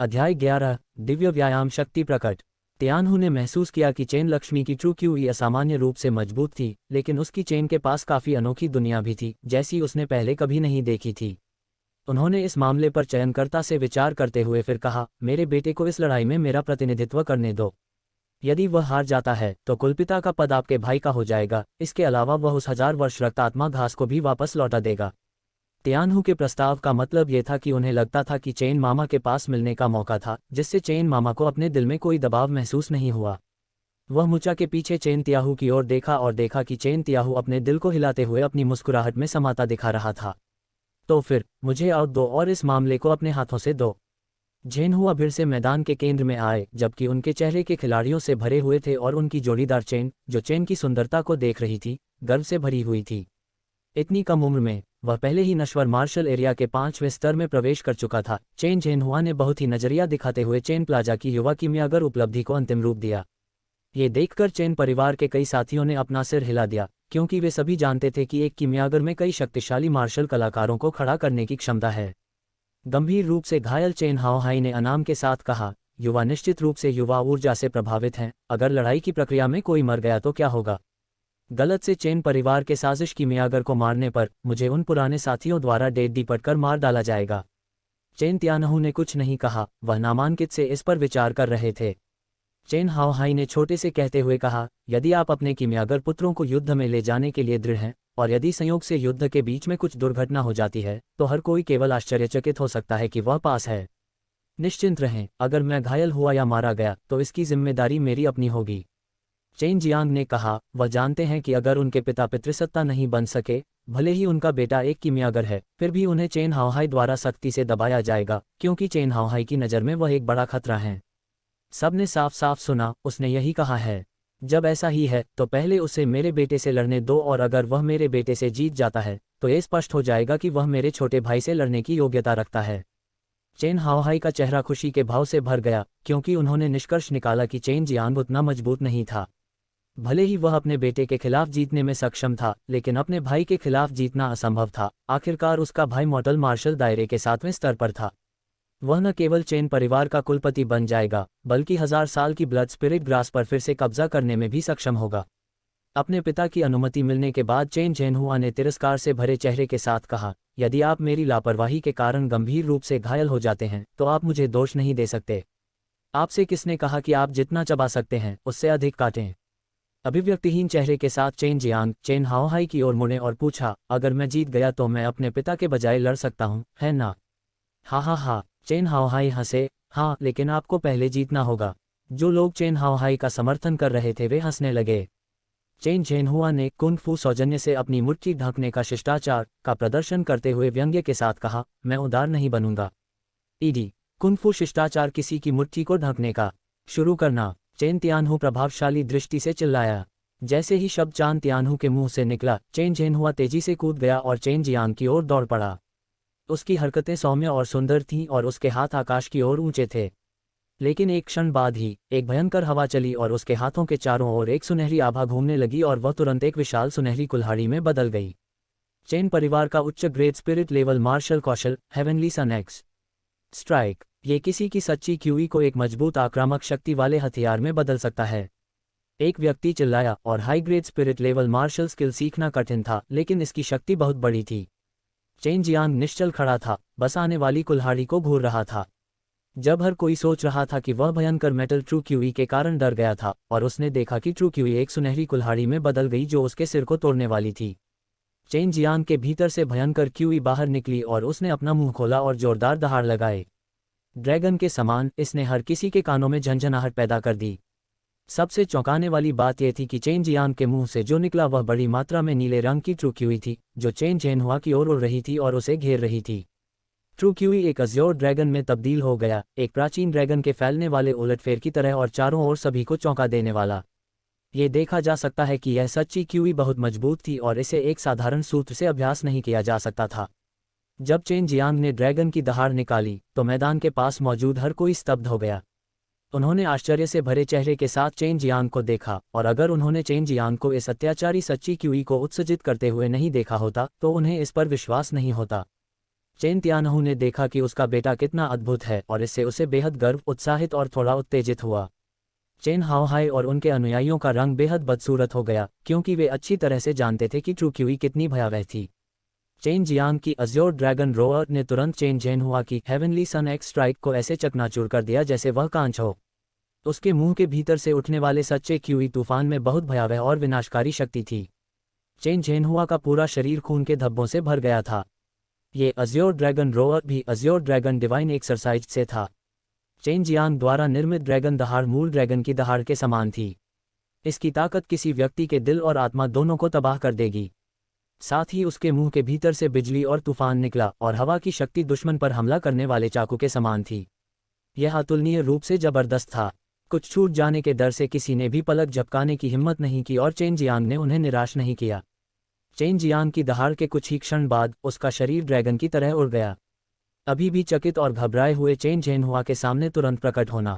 अध्याय 11 दिव्य व्यायाम शक्ति प्रकट। तियानहू ने महसूस किया कि चेन लक्ष्मी की ट्रू क्यूई असामान्य रूप से मजबूत थी, लेकिन उसकी चेन के पास काफ़ी अनोखी दुनिया भी थी, जैसी उसने पहले कभी नहीं देखी थी। उन्होंने इस मामले पर चयनकर्ता से विचार करते हुए फिर कहा, मेरे बेटे को इस लड़ाई में मेरा प्रतिनिधित्व करने दो। यदि वह हार जाता है तो कुलपिता का पद आपके भाई का हो जाएगा। इसके अलावा वह उस 1000 वर्ष रक्तात्मा घास को भी वापस लौटा देगा। तियानहू के प्रस्ताव का मतलब यह था कि उन्हें लगता था कि चेन मामा के पास मिलने का मौका था, जिससे चेन मामा को अपने दिल में कोई दबाव महसूस नहीं हुआ। वह मुचा के पीछे चेन तियाहू की ओर देखा और देखा कि चेन तियाहू अपने दिल को हिलाते हुए अपनी मुस्कुराहट में समाता दिखा रहा था। तो फिर मुझे आओ दो और इस मामले को अपने हाथों से दो। झेनहुआ फिर से मैदान के केंद्र में आए, जबकि उनके चेहरे के खिलाड़ियों से भरे हुए थे और उनकी जोड़ीदार चेन, जो चेन की सुंदरता को देख रही थी, गर्व से भरी हुई थी। इतनी कम उम्र में वह पहले ही नश्वर मार्शल एरिया के 5वें स्तर में प्रवेश कर चुका था। चेन झेनहुआ ने बहुत ही नजरिया दिखाते हुए चेन प्लाजा की युवा किमियागर उपलब्धि को अंतिम रूप दिया। ये देखकर चेन परिवार के कई साथियों ने अपना सिर हिला दिया, क्योंकि वे सभी जानते थे कि एक किमियागर में कई शक्तिशाली मार्शल कलाकारों को खड़ा करने की क्षमता है। गंभीर रूप से घायल चेन हाओहाई ने अनाम के साथ कहा, युवा निश्चित रूप से युवा ऊर्जा से प्रभावित हैं। अगर लड़ाई की प्रक्रिया में कोई मर गया तो क्या होगा? गलत से चेन परिवार के साजिश किमियागर को मारने पर मुझे उन पुराने साथियों द्वारा डेड पटकर मार डाला जाएगा। चेन तियानहू ने कुछ नहीं कहा, वह नामांकित से इस पर विचार कर रहे थे। चेन हाओहाई ने छोटे से कहते हुए कहा, यदि आप अपने किमियागर पुत्रों को युद्ध में ले जाने के लिए दृढ़ हैं, और यदि संयोग से युद्ध के बीच में कुछ दुर्घटना हो जाती है, तो हर कोई केवल आश्चर्यचकित हो सकता है कि वह पास है। निश्चिंत रहें, अगर मैं घायल हुआ या मारा गया तो इसकी जिम्मेदारी मेरी अपनी होगी। चेन जियांग ने कहा, वह जानते हैं कि अगर उनके पिता पितृसत्ता नहीं बन सके, भले ही उनका बेटा एक किमियागर है, फिर भी उन्हें चेन हाओहाई द्वारा सख्ती से दबाया जाएगा, क्योंकि चेन हाओहाई की नज़र में वह एक बड़ा खतरा है। सबने साफ साफ सुना, उसने यही कहा है। जब ऐसा ही है तो पहले उसे मेरे बेटे से लड़ने दो, और अगर वह मेरे बेटे से जीत जाता है तो ये स्पष्ट हो जाएगा कि वह मेरे छोटे भाई से लड़ने की योग्यता रखता है। चेन हाओहाई का चेहरा खुशी के भाव से भर गया, क्योंकि उन्होंने निष्कर्ष निकाला कि चेन जियांग उतना मजबूत नहीं था। भले ही वह अपने बेटे के खिलाफ जीतने में सक्षम था, लेकिन अपने भाई के खिलाफ जीतना असंभव था। आखिरकार उसका भाई मॉर्टल मार्शल दायरे के 7वें स्तर पर था। वह न केवल चेन परिवार का कुलपति बन जाएगा, बल्कि 1000 साल की ब्लड स्पिरिट ग्रास पर फिर से कब्जा करने में भी सक्षम होगा। अपने पिता की अनुमति मिलने के बाद चेन झेनहुआ ने तिरस्कार से भरे चेहरे के साथ कहा, यदि आप मेरी लापरवाही के कारण गंभीर रूप से घायल हो जाते हैं तो आप मुझे दोष नहीं दे सकते। आपसे किसने कहा कि आप जितना चबा सकते हैं उससे अधिक काटें? अभिव्यक्तिहीन चेहरे के साथ चेन जियांग चेन हाओहाई की ओर मुड़े और पूछा, अगर मैं जीत गया तो मैं अपने पिता के बजाय लड़ सकता हूँ, है ना? हा। चेन हाओहाई हंसे, हाँ, लेकिन आपको पहले जीतना होगा। जो लोग चेन हाओहाई का समर्थन कर रहे थे वे हंसने लगे। चेन झेनहुआ ने कुंग फू सौजन्य से अपनी मुट्ठी ढकने का शिष्टाचार का प्रदर्शन करते हुए व्यंग्य के साथ कहा, मैं उदार नहीं बनूंगा। ईडी कुंग फू शिष्टाचार किसी की मुट्ठी को ढकने का। शुरू करना। चेन तियानहू प्रभावशाली दृष्टि से चिल्लाया। जैसे ही शब्द चान तियानहू के मुंह से निकला, चेन झेनहुआ तेजी से कूद गया और चेन जियांग की ओर दौड़ पड़ा। उसकी हरकतें सौम्य और सुंदर थीं और उसके हाथ आकाश की ओर ऊंचे थे। लेकिन एक क्षण बाद ही एक भयंकर हवा चली और उसके हाथों के चारों ओर एक सुनहरी आभा घूमने लगी और वह तुरंत एक विशाल सुनहरी कुल्हाड़ी में बदल गई। चेन परिवार का उच्च ग्रेड स्पिरिट लेवल मार्शल कौशल, हेवनली सन एक्स स्ट्राइक। ये किसी की सच्ची क्यूई को एक मजबूत आक्रामक शक्ति वाले हथियार में बदल सकता है। एक व्यक्ति चिल्लाया, और high grade spirit level martial skill सीखना कठिन था, लेकिन इसकी शक्ति बहुत बड़ी थी। चेन जियांग निश्चल खड़ा था, बस आने वाली कुल्हाड़ी को घूर रहा था। जब हर कोई सोच रहा था कि वह भयंकर मेटल ट्रू क्यूई के कारण डर गया था, और उसने देखा कि ट्रू क्यूई एक सुनहरी कुल्हाड़ी में बदल गई जो उसके सिर को तोड़ने वाली थी। चेन जियांग के भीतर से भयंकर क्यूई बाहर निकली और उसने अपना मुंह खोला और जोरदार दहाड़ लगाए। ड्रैगन के समान इसने हर किसी के कानों में झंझनाहट पैदा कर दी। सबसे चौंकाने वाली बात यह थी कि चेन जियांग के मुंह से जो निकला वह बड़ी मात्रा में नीले रंग की ट्रू क्यूई थी, जो चेन झेनहुआ की ओर उड़ रही थी और उसे घेर रही थी। ट्रू क्यूई एक अज्योर ड्रैगन में तब्दील हो गया, एक प्राचीन ड्रैगन के फैलने वाले उलटफेर की तरह, और चारों ओर सभी को चौंका देने वाला। ये देखा जा सकता है कि यह सच्ची क्यूई बहुत मजबूत थी और इसे एक साधारण सूत्र से अभ्यास नहीं किया जा सकता था। जब चेन जियांग ने ड्रैगन की दहाड़ निकाली तो मैदान के पास मौजूद हर कोई स्तब्ध हो गया। उन्होंने आश्चर्य से भरे चेहरे के साथ चेन जियांग को देखा, और अगर उन्होंने चेन जियांग को इस अत्याचारी सच्ची क्यूई को उत्सर्जित करते हुए नहीं देखा होता तो उन्हें इस पर विश्वास नहीं होता। चेन तियानहू ने देखा कि उसका बेटा कितना अद्भुत है और इससे उसे बेहद गर्व, उत्साहित और थोड़ा उत्तेजित हुआ। चेन हाओहाई और उनके अनुयायियों का रंग बेहद बदसूरत हो गया, क्योंकि वे अच्छी तरह से जानते थे कि ट्रू क्यूई कितनी भयावह थी। चेन जियांग की अज्योर ड्रैगन रोअर ने तुरंत चेन जेनहुआ की हेवनली सन एक्स स्ट्राइक को ऐसे चकनाचूर कर दिया जैसे वह कांच हो। उसके मुंह के भीतर से उठने वाले सच्चे क्यूई तूफान में बहुत भयावह और विनाशकारी शक्ति थी। चेन जेनहुआ का पूरा शरीर खून के धब्बों से भर गया था। ये अज्योर ड्रैगन रोअर भी अज्योर ड्रैगन डिवाइन एक्सरसाइज से था। चेन जियांग द्वारा निर्मित ड्रैगन दहाड़ मूल ड्रैगन की दहाड़ के समान थी। इसकी ताकत किसी व्यक्ति के दिल और आत्मा दोनों को तबाह कर देगी। साथ ही उसके मुंह के भीतर से बिजली और तूफान निकला और हवा की शक्ति दुश्मन पर हमला करने वाले चाकू के समान थी। यह अतुलनीय रूप से जबरदस्त था। कुछ छूट जाने के डर से किसी ने भी पलक झपकाने की हिम्मत नहीं की और चेन जियांग ने उन्हें निराश नहीं किया। चेन जियांग की दहाड़ के कुछ ही क्षण बाद उसका शरीर ड्रैगन की तरह उड़ गया। अभी भी चकित और घबराए हुए चेन जेनहुआ के सामने तुरंत प्रकट होना।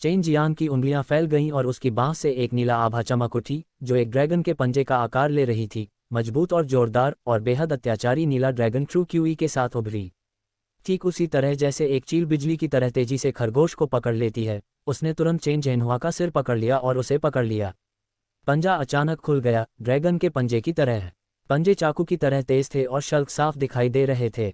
चेन जियांग की उंगलियां फैल गईं और उसकी बांह से एक नीला आभा चमक उठी, जो एक ड्रैगन के पंजे का आकार ले रही थी। मजबूत और जोरदार और बेहद अत्याचारी नीला ड्रैगन ट्रू क्यूई के साथ उभरी। ठीक उसी तरह जैसे एक चील बिजली की तरह तेजी से खरगोश को पकड़ लेती है, उसने तुरंत चेन जेनहुआ का सिर पकड़ लिया और उसे पकड़ लिया। पंजा अचानक खुल गया, ड्रैगन के पंजे की तरह। पंजे चाकू की तरह तेज थे और शल्क साफ दिखाई दे रहे थे।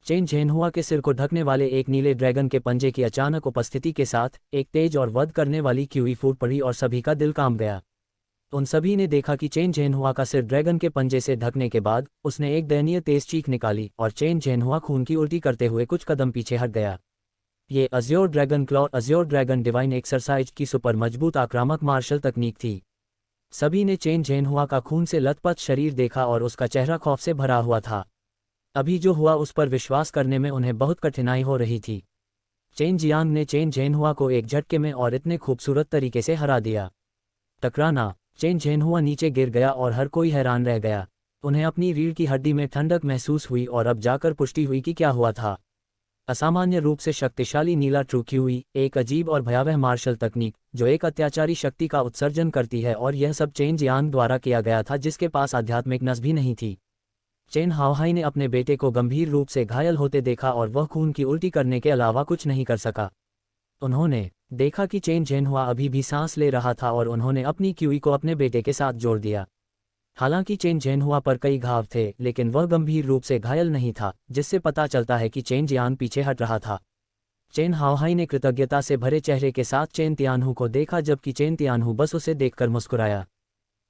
चेन जेनहुआ के सिर को ढकने वाले एक नीले ड्रैगन के पंजे की अचानक उपस्थिति के साथ एक तेज और वध करने वाली क्यूई फूट पड़ी और सभी का दिल कांप गया। उन सभी ने देखा कि चेन जेनहुआ का सिर ड्रैगन के पंजे से ढकने के बाद उसने एक दयनीय तेज चीख निकाली और चेन जेनहुआ खून की उल्टी करते हुए कुछ कदम पीछे हट गया। ये azure dragon claw azure dragon divine exercise की सुपर मजबूत आक्रामक मार्शल तकनीक थी। सभी ने चेन जेनहुआ का खून से लथपथ शरीर देखा और उसका चेहरा खौफ से भरा हुआ था। अभी जो हुआ उस पर विश्वास करने में उन्हें बहुत कठिनाई हो रही थी। चेन जियांग ने चेन जेनहुआ को एक झटके में और इतने खूबसूरत तरीके से हरा दिया। टकराना। चेन जेनहुआ नीचे गिर गया और हर कोई हैरान रह गया। उन्हें अपनी रीढ़ की हड्डी में ठंडक महसूस हुई और अब जाकर पुष्टि हुई कि क्या हुआ था। असामान्य रूप से शक्तिशाली नीला ट्रू क्यूई, एक अजीब और भयावह मार्शल तकनीक जो एक अत्याचारी शक्ति का उत्सर्जन करती है, और यह सब चेन जियांग द्वारा किया गया था जिसके पास आध्यात्मिक नस भी नहीं थी। चेन हाओहाई ने अपने बेटे को गंभीर रूप से घायल होते देखा और वह खून की उल्टी करने के अलावा कुछ नहीं कर सका। उन्होंने देखा कि चेन जेनहुआ अभी भी सांस ले रहा था और उन्होंने अपनी क्यूई को अपने बेटे के साथ जोड़ दिया। हालांकि चेन जेनहुआ पर कई घाव थे, लेकिन वह गंभीर रूप से घायल नहीं था, जिससे पता चलता है कि चेन जियांग पीछे हट रहा था। चेन हाओहाई ने कृतज्ञता से भरे चेहरे के साथ चेन तियानहू को देखा, जबकि चेन तियानहू बस उसे देखकर मुस्कुराया।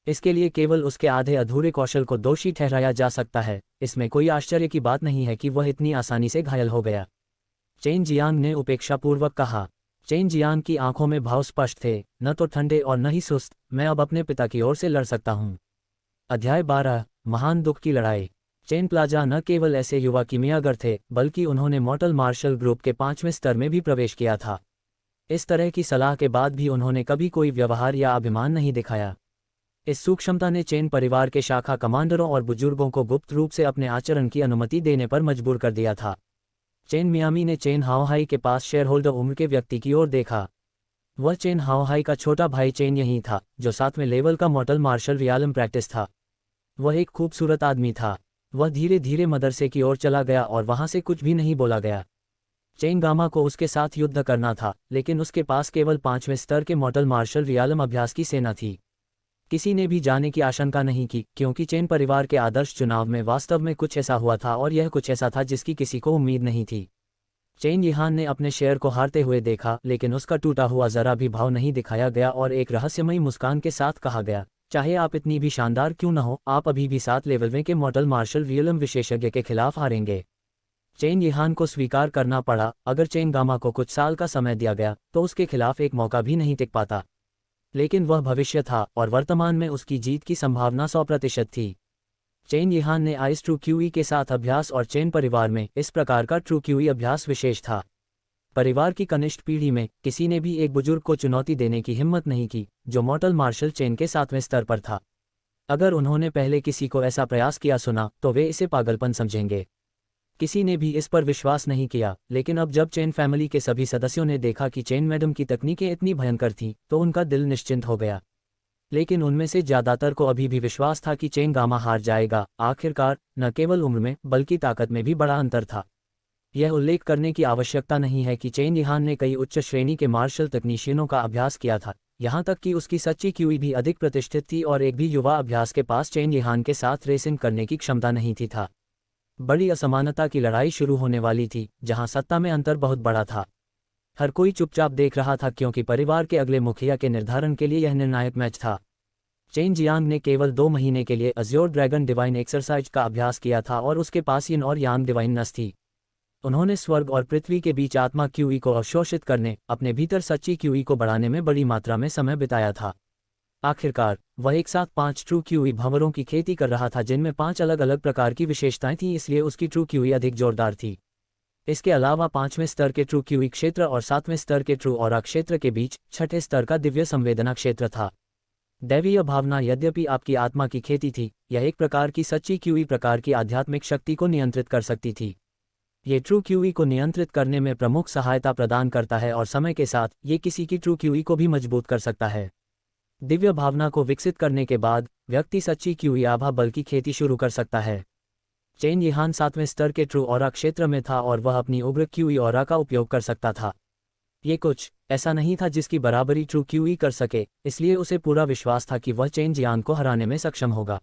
इसके लिए केवल उसके आधे अधूरे कौशल को दोषी ठहराया जा सकता है। इसमें कोई आश्चर्य की बात नहीं है कि वह इतनी आसानी से घायल हो गया। चेन जियांग ने उपेक्षापूर्वक कहा। चेन जियांग की आंखों में भाव स्पष्ट थे, न तो ठंडे और न ही सुस्त। मैं अब अपने पिता की ओर से लड़ सकता हूँ। अध्याय 12 महान दुख की लड़ाई। चेन प्लाजा न केवल ऐसे युवा कीमियागर थे, बल्कि उन्होंने मॉर्टल मार्शल ग्रुप के 5वें स्तर में भी प्रवेश किया था। इस तरह की सलाह के बाद भी उन्होंने कभी कोई व्यवहार या अभिमान नहीं दिखाया। इस सूक्ष्मता ने चेन परिवार के शाखा कमांडरों और बुजुर्गों को गुप्त रूप से अपने आचरण की अनुमति देने पर मजबूर कर दिया था। चेन मियामी ने चेन हाओहाई के पास शेयरहोल्डर उम्र के व्यक्ति की ओर देखा। वह चेन हाओहाई का छोटा भाई चेन यही था, जो 7वें लेवल का मॉर्टल मार्शल रियालम प्रैक्टिस था। वह एक खूबसूरत आदमी था। वह धीरे धीरे मदरसे की ओर चला गया और वहां से कुछ भी नहीं बोला गया। चेन गामा को उसके साथ युद्ध करना था, लेकिन उसके पास केवल 5वें स्तर के मॉर्टल मार्शल रियालम अभ्यास की सेना थी। किसी ने भी जाने की आशंका नहीं की, क्योंकि चेन परिवार के आदर्श चुनाव में वास्तव में कुछ ऐसा हुआ था, और यह कुछ ऐसा था जिसकी किसी को उम्मीद नहीं थी। चेन यिहान ने अपने शेयर को हारते हुए देखा, लेकिन उसका टूटा हुआ जरा भी भाव नहीं दिखाया गया और एक रहस्यमयी मुस्कान के साथ कहा गया, चाहे आप इतनी भी शानदार क्यों न हो, आप अभी भी 7 लेवल के मॉर्टल मार्शल रियलम विशेषज्ञ के खिलाफ हारेंगे। चेन यिहान को स्वीकार करना पड़ा। अगर चेन गामा को कुछ साल का समय दिया गया तो उसके खिलाफ एक मौका भी नहीं टिक पाता, लेकिन वह भविष्य था और वर्तमान में उसकी जीत की संभावना 100% थी। चेन यिहान ने आइस ट्रू क्यूई के साथ अभ्यास, और चेन परिवार में इस प्रकार का ट्रू क्यूई अभ्यास विशेष था। परिवार की कनिष्ठ पीढ़ी में किसी ने भी एक बुजुर्ग को चुनौती देने की हिम्मत नहीं की जो मॉर्टल मार्शल चेन के 7वें स्तर पर था। अगर उन्होंने पहले किसी को ऐसा प्रयास किया सुना तो वे इसे पागलपन समझेंगे। किसी ने भी इस पर विश्वास नहीं किया, लेकिन अब जब चेन फैमिली के सभी सदस्यों ने देखा कि चेन मैडम की तकनीकें इतनी भयंकर थीं, तो उनका दिल निश्चिंत हो गया। लेकिन उनमें से ज़्यादातर को अभी भी विश्वास था कि चेन गामा हार जाएगा। आखिरकार न केवल उम्र में बल्कि ताकत में भी बड़ा अंतर था। यह उल्लेख करने की आवश्यकता नहीं है कि चेन यिहान ने कई उच्च श्रेणी के मार्शल तकनीशियनों का अभ्यास किया था, यहाँ तक कि उसकी सच्ची क्यूई भी अधिक प्रतिष्ठित थी और एक भी युवा अभ्यास के पास चेन यिहान के साथ रेसिंग करने की क्षमता नहीं थी था। बड़ी असमानता की लड़ाई शुरू होने वाली थी, जहाँ सत्ता में अंतर बहुत बड़ा था। हर कोई चुपचाप देख रहा था क्योंकि परिवार के अगले मुखिया के निर्धारण के लिए यह निर्णायक मैच था। चेन जियांग ने केवल 2 महीने के लिए अज्योर ड्रैगन डिवाइन एक्सरसाइज का अभ्यास किया था और उसके पास यिन और यांग डिवाइन नस थी। उन्होंने स्वर्ग और पृथ्वी के बीच आत्मा क्यूई को अवशोषित करने, अपने भीतर सच्ची क्यूई को बढ़ाने में बड़ी मात्रा में समय बिताया था। आखिरकार वह एक साथ 5 ट्रू क्यूई भंवरों की खेती कर रहा था, जिनमें 5 अलग अलग प्रकार की विशेषताएं थीं, इसलिए उसकी ट्रू क्यूई अधिक जोरदार थी। इसके अलावा 5वें स्तर के ट्रू क्यूई क्षेत्र और 7वें स्तर के ट्रू ऑरा क्षेत्र के बीच 6ठे स्तर का दिव्य संवेदना क्षेत्र था। दैवीय भावना यद्यपि आपकी आत्मा की खेती थी, यह एक प्रकार की सच्ची क्यूई प्रकार की आध्यात्मिक शक्ति को नियंत्रित कर सकती थी। ये ट्रू क्यूई को नियंत्रित करने में प्रमुख सहायता प्रदान करता है और समय के साथ ये किसी की ट्रू क्यूई को भी मजबूत कर सकता है। दिव्य भावना को विकसित करने के बाद व्यक्ति सच्ची क्यूई आभा बल की खेती शुरू कर सकता है। चेन यिहान 7वें स्तर के ट्रू ऑरा क्षेत्र में था और वह अपनी उग्र क्यूई ऑरा का उपयोग कर सकता था। ये कुछ ऐसा नहीं था जिसकी बराबरी ट्रू क्यूई कर सके, इसलिए उसे पूरा विश्वास था कि वह चेन जियांग को हराने में सक्षम होगा।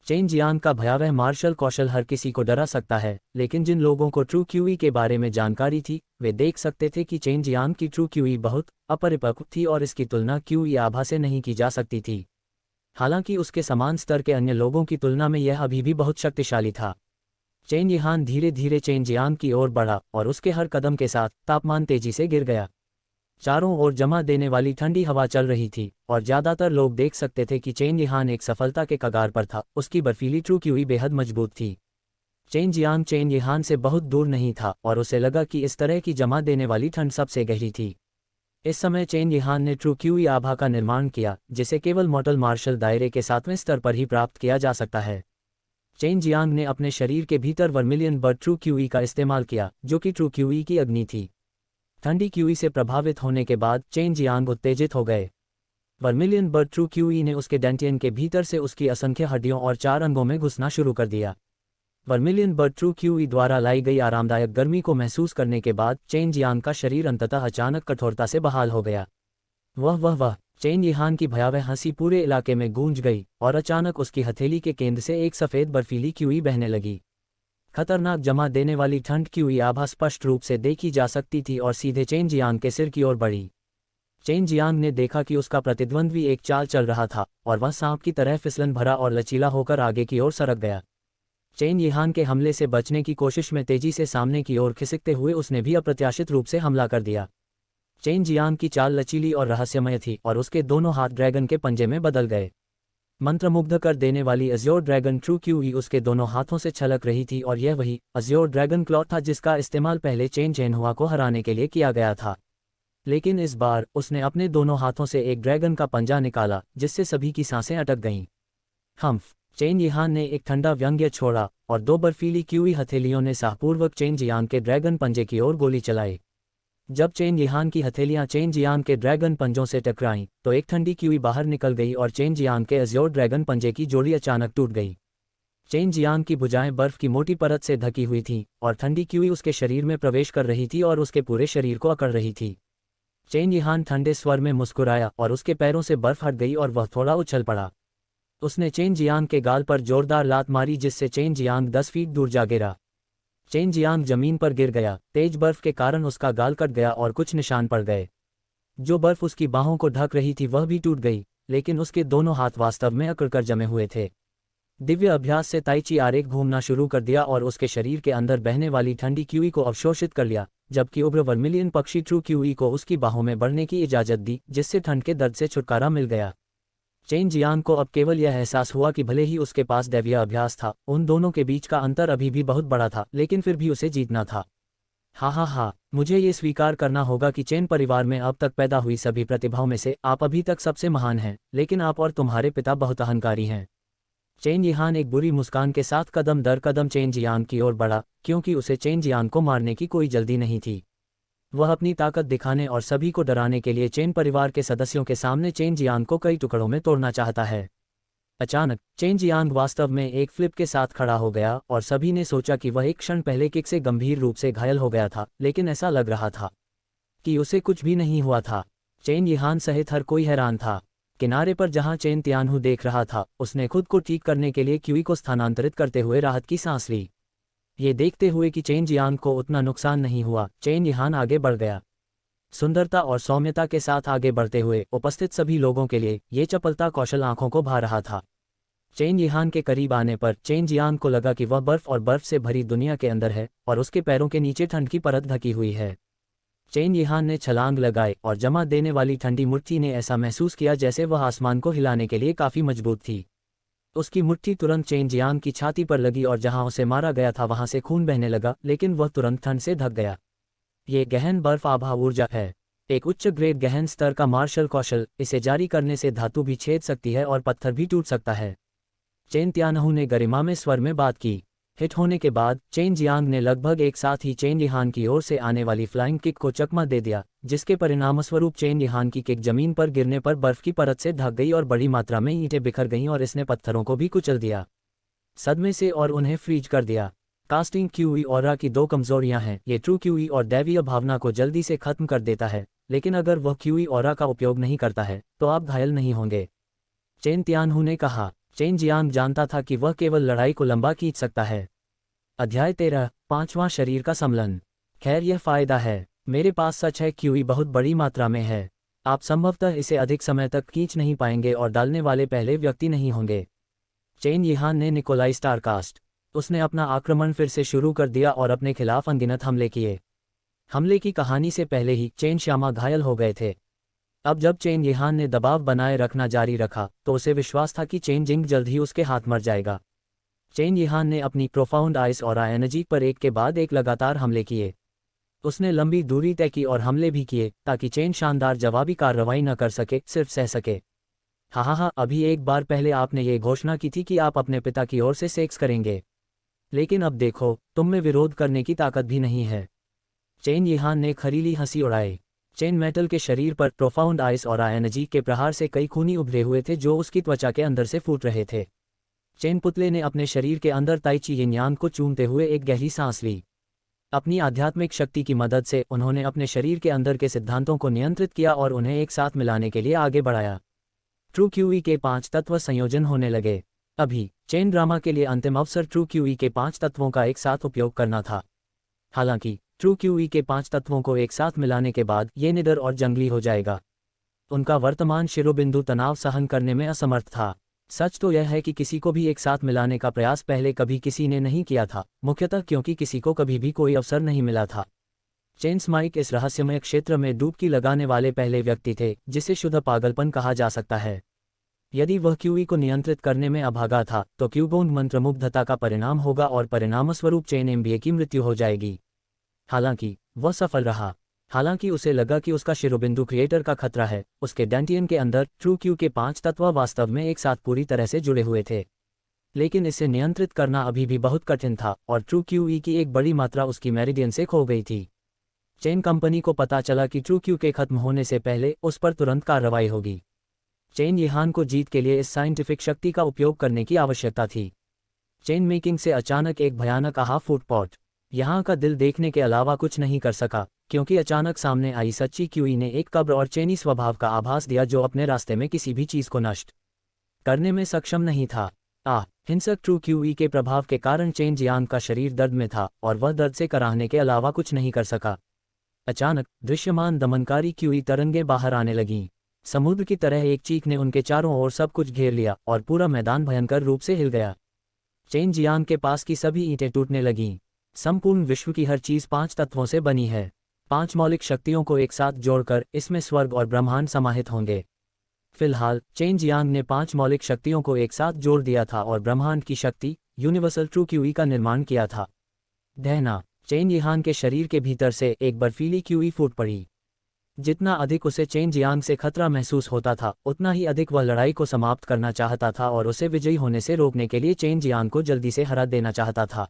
चेन जियांग का भयावह मार्शल कौशल हर किसी को डरा सकता है, लेकिन जिन लोगों को ट्रू क्यूई के बारे में जानकारी थी वे देख सकते थे कि चेन जियांग की ट्रू क्यूई बहुत अपरिपक्व थी और इसकी तुलना क्यूई आभा से नहीं की जा सकती थी। हालांकि उसके समान स्तर के अन्य लोगों की तुलना में यह अभी भी बहुत शक्तिशाली था। चेन यिहान धीरे धीरे चेन जियांग की ओर बढ़ा और उसके हर कदम के साथ तापमान तेजी से गिर गया। चारों ओर जमा देने वाली ठंडी हवा चल रही थी और ज्यादातर लोग देख सकते थे कि चेन यिहान एक सफलता के कगार पर था। उसकी बर्फीली ट्रू क्यूई बेहद मजबूत थी। चेन जियांग चेन यिहान से बहुत दूर नहीं था और उसे लगा कि इस तरह की जमा देने वाली ठंड सबसे गहरी थी। इस समय चेन यिहान ने ट्रू क्यूई आभा का निर्माण किया, जिसे केवल मॉर्टल मार्शल दायरे के 7वें स्तर पर ही प्राप्त किया जा सकता है। चेन जियांग ने अपने शरीर के भीतर वर्मिलियन बर्ड ट्रू क्यूई का इस्तेमाल किया, जो कि ट्रू क्यूई की अग्नि थी। ठंडी क्यूई से प्रभावित होने के बाद चेन जियांग उत्तेजित हो गए। वर्मिलियन बर्ड ट्रू क्यूई ने उसके डेंटियन के भीतर से उसकी असंख्य हड्डियों और 4 अंगों में घुसना शुरू कर दिया। वर्मिलियन बर्ड ट्रू क्यूई द्वारा लाई गई आरामदायक गर्मी को महसूस करने के बाद चेन जियांग का शरीर अंततः अचानक कठोरता से बहाल हो गया। वह चेन यिहान की भयावह हंसी पूरे इलाके में गूंज गई और अचानक उसकी हथेली के केंद्र से एक सफ़ेद बर्फीली क्यूई बहने लगी। खतरनाक जमा देने वाली ठंड क्यूई आभा स्पष्ट रूप से देखी जा सकती थी और सीधे चेन जियांग के सिर की ओर बढ़ी। चेन जियांग ने देखा कि उसका प्रतिद्वंद्वी एक चाल चल रहा था और वह सांप की तरह फिसलन भरा और लचीला होकर आगे की ओर सरक गया। चेन यिहान के हमले से बचने की कोशिश में तेजी से सामने की ओर खिसकते हुए उसने भी अप्रत्याशित रूप से हमला कर दिया। चेन जियांग की चाल लचीली और रहस्यमय थी और उसके दोनों हाथ ड्रैगन के पंजे में बदल गए। मंत्रमुग्ध कर देने वाली अज्योर ड्रैगन ट्रू क्यूई उसके दोनों हाथों से छलक रही थी और यह वही अज्योर ड्रैगन क्लॉ था जिसका इस्तेमाल पहले चेन चेनहुआ को हराने के लिए किया गया था। लेकिन इस बार उसने अपने दोनों हाथों से एक ड्रैगन का पंजा निकाला, जिससे सभी की सांसें अटक गईं। हम्फ! चेन यिहान ने एक ठंडा व्यंग्य छोड़ा और 2 बर्फीली क्यूई हथेलियों ने साहपूर्वक चेन जियांग के ड्रैगन पंजे की ओर गोली चलाई। जब चेन यिहान की हथेलियां चेन जियांग के ड्रैगन पंजों से टकराईं, तो एक ठंडी क्यूई बाहर निकल गई और चेन जियांग के अज्योर ड्रैगन पंजे की जोड़ी अचानक टूट गई। चेन जियांग की भुजाएं बर्फ की मोटी परत से ढकी हुई थीं और ठंडी क्यूई उसके शरीर में प्रवेश कर रही थी और उसके पूरे शरीर को अकड़ रही थी। चेन यिहान ठंडे स्वर में मुस्कुराया और उसके पैरों से बर्फ हट गई और वह थोड़ा उछल पड़ा। उसने चेन जियांग के गाल पर जोरदार लात मारी, जिससे चेन जियांग 10 फीट दूर जा गिरा। चेन जियांग जमीन पर गिर गया। तेज बर्फ के कारण उसका गाल कट गया और कुछ निशान पड़ गए। जो बर्फ उसकी बाहों को ढक रही थी वह भी टूट गई, लेकिन उसके दोनों हाथ वास्तव में अकड़कर जमे हुए थे। दिव्य अभ्यास से ताइची आरेख घूमना शुरू कर दिया और उसके शरीर के अंदर बहने वाली ठंडी क्यूई को अवशोषित कर लिया, जबकि उग्र वर्मिलियन पक्षी ट्रू क्यूई को उसकी बाहों में बढ़ने की इजाज़त दी, जिससे ठंड के दर्द से छुटकारा मिल गया। चेन जियांग को अब केवल यह एहसास हुआ कि भले ही उसके पास दैवीय अभ्यास था, उन दोनों के बीच का अंतर अभी भी बहुत बड़ा था, लेकिन फिर भी उसे जीतना था। हा, मुझे ये स्वीकार करना होगा कि चेन परिवार में अब तक पैदा हुई सभी प्रतिभाओं में से आप अभी तक सबसे महान हैं, लेकिन आप और तुम्हारे पिता बहुत अहंकारी हैं। चेन यिहान एक बुरी मुस्कान के साथ कदम दर कदम चेन जियांग की ओर बढ़ा, क्योंकि उसे चेन जियांग को मारने की कोई जल्दी नहीं थी। वह अपनी ताकत दिखाने और सभी को डराने के लिए चेन परिवार के सदस्यों के सामने चेन जियांग को कई टुकड़ों में तोड़ना चाहता है। अचानक चेन जियांग वास्तव में एक फ्लिप के साथ खड़ा हो गया और सभी ने सोचा कि वह एक क्षण पहले किक से गंभीर रूप से घायल हो गया था, लेकिन ऐसा लग रहा था कि उसे कुछ भी नहीं हुआ था। चेन यिहान सहित हर कोई हैरान था। किनारे पर जहां चेन तियानहू देख रहा था, उसने खुद को ठीक करने के लिए क्यूई को स्थानांतरित करते हुए राहत की सांस ली। ये देखते हुए कि चेन जियांग को उतना नुकसान नहीं हुआ, चेन यिहान आगे बढ़ गया। सुंदरता और सौम्यता के साथ आगे बढ़ते हुए उपस्थित सभी लोगों के लिए ये चपलता कौशल आंखों को भा रहा था। चेन यिहान के करीब आने पर चेन जियांग को लगा कि वह बर्फ और बर्फ से भरी दुनिया के अंदर है और उसके पैरों के नीचे ठंड की परत ढकी हुई है। चेन यिहान ने छलांग लगाई और जमा देने वाली ठंडी मुट्ठी ने ऐसा महसूस किया जैसे वह आसमान को हिलाने के लिए काफी मजबूत थी। उसकी मुट्ठी तुरंत चेन जियांग की छाती पर लगी और जहां उसे मारा गया था वहां से खून बहने लगा, लेकिन वह तुरंत ठंड से ढक गया। ये गहन बर्फ आभा ऊर्जा है, एक उच्च ग्रेड गहन स्तर का मार्शल कौशल। इसे जारी करने से धातु भी छेद सकती है और पत्थर भी टूट सकता है। चेन तियानहू ने गरिमा में स्वर में बात की। हिट होने के बाद चेन जियांग ने लगभग एक साथ ही चेन यिहान की ओर से आने वाली फ्लाइंग किक को चकमा दे दिया, जिसके परिणामस्वरूप चेन यिहान की किक जमीन पर गिरने पर बर्फ की परत से ढक गई और बड़ी मात्रा में ईंटें बिखर गईं और इसने पत्थरों को भी कुचल दिया सदमे से और उन्हें फ्रीज कर दिया। कास्टिंग क्यूई ऑरा की दो कमजोरियां हैं, ये ट्रू क्यूई और दैवीय भावना को जल्दी से खत्म कर देता है, लेकिन अगर वह क्यूई ऑरा का उपयोग नहीं करता है तो आप घायल नहीं होंगे, चेन तियानहू ने कहा। चेन जियांग जानता था कि वह केवल लड़ाई को लंबा खींच सकता है। अध्याय 13, पांचवां शरीर का सम्मिलन। खैर यह फायदा है, मेरे पास सच है क्यूई बहुत बड़ी मात्रा में है। आप संभवतः इसे अधिक समय तक खींच नहीं पाएंगे और डालने वाले पहले व्यक्ति नहीं होंगे। चेन यिहान ने निकोलाई स्टारकास्ट। उसने अपना आक्रमण फिर से शुरू कर दिया और अपने खिलाफ अनगिनत हमले किए। हमले की कहानी से पहले ही चेन श्यामा घायल हो गए थे। अब जब चेन यिहान ने दबाव बनाए रखना जारी रखा तो उसे विश्वास था कि चेन जिंग जल्द ही उसके हाथ मर जाएगा। चेन यिहान ने अपनी प्रोफाउंड आइस और एनर्जी पर एक के बाद एक लगातार हमले किए। उसने लंबी दूरी तय की और हमले भी किए ताकि चेन शानदार जवाबी कार्रवाई न कर सके, सिर्फ सह सके। हाँ, अभी एक बार पहले आपने ये घोषणा की थी कि आप अपने पिता की ओर से सेक्स करेंगे, लेकिन अब देखो, तुम में विरोध करने की ताकत भी नहीं है। चेन यिहान ने खरीली हंसी उड़ाई। चेन मेटल के शरीर पर प्रोफाउंड आइस और एनर्जी के प्रहार से कई खूनी उभरे हुए थे जो उसकी त्वचा के अंदर से फूट रहे थे। चेन पुतले ने अपने शरीर के अंदर ताइची यिनयान को चूमते हुए एक गहरी सांस ली। अपनी आध्यात्मिक शक्ति की मदद से उन्होंने अपने शरीर के अंदर के सिद्धांतों को नियंत्रित किया और उन्हें एक साथ मिलाने के लिए आगे बढ़ाया। ट्रू क्यूई के 5 तत्व संयोजन होने लगे। अभी चेन ड्रामा के लिए अंतिम अवसर ट्रू क्यूई के 5 तत्वों का एक साथ उपयोग करना था। हालांकि ट्रू क्यूई के 5 तत्वों को एक साथ मिलाने के बाद ये निडर और जंगली हो जाएगा। उनका वर्तमान शिरोबिंदु तनाव सहन करने में असमर्थ था। सच तो यह है कि किसी को भी एक साथ मिलाने का प्रयास पहले कभी किसी ने नहीं किया था, मुख्यतः क्योंकि किसी को कभी भी कोई अवसर नहीं मिला था। चेन स्माइक इस रहस्यमय क्षेत्र में डुबकी लगाने वाले पहले व्यक्ति थे जिसे शुद्ध पागलपन कहा जा सकता है। यदि वह क्यूई को नियंत्रित करने में अभागा था तो क्यूगोंग मंत्रमुग्धता का परिणाम होगा और परिणामस्वरूप चेन एमबीए की मृत्यु हो जाएगी। हालांकि वह सफल रहा। हालांकि उसे लगा कि उसका शिरोबिंदु क्रिएटर का खतरा है। उसके डेंटियन के अंदर ट्रू क्यू के 5 तत्व वास्तव में एक साथ पूरी तरह से जुड़े हुए थे, लेकिन इसे नियंत्रित करना अभी भी बहुत कठिन था और ट्रू क्यू की एक बड़ी मात्रा उसकी मेरिडियन से खो गई थी। चेन कंपनी को पता चला कि ट्रू क्यू के खत्म होने से पहले उस पर तुरंत कार्रवाई होगी। चेन यिहान को जीत के लिए इस साइंटिफिक शक्ति का उपयोग करने की आवश्यकता थी। चेन मेकिंग से अचानक एक भयानक आहा फूटपॉट यहाँ का दिल देखने के अलावा कुछ नहीं कर सका, क्योंकि अचानक सामने आई सच्ची क्यूई ने एक कब्र और चेनी स्वभाव का आभास दिया जो अपने रास्ते में किसी भी चीज को नष्ट करने में सक्षम नहीं था। हिंसक ट्रू क्यूई के प्रभाव के कारण चेन जियांग का शरीर दर्द में था और वह दर्द से कराहने के अलावा कुछ नहीं कर सका। अचानक दृश्यमान दमनकारी क्यूई तरंगे बाहर आने लगीं। समुद्र की तरह एक चीख ने उनके चारों ओर सब कुछ घेर लिया और पूरा मैदान भयंकर रूप से हिल गया। चेन जियांग के पास की सभी ईंटें टूटने लगीं। संपूर्ण विश्व की हर चीज 5 तत्वों से बनी है। 5 मौलिक शक्तियों को एक साथ जोड़कर इसमें स्वर्ग और ब्रह्मांड समाहित होंगे। फिलहाल चेन जियांग ने 5 मौलिक शक्तियों को एक साथ जोड़ दिया था और ब्रह्मांड की शक्ति यूनिवर्सल ट्रू क्यूई का निर्माण किया था। दहना चेन यिहान के शरीर के भीतर से एक बर्फीली क्यूई फूट पड़ी। जितना अधिक उसे चेन जियांग से खतरा महसूस होता था, उतना ही अधिक वह लड़ाई को समाप्त करना चाहता था और उसे विजयी होने से रोकने के लिए चेन जियांग को जल्दी से हरा देना चाहता था।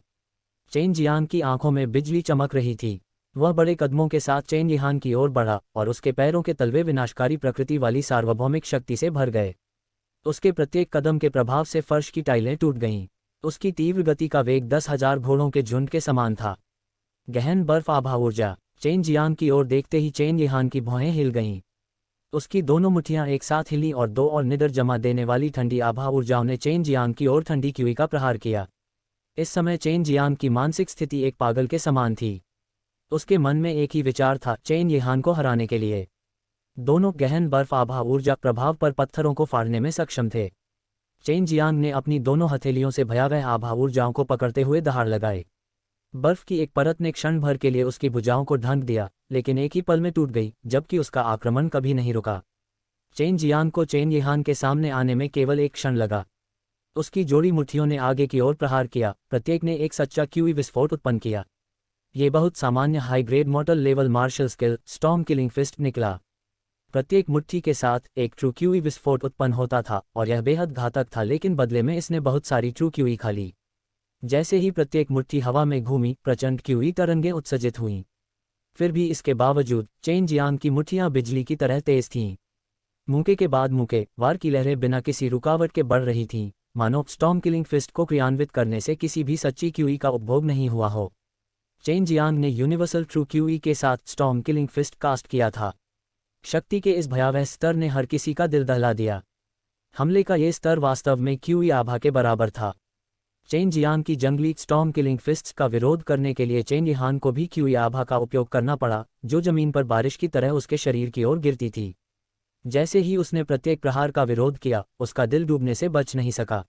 चेन जियांग की आंखों में बिजली चमक रही थी। वह बड़े कदमों के साथ चेन यिहान की ओर बढ़ा और उसके पैरों के तलवे विनाशकारी प्रकृति वाली सार्वभौमिक शक्ति से भर गए। उसके प्रत्येक कदम के प्रभाव से फर्श की टाइलें टूट गईं। उसकी तीव्र गति का वेग 10,000 घोड़ों के झुंड के समान था। गहन बर्फ आभा ऊर्जा। चेन जियांग की ओर देखते ही चेन यिहान की भौहें हिल गईं। उसकी दोनों मुट्ठियां एक साथ हिलीं और दो और निडर जमा देने वाली ठंडी आभा ऊर्जाओं ने चेन जियांग की ओर ठंडी क्यूई का प्रहार किया। इस समय चेन जियांग की मानसिक स्थिति एक पागल के समान थी। उसके मन में एक ही विचार था, चेन यिहान को हराने के लिए। दोनों गहन बर्फ आभा ऊर्जा प्रभाव पर पत्थरों को फाड़ने में सक्षम थे। चेन जियांग ने अपनी दोनों हथेलियों से भयावह आभा ऊर्जाओं को पकड़ते हुए दहाड़ लगाए। बर्फ की एक परत ने क्षण भर के लिए उसकी भुजाओं को ढंक दिया, लेकिन एक ही पल में टूट गई, जबकि उसका आक्रमण कभी नहीं रुका। चेन जियांग को चेन यिहान के सामने आने में केवल एक क्षण लगा। उसकी जोड़ी मुट्ठियों ने आगे की ओर प्रहार किया, प्रत्येक ने एक सच्चा क्यूई विस्फोट उत्पन्न किया। ये बहुत सामान्य high grade mortal level martial skill storm killing fist निकला। प्रत्येक मुट्ठी के साथ एक ट्रू क्यूई विस्फोट उत्पन्न होता था और यह बेहद घातक था, लेकिन बदले में इसने बहुत सारी ट्रू क्यूई खा ली। जैसे ही प्रत्येक मुट्ठी हवा में घूमी, प्रचंड क्यूई तरंगें उत्सर्जित हुईं। फिर भी इसके बावजूद चेन जियांग की मुट्ठियां बिजली की तरह तेज थीं। मूके के बाद मूके वार की लहरें बिना किसी रुकावट के बढ़ रही थीं, मानो स्टॉर्म किलिंग फिस्ट को क्रियान्वित करने से किसी भी सच्ची क्यूई का उपभोग नहीं हुआ हो। चेन जियांग ने यूनिवर्सल ट्रू क्यूई के साथ स्टॉर्म किलिंग फिस्ट कास्ट किया था। शक्ति के इस भयावह स्तर ने हर किसी का दिल दहला दिया। हमले का यह स्तर वास्तव में क्यूई आभा के बराबर था। चेन जियांग की जंगली स्टॉर्म किलिंग फिस्ट्स का विरोध करने के लिए चेन यिहान को भी क्यूई आभा का उपयोग करना पड़ा, जो जमीन पर बारिश की तरह उसके शरीर की ओर गिरती थी। जैसे ही उसने प्रत्येक प्रहार का विरोध किया, उसका दिल डूबने से बच नहीं सका।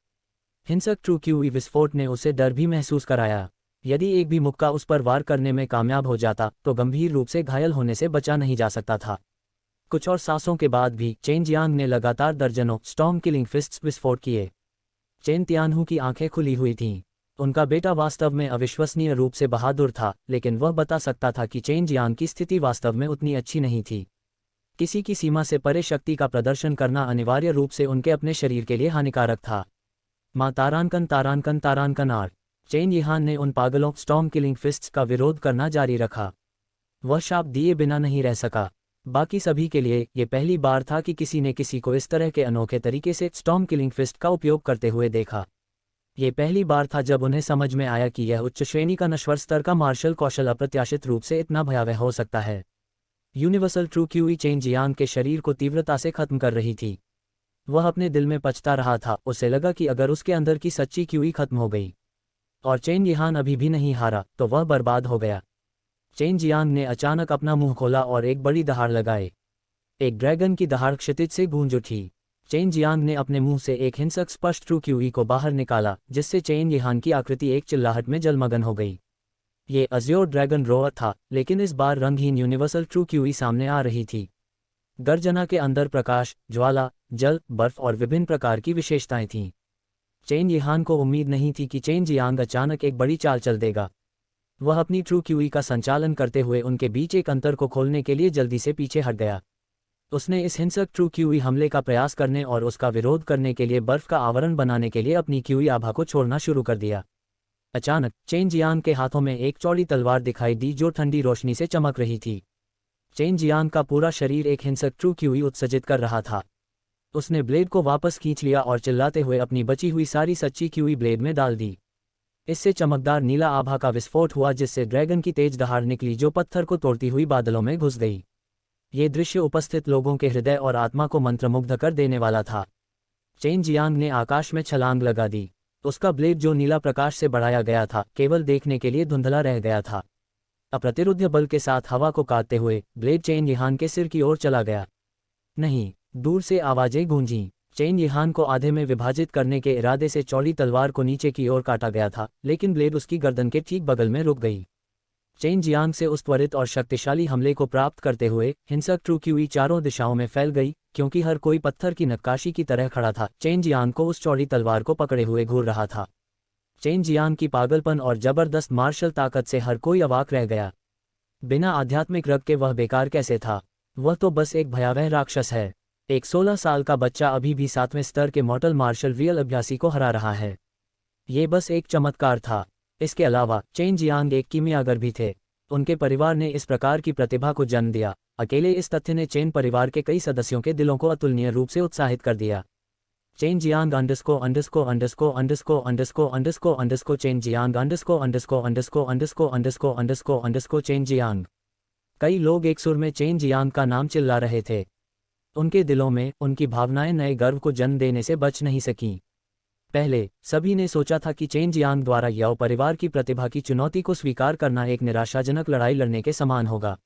हिंसक ट्रू क्यूई विस्फोट ने उसे डर भी महसूस कराया। यदि एक भी मुक्का उस पर वार करने में कामयाब हो जाता तो गंभीर रूप से घायल होने से बचा नहीं जा सकता था। कुछ और सांसों के बाद भी चेन जियांग ने लगातार दर्जनों स्टॉर्म किलिंग फिस्ट्स विस्फोट किए। चेन तियानहू की आंखें खुली हुई थीं। उनका बेटा वास्तव में अविश्वसनीय रूप से बहादुर था, लेकिन वह बता सकता था कि चेन जियांग की स्थिति वास्तव में उतनी अच्छी नहीं थी। किसी की सीमा से परे शक्ति का प्रदर्शन करना अनिवार्य रूप से उनके अपने शरीर के लिए हानिकारक था। माँ तारानकन तारानकन तारानकन आर। चेन यिहान ने उन पागलों स्टॉर्म किलिंग फिस्ट्स का विरोध करना जारी रखा। वह शाप दिए बिना नहीं रह सका। बाकी सभी के लिए ये पहली बार था कि किसी ने किसी को इस तरह के अनोखे तरीके से स्टॉर्म किलिंग फिस्ट का उपयोग करते हुए देखा। ये पहली बार था जब उन्हें समझ में आया कि यह उच्च श्रेणी का नश्वर स्तर का मार्शल कौशल अप्रत्याशित रूप से इतना भयावह हो सकता है। Universal true QE chain Jiang के शरीर को तीव्रता से खत्म कर रही थी। वह अपने दिल में पछता रहा था। उसे लगा कि अगर उसके अंदर की सच्ची क्यूई खत्म हो गई और चेन यिहान अभी भी नहीं हारा, तो वह बर्बाद हो गया। चेन जियांग ने अचानक अपना मुंह खोला और एक बड़ी दहाड़ लगाए। एक ड्रैगन की दहाड़ क्षितिज से गूंज उठी। चेन जियांग ने अपने मुंह से एक हिंसक स्पष्ट ट्रू क्यूई को बाहर निकाला, जिससे चेन यिहान की आकृति एक चिल्लाहट में जलमग्न हो गई। ये अज़्योर ड्रैगन रोअर था, लेकिन इस बार रंगहीन यूनिवर्सल ट्रू क्यूई सामने आ रही थी। गर्जना के अंदर प्रकाश, ज्वाला, जल, बर्फ और विभिन्न प्रकार की विशेषताएं थीं। चेन यिहान को उम्मीद नहीं थी कि चेन जियांग अचानक एक बड़ी चाल चल देगा। वह अपनी ट्रू क्यूई का संचालन करते हुए उनके बीच एक अंतर को खोलने के लिए जल्दी से पीछे हट गया। उसने इस हिंसक ट्रू क्यूई हमले का प्रयास करने और उसका विरोध करने के लिए बर्फ का आवरण बनाने के लिए अपनी क्यूई आभा को छोड़ना शुरू कर दिया। अचानक चेन जियांग के हाथों में एक चौड़ी तलवार दिखाई दी जो ठंडी रोशनी से चमक रही थी। चेन जियांग का पूरा शरीर एक हिंसक ट्रू क्यूई उत्सर्जित कर रहा था। उसने ब्लेड को वापस खींच लिया और चिल्लाते हुए अपनी बची हुई सारी सच्ची क्यूई ब्लेड में डाल दी। इससे चमकदार नीला आभा का विस्फोट हुआ, जिससे ड्रैगन की तेज दहाड़ निकली जो पत्थर को तोड़ती हुई बादलों में घुस गई। ये दृश्य उपस्थित लोगों के हृदय और आत्मा को मंत्रमुग्ध कर देने वाला था। चेन जियांग ने आकाश में छलांग लगा दी। उसका ब्लेड जो नीला प्रकाश से बढ़ाया गया था, केवल देखने के लिए धुंधला रह गया था। अप्रतिरोध्य बल के साथ हवा को काटते हुए ब्लेड चेन यिहान के सिर की ओर चला गया। नहीं, दूर से आवाजें गूंजीं। चेन यिहान को आधे में विभाजित करने के इरादे से चौड़ी तलवार को नीचे की ओर काटा गया था, लेकिन ब्लेड उसकी गर्दन के ठीक बगल में रुक गई। चेन जियांग से उस त्वरित और शक्तिशाली हमले को प्राप्त करते हुए हिंसक ट्रू क्यूई चारों दिशाओं में फैल गई, क्योंकि हर कोई पत्थर की नक्काशी की तरह खड़ा था। चेन जियांग को उस चौड़ी तलवार को पकड़े हुए घूर रहा था। चेन जियांग की पागलपन और जबरदस्त मार्शल ताकत से हर कोई अवाक रह गया। बिना आध्यात्मिक रग के वह बेकार कैसे था? वह तो बस एक भयावह राक्षस है। एक 16 साल का बच्चा अभी भी 7वें स्तर के मॉर्टल मार्शल रियल अभ्यासी को हरा रहा है। ये बस एक चमत्कार था। इसके अलावा चेन जियांग एक कीमियागर भी थे। उनके परिवार ने इस प्रकार की प्रतिभा को जन्म दिया। अकेले इस तथ्य ने चेन परिवार के कई सदस्यों के दिलों को अतुलनीय रूप से उत्साहित कर दिया। Chain Jiang अंडरस्को अंडरस्को अंडरस्को अंडरस्को अंडरस्को अंडरस्को अंडरस्को chain Jiang अंडरस्को अंडरस्को अंडरस्को अंडरस्को अंडरस्को अंडरस्को अंडरस्को chain Jiang. कई लोग एक सुर में चेन जियांग का नाम चिल्ला रहे थे। उनके दिलों में उनकी भावनाएं नए गर्व को जन्म देने से बच नहीं सकीं। पहले सभी ने सोचा था कि चेन जियांग द्वारा याओ परिवार की प्रतिभा की चुनौती को स्वीकार करना एक निराशाजनक लड़ाई लड़ने के समान होगा।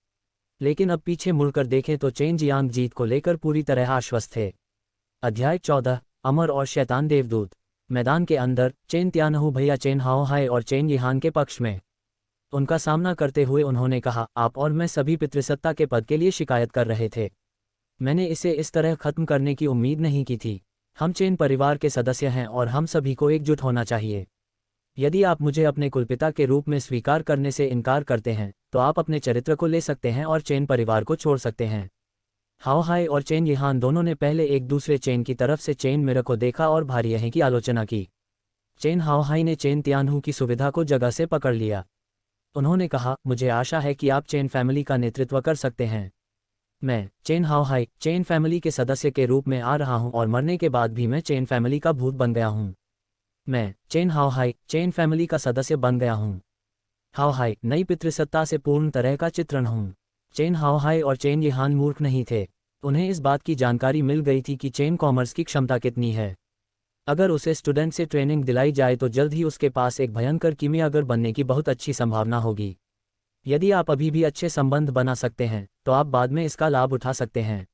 लेकिन अब पीछे मुड़कर देखें तो चेन जियांग जीत को लेकर पूरी तरह आश्वस्त थे। अध्याय 14 अमर और शैतान देवदूत। मैदान के अंदर चेन त्यानहू भैया चेन हाओ हाय और चेन यिहान के पक्ष में उनका सामना करते हुए उन्होंने कहा, आप और मैं सभी पितृसत्ता के पद के लिए शिकायत कर रहे थे। मैंने इसे इस तरह खत्म करने की उम्मीद नहीं की थी। हम चेन परिवार के सदस्य हैं और हम सभी को एकजुट होना चाहिए। यदि आप मुझे अपने कुलपिता के रूप में स्वीकार करने से इनकार करते हैं तो आप अपने चरित्र को ले सकते हैं और चेन परिवार को छोड़ सकते हैं। हाओ हाय और चेन यिहान दोनों ने पहले एक दूसरे चेन की तरफ से चेन मिरर को देखा और भारी यहीं की आलोचना की। चेन हाओ हाय ने चेन त्यानहू की सुविधा को जगह से पकड़ लिया। उन्होंने कहा, मुझे आशा है कि आप चेन फैमिली का नेतृत्व कर सकते हैं। मैं चेन हाओ हाय चेन फैमिली के सदस्य के रूप में आ रहा हूं और मरने के बाद भी मैं चेन फैमिली का भूत बन गया हूं। मैं चेन हाओ हाय चेन फैमिली का सदस्य बन गया हूं। हाओ हाय नई पितृसत्ता से पूर्ण तरह का चित्रण हूं। चेन हाओ हाय और चेन यिहान मूर्ख नहीं थे। उन्हें इस बात की जानकारी मिल गई थी कि चेन कॉमर्स की क्षमता कितनी है। अगर उसे स्टूडेंट से ट्रेनिंग दिलाई जाए तो जल्द ही उसके पास एक भयंकर कीमियागर बनने की बहुत अच्छी संभावना होगी। यदि आप अभी भी अच्छे संबंध बना सकते हैं तो आप बाद में इसका लाभ उठा सकते हैं।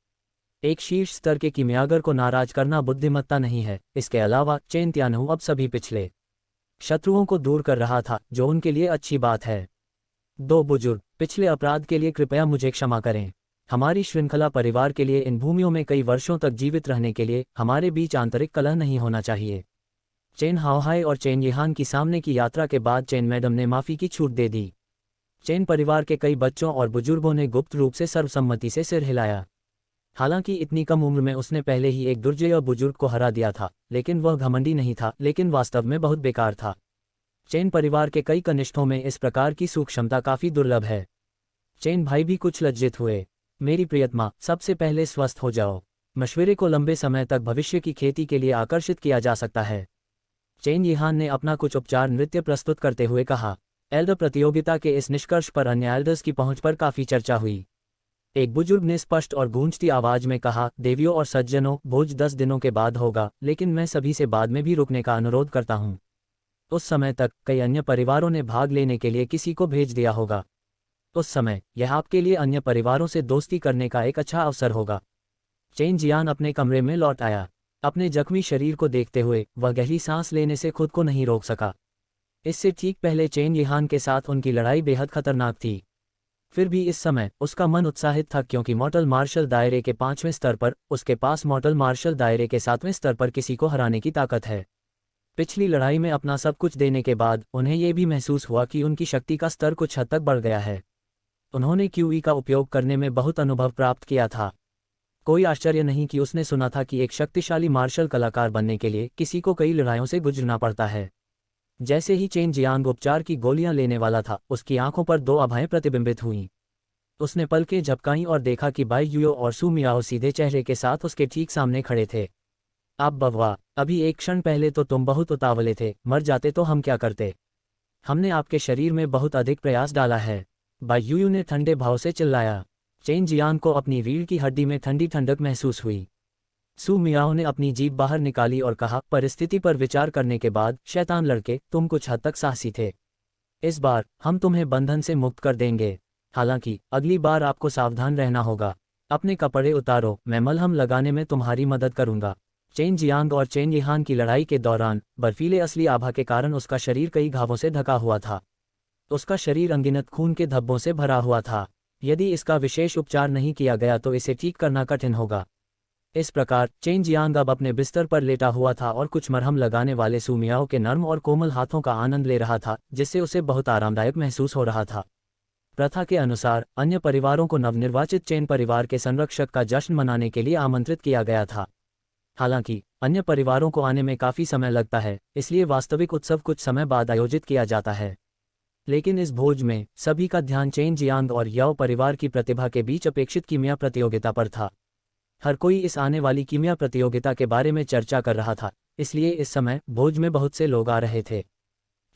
एक शीर्ष स्तर के कीमियागर को नाराज करना बुद्धिमत्ता नहीं है। इसके अलावा चेन त्यानहू अब सभी पिछले शत्रुओं को दूर कर रहा था, जो उनके लिए अच्छी बात है। दो बुजुर्ग, पिछले अपराध के लिए कृपया मुझे क्षमा करें। हमारी श्रृंखला परिवार के लिए इन भूमियों में कई वर्षों तक जीवित रहने के लिए हमारे बीच आंतरिक कलह नहीं होना चाहिए। चेन हाओ हाय और चेन यिहान की सामने की यात्रा के बाद चेन मैडम ने माफी की छूट दे दी। चेन परिवार के कई बच्चों और बुजुर्गों ने गुप्त रूप से सर्वसम्मति से सिर हिलाया। हालांकि इतनी कम उम्र में उसने पहले ही एक दुर्जय बुजुर्ग को हरा दिया था, लेकिन वह घमंडी नहीं था, लेकिन वास्तव में बहुत बेकार था। चेन परिवार के कई कनिष्ठों में इस प्रकार की सूक्ष्मता काफी दुर्लभ है। चेन भाई भी कुछ लज्जित हुए। मेरी प्रियतमा, सबसे पहले स्वस्थ हो जाओ। मशवरे को लंबे समय तक भविष्य की खेती के लिए आकर्षित किया जा सकता है। चेन यिहान ने अपना कुछ उपचार नृत्य प्रस्तुत करते हुए कहा। एल्डर प्रतियोगिता के इस निष्कर्ष पर अन्य एल्डर्स की पहुंच पर काफी चर्चा हुई। एक बुजुर्ग ने स्पष्ट और गूंजती आवाज में कहा, देवियों और सज्जनों, भोज 10 दिनों के बाद होगा, लेकिन मैं सभी से बाद में भी रुकने का अनुरोध करता हूं। उस समय तक कई अन्य परिवारों ने भाग लेने के लिए किसी को भेज दिया होगा। उस समय यह आपके लिए अन्य परिवारों से दोस्ती करने का एक अच्छा अवसर होगा। चेन जियान अपने कमरे में लौट आया। अपने जख्मी शरीर को देखते हुए वह गहरी सांस लेने से खुद को नहीं रोक सका। इससे ठीक पहले चेन यिहान के साथ उनकी लड़ाई बेहद खतरनाक थी। फिर भी इस समय उसका मन उत्साहित था, क्योंकि मॉर्टल मार्शल दायरे के 5वें स्तर पर उसके पास मॉर्टल मार्शल दायरे के 7वें स्तर पर किसी को हराने की ताकत है। पिछली लड़ाई में अपना सब कुछ देने के बाद उन्हें यह भी महसूस हुआ कि उनकी शक्ति का स्तर कुछ हद तक बढ़ गया है। उन्होंने क्यूई का उपयोग करने में बहुत अनुभव प्राप्त किया था। कोई आश्चर्य नहीं कि उसने सुना था कि एक शक्तिशाली मार्शल कलाकार बनने के लिए किसी को कई लड़ाइयों से गुजरना पड़ता है। जैसे ही चेन जियांग उपचार की गोलियां लेने वाला था, उसकी आंखों पर 2 आभाएं प्रतिबिंबित हुईं। उसने पलकें झपकाईं और देखा कि बाई युयो और सू मियाओ सीधे चेहरे के साथ उसके ठीक सामने खड़े थे। आप बववा, अभी एक क्षण पहले तो तुम बहुत उतावले थे, मर जाते तो हम क्या करते। हमने आपके शरीर में बहुत अधिक प्रयास डाला है, बाई युयो ने ठंडे भाव से चिल्लाया। चेन जियांग को अपनी रीढ़ की हड्डी में ठंडी ठंडक महसूस हुई। सू मियाओ ने अपनी जीभ बाहर निकाली और कहा, परिस्थिति पर विचार करने के बाद शैतान लड़के, तुम कुछ हद तक साहसी थे। इस बार हम तुम्हें बंधन से मुक्त कर देंगे। हालांकि अगली बार आपको सावधान रहना होगा। अपने कपड़े उतारो, मैं मलहम लगाने में तुम्हारी मदद करूंगा। चेन जियांग और चेन यिहान की लड़ाई के दौरान बर्फीले असली आभा के कारण उसका शरीर कई घावों से ढका हुआ था। उसका शरीर अनगिनत खून के धब्बों से भरा हुआ था। यदि इसका विशेष उपचार नहीं किया गया तो इसे ठीक करना कठिन होगा। इस प्रकार चेन जियांग अब अपने बिस्तर पर लेटा हुआ था और कुछ मरहम लगाने वाले सू मियाओ के नर्म और कोमल हाथों का आनंद ले रहा था, जिससे उसे बहुत आरामदायक महसूस हो रहा था। प्रथा के अनुसार अन्य परिवारों को नवनिर्वाचित चेन परिवार के संरक्षक का जश्न मनाने के लिए आमंत्रित किया गया था। हालांकि अन्य परिवारों को आने में काफी समय लगता है, इसलिए वास्तविक उत्सव कुछ समय बाद आयोजित किया जाता है। लेकिन इस भोज में सभी का ध्यान चेन जियांग और याओ परिवार की प्रतिभा के बीच अपेक्षित कीमिया प्रतियोगिता पर था। हर कोई इस आने वाली कीमिया प्रतियोगिता के बारे में चर्चा कर रहा था, इसलिए इस समय भोज में बहुत से लोग आ रहे थे।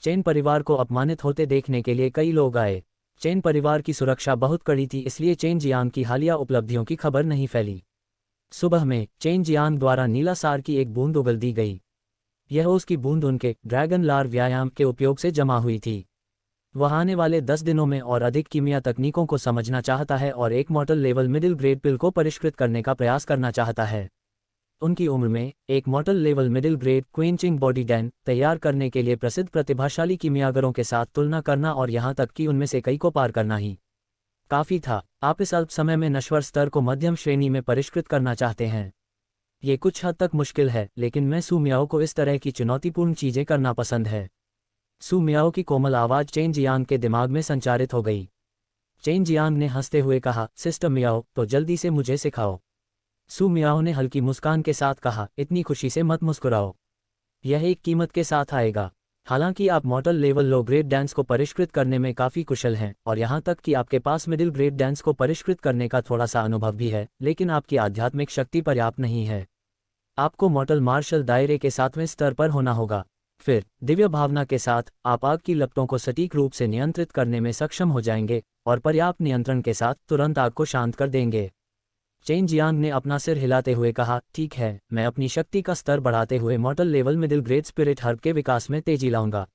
चेन परिवार को अपमानित होते देखने के लिए कई लोग आए। चेन परिवार की सुरक्षा बहुत कड़ी थी, इसलिए चेन जियांग की हालिया उपलब्धियों की खबर नहीं फैली। सुबह में चेन जियांग द्वारा नीला सार की एक बूंद उगल दी गई। यह उसकी बूंद उनके ड्रैगन लार व्यायाम के उपयोग से जमा हुई थी। वह आने वाले 10 दिनों में और अधिक कीमिया तकनीकों को समझना चाहता है और एक मॉडल लेवल मिडिल ग्रेड पिल को परिष्कृत करने का प्रयास करना चाहता है। उनकी उम्र में एक model level middle grade quenching body Dan तैयार करने के लिए प्रसिद्ध प्रतिभाशाली कीमियागरों के साथ तुलना करना और यहां तक कि उनमें से कई को पार करना ही काफ़ी था। आप इस अल्प समय में नश्वर स्तर को मध्यम श्रेणी में परिष्कृत करना चाहते हैं। ये कुछ हद तक मुश्किल है, लेकिन मैं सू मियाओ को इस तरह की चुनौतीपूर्ण चीज़ें करना पसंद है। सू मियाओ की कोमल आवाज़ चेन जियांग के दिमाग में संचारित हो गई। चेन जियांग ने हंसते हुए कहा, सिस्टर मियाओ, तो जल्दी से मुझे सिखाओ। सू मियाओ ने हल्की मुस्कान के साथ कहा, इतनी खुशी से मत मुस्कुराओ। यह एक कीमत के साथ आएगा। हालांकि आप model level low grade dance को परिष्कृत करने में काफ़ी कुशल हैं और यहां तक कि आपके पास मिडिल ग्रेड डांस को परिष्कृत करने का थोड़ा सा अनुभव भी है, लेकिन आपकी आध्यात्मिक शक्ति पर्याप्त नहीं है। आपको मॉडल मार्शल दायरे के 7वें स्तर पर होना होगा। फिर दिव्य भावना के साथ आप आग की लपटों को सटीक रूप से नियंत्रित करने में सक्षम हो जाएंगे और पर्याप्त नियंत्रण के साथ तुरंत आग को शांत कर देंगे। चेन जियांग ने अपना सिर हिलाते हुए कहा, ठीक है, मैं अपनी शक्ति का स्तर बढ़ाते हुए model level middle grade spirit herb के विकास में तेजी लाऊंगा।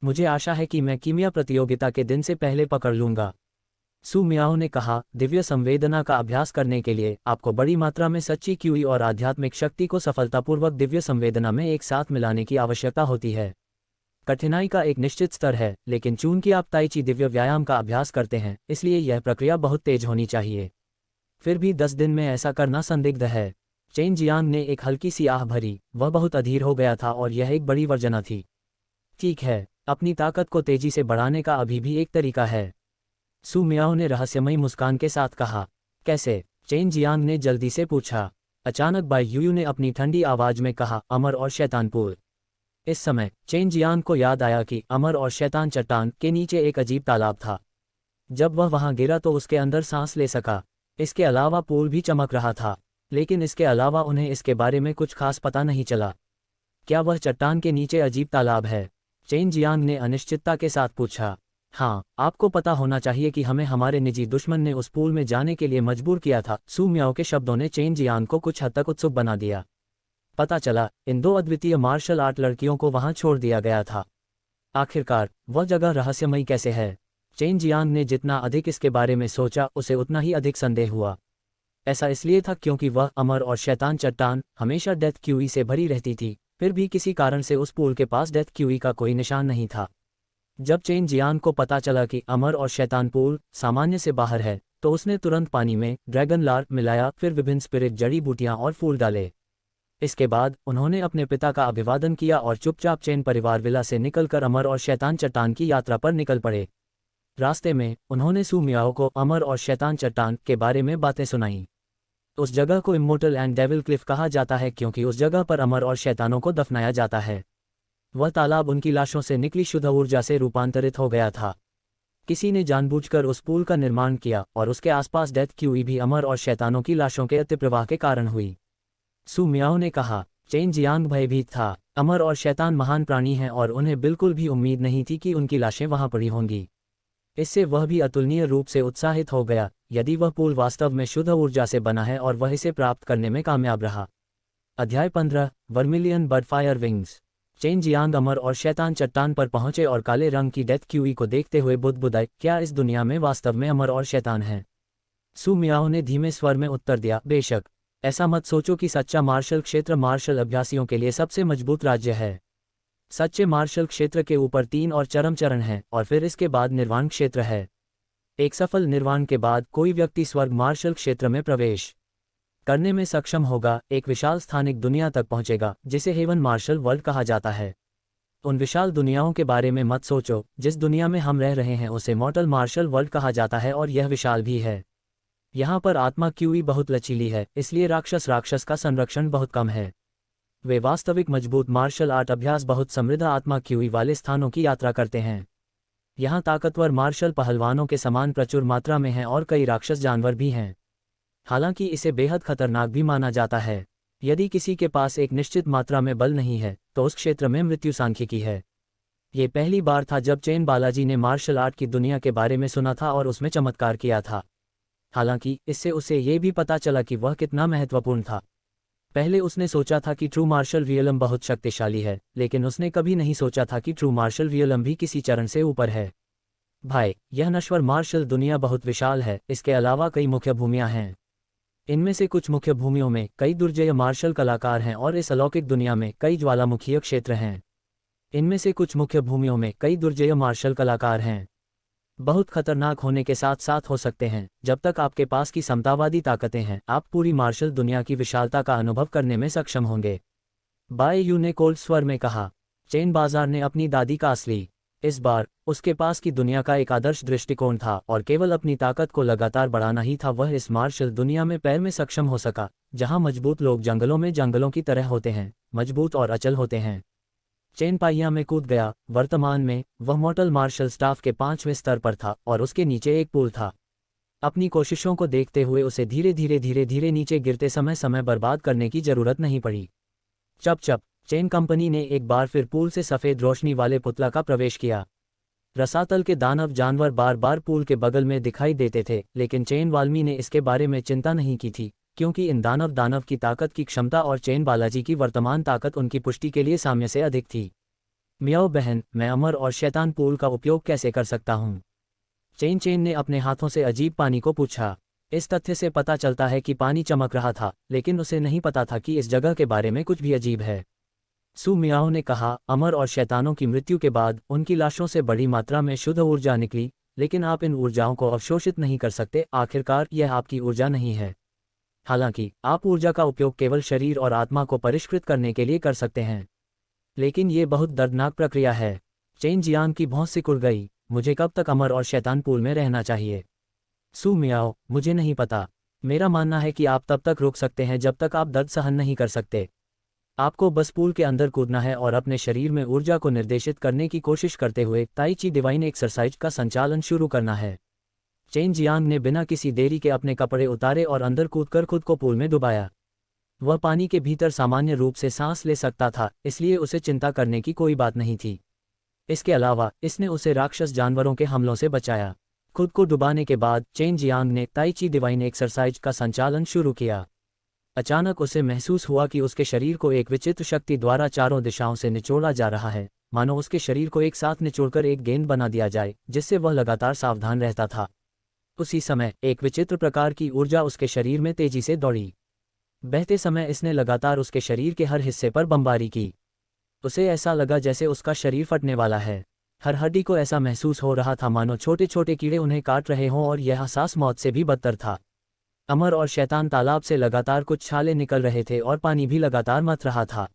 मुझे आशा है कि मैं कीमिया प्रतियोगिता के दिन से पहले पकड़ लूंगा। सू मियाओ ने कहा, दिव्य संवेदना का अभ्यास करने के लिए आपको बड़ी मात्रा में सच्ची क्यूई और आध्यात्मिक शक्ति को सफलतापूर्वक दिव्य संवेदना में एक साथ मिलाने की आवश्यकता होती है। कठिनाई का एक निश्चित स्तर है, लेकिन चूंकि आप ताई ची दिव्य व्यायाम का अभ्यास करते हैं, इसलिए यह प्रक्रिया बहुत तेज होनी चाहिए। फिर भी 10 दिन में ऐसा करना संदिग्ध है। चेन जियांग ने एक हल्की सी आह भरी। वह बहुत अधीर हो गया था और यह एक बड़ी वर्जना थी। ठीक है, अपनी ताकत को तेजी से बढ़ाने का अभी भी एक तरीका है। सू मियाओ ने रहस्यमयी मुस्कान के साथ कहा। कैसे? चेन जियांग ने जल्दी से पूछा। अचानक बाई यूयू ने अपनी ठंडी आवाज में कहा, अमर और शैतानपुर। इस समय चेन जियांग को याद आया कि अमर और शैतान चट्टान के नीचे एक अजीब तालाब था। जब वह वहां गिरा तो उसके अंदर सांस ले सका। इसके अलावा पूल भी चमक रहा था, लेकिन इसके अलावा उन्हें इसके बारे में कुछ खास पता नहीं चला। क्या वह चट्टान के नीचे अजीब तालाब है? चेन जियांग ने अनिश्चितता के साथ पूछा। हाँ, आपको पता होना चाहिए कि हमें हमारे निजी दुश्मन ने उस पूल में जाने के लिए मजबूर किया था। सू मियाओ के शब्दों ने चेन जियांग को कुछ हद तक उत्सुक बना दिया। पता चला इन 2 अद्वितीय मार्शल आर्ट लड़कियों को वहां छोड़ दिया गया था। आखिरकार वह जगह रहस्यमयी कैसे है? चेन जियांग ने जितना अधिक इसके बारे में सोचा, उसे उतना ही अधिक संदेह हुआ। ऐसा इसलिए था क्योंकि वह अमर और शैतान चट्टान हमेशा डेथ क्यूई से भरी रहती थी, फिर भी किसी कारण से उस पूल के पास डेथ क्यूई का कोई निशान नहीं था। जब चेन जियांग को पता चला कि अमर और शैतान पूल सामान्य से बाहर है, तो उसने तुरंत पानी में ड्रैगन लार मिलाया, फिर विभिन्न स्पिरिट जड़ी बूटियां और फूल डाले। इसके बाद उन्होंने अपने पिता का अभिवादन किया और चुपचाप चेन परिवार विला से निकलकर अमर और शैतान चट्टान की यात्रा पर निकल पड़े। रास्ते में उन्होंने सू मियाओ को अमर और शैतान चट्टान के बारे में बातें सुनाईं। उस जगह को इमोर्टल एंड डेविल क्लिफ कहा जाता है क्योंकि उस जगह पर अमर और शैतानों को दफनाया जाता है। वह तालाब उनकी लाशों से निकली शुद्ध ऊर्जा से रूपांतरित हो गया था। किसी ने जानबूझकर उस पुल का निर्माण किया और उसके आसपास डेथ क्यूई भी अमर और शैतानों की लाशों के अतिप्रवाह के कारण हुई। सू मियाओ ने कहा। चेन जियांग भयभीत था। अमर और शैतान महान प्राणी हैं और उन्हें बिल्कुल भी उम्मीद नहीं थी कि उनकी लाशें वहां पड़ी होंगी। इससे वह भी अतुलनीय रूप से उत्साहित हो गया। यदि वह पुल वास्तव में शुद्ध ऊर्जा से बना है और वह इसे प्राप्त करने में कामयाब रहा। अध्याय 15 vermilion bird fire wings. Chen Jiang अमर और शैतान चट्टान पर पहुंचे और काले रंग की डेथ क्यूई को देखते हुए बुदबुदाए, क्या इस दुनिया में वास्तव में अमर और शैतान हैं? सू मियाओ ने धीमे स्वर में उत्तर दिया, बेशक। ऐसा मत सोचो कि सच्चा मार्शल क्षेत्र मार्शल अभ्यासियों के लिए सबसे मजबूत राज्य है। सच्चे मार्शल क्षेत्र के ऊपर 3 और चरम चरण हैं और फिर इसके बाद निर्वाण क्षेत्र है। एक सफल निर्वाण के बाद कोई व्यक्ति स्वर्ग मार्शल क्षेत्र में प्रवेश करने में सक्षम होगा, एक विशाल स्थानिक दुनिया तक पहुंचेगा जिसे हेवन मार्शल वर्ल्ड कहा जाता है। उन विशाल दुनियाओं के बारे में मत सोचो। जिस दुनिया में हम रह रहे हैं उसे मॉर्टल मार्शल वर्ल्ड कहा जाता है और यह विशाल भी है। यहाँ पर आत्मा क्यूई बहुत लचीली है, इसलिए राक्षस का संरक्षण बहुत कम है। वे वास्तविक मजबूत मार्शल आर्ट अभ्यास बहुत समृद्ध आत्मा क्यूई वाले स्थानों की यात्रा करते हैं। यहाँ ताकतवर मार्शल पहलवानों के समान प्रचुर मात्रा में हैं और कई राक्षस जानवर भी हैं। हालांकि इसे बेहद खतरनाक भी माना जाता है। यदि किसी के पास एक निश्चित मात्रा में बल नहीं है तो उस क्षेत्र में मृत्यु सांख्यिकी है। ये पहली बार था जब चेन बालाजी ने मार्शल आर्ट की दुनिया के बारे में सुना था और उसमें चमत्कार किया था। हालांकि इससे उसे ये भी पता चला कि वह कितना महत्वपूर्ण था। पहले उसने सोचा था कि ट्रू मार्शल रियलम बहुत शक्तिशाली है, लेकिन उसने कभी नहीं सोचा था कि ट्रू मार्शल रियलम भी किसी चरण से ऊपर है। भाई, यह नश्वर मार्शल दुनिया बहुत विशाल है। इसके अलावा कई मुख्य भूमियां हैं। इनमें से कुछ मुख्य भूमियों में कई दुर्जय मार्शल कलाकार हैं और इस अलौकिक दुनिया में कई ज्वालामुखीय क्षेत्र हैं। इनमें से कुछ मुख्य भूमियों में कई दुर्जय मार्शल कलाकार हैं। बहुत खतरनाक होने के साथ साथ हो सकते हैं। जब तक आपके पास की समतावादी ताकतें हैं, आप पूरी मार्शल दुनिया की विशालता का अनुभव करने में सक्षम होंगे। बाय यू ने कोल्ड स्वर में कहा। चेन बाजार ने अपनी दादी का असली। इस बार उसके पास की दुनिया का एक आदर्श दृष्टिकोण था और केवल अपनी ताकत को लगातार बढ़ाना ही था। वह इस मार्शल दुनिया में पैर में सक्षम हो सका, जहां मजबूत लोग जंगलों में जंगलों की तरह होते हैं, मजबूत और अचल होते हैं। चेन पाइया में कूद गया। वर्तमान में वह मॉर्टल मार्शल स्टाफ के 5वें स्तर पर था और उसके नीचे एक पूल था। अपनी कोशिशों को देखते हुए उसे धीरे धीरे नीचे गिरते समय बर्बाद करने की जरूरत नहीं पड़ी। चप चप, चेन कंपनी ने एक बार फिर पूल से सफ़ेद रोशनी वाले पुतला का प्रवेश किया। रसातल के दानव जानवर बार बार पूल के बगल में दिखाई देते थे, लेकिन चेन वाल्मी ने इसके बारे में चिंता नहीं की थी, क्योंकि इन दानव की ताकत की क्षमता और चेन बालाजी की वर्तमान ताकत उनकी पुष्टि के लिए साम्य से अधिक थी। मियाओ बहन, मैं अमर और शैतान पूल का उपयोग कैसे कर सकता हूँ? चेन ने अपने हाथों से अजीब पानी को पूछा। इस तथ्य से पता चलता है कि पानी चमक रहा था, लेकिन उसे नहीं पता था कि इस जगह के बारे में कुछ भी अजीब है। सू मियाओ ने कहा, अमर और शैतानों की मृत्यु के बाद उनकी लाशों से बड़ी मात्रा में शुद्ध ऊर्जा निकली, लेकिन आप इन ऊर्जाओं को अवशोषित नहीं कर सकते। आखिरकार यह आपकी ऊर्जा नहीं है। हालांकि आप ऊर्जा का उपयोग केवल शरीर और आत्मा को परिष्कृत करने के लिए कर सकते हैं, लेकिन ये बहुत दर्दनाक प्रक्रिया है। चेन जियांग की भौं सिकुड़ गई। मुझे कब तक अमर और शैतान पूल में रहना चाहिए? सू मियाओ, मुझे नहीं पता। मेरा मानना है कि आप तब तक रुक सकते हैं जब तक आप दर्द सहन नहीं कर सकते। आपको बस पूल के अंदर कूदना है और अपने शरीर में ऊर्जा को निर्देशित करने की कोशिश करते हुए ताई ची डिवाइन एक्सरसाइज का संचालन शुरू करना है। चेन जियांग ने बिना किसी देरी के अपने कपड़े उतारे और अंदर कूदकर खुद को पूल में डुबाया। वह पानी के भीतर सामान्य रूप से सांस ले सकता था, इसलिए उसे चिंता करने की कोई बात नहीं थी। इसके अलावा इसने उसे राक्षस जानवरों के हमलों से बचाया। खुद को डुबाने के बाद चेन जियांग ने ताई ची डिवाइन एक्सरसाइज का संचालन शुरू किया। अचानक उसे महसूस हुआ कि उसके शरीर को एक विचित्र शक्ति द्वारा चारों दिशाओं से निचोड़ा जा रहा है, मानो उसके शरीर को एक साथ निचोड़कर एक गेंद बना दिया जाए, जिससे वह लगातार सावधान रहता था। उसी समय एक विचित्र प्रकार की ऊर्जा उसके शरीर में तेजी से दौड़ी। बहते समय इसने लगातार उसके शरीर के हर हिस्से पर बमबारी की। उसे ऐसा लगा जैसे उसका शरीर फटने वाला है। हर हड्डी को ऐसा महसूस हो रहा था मानो छोटे छोटे कीड़े उन्हें काट रहे हों, और यह एहसास मौत से भी बदतर था। अमर और शैतान तालाब से लगातार कुछ छाले निकल रहे थे और पानी भी लगातार मथ रहा था।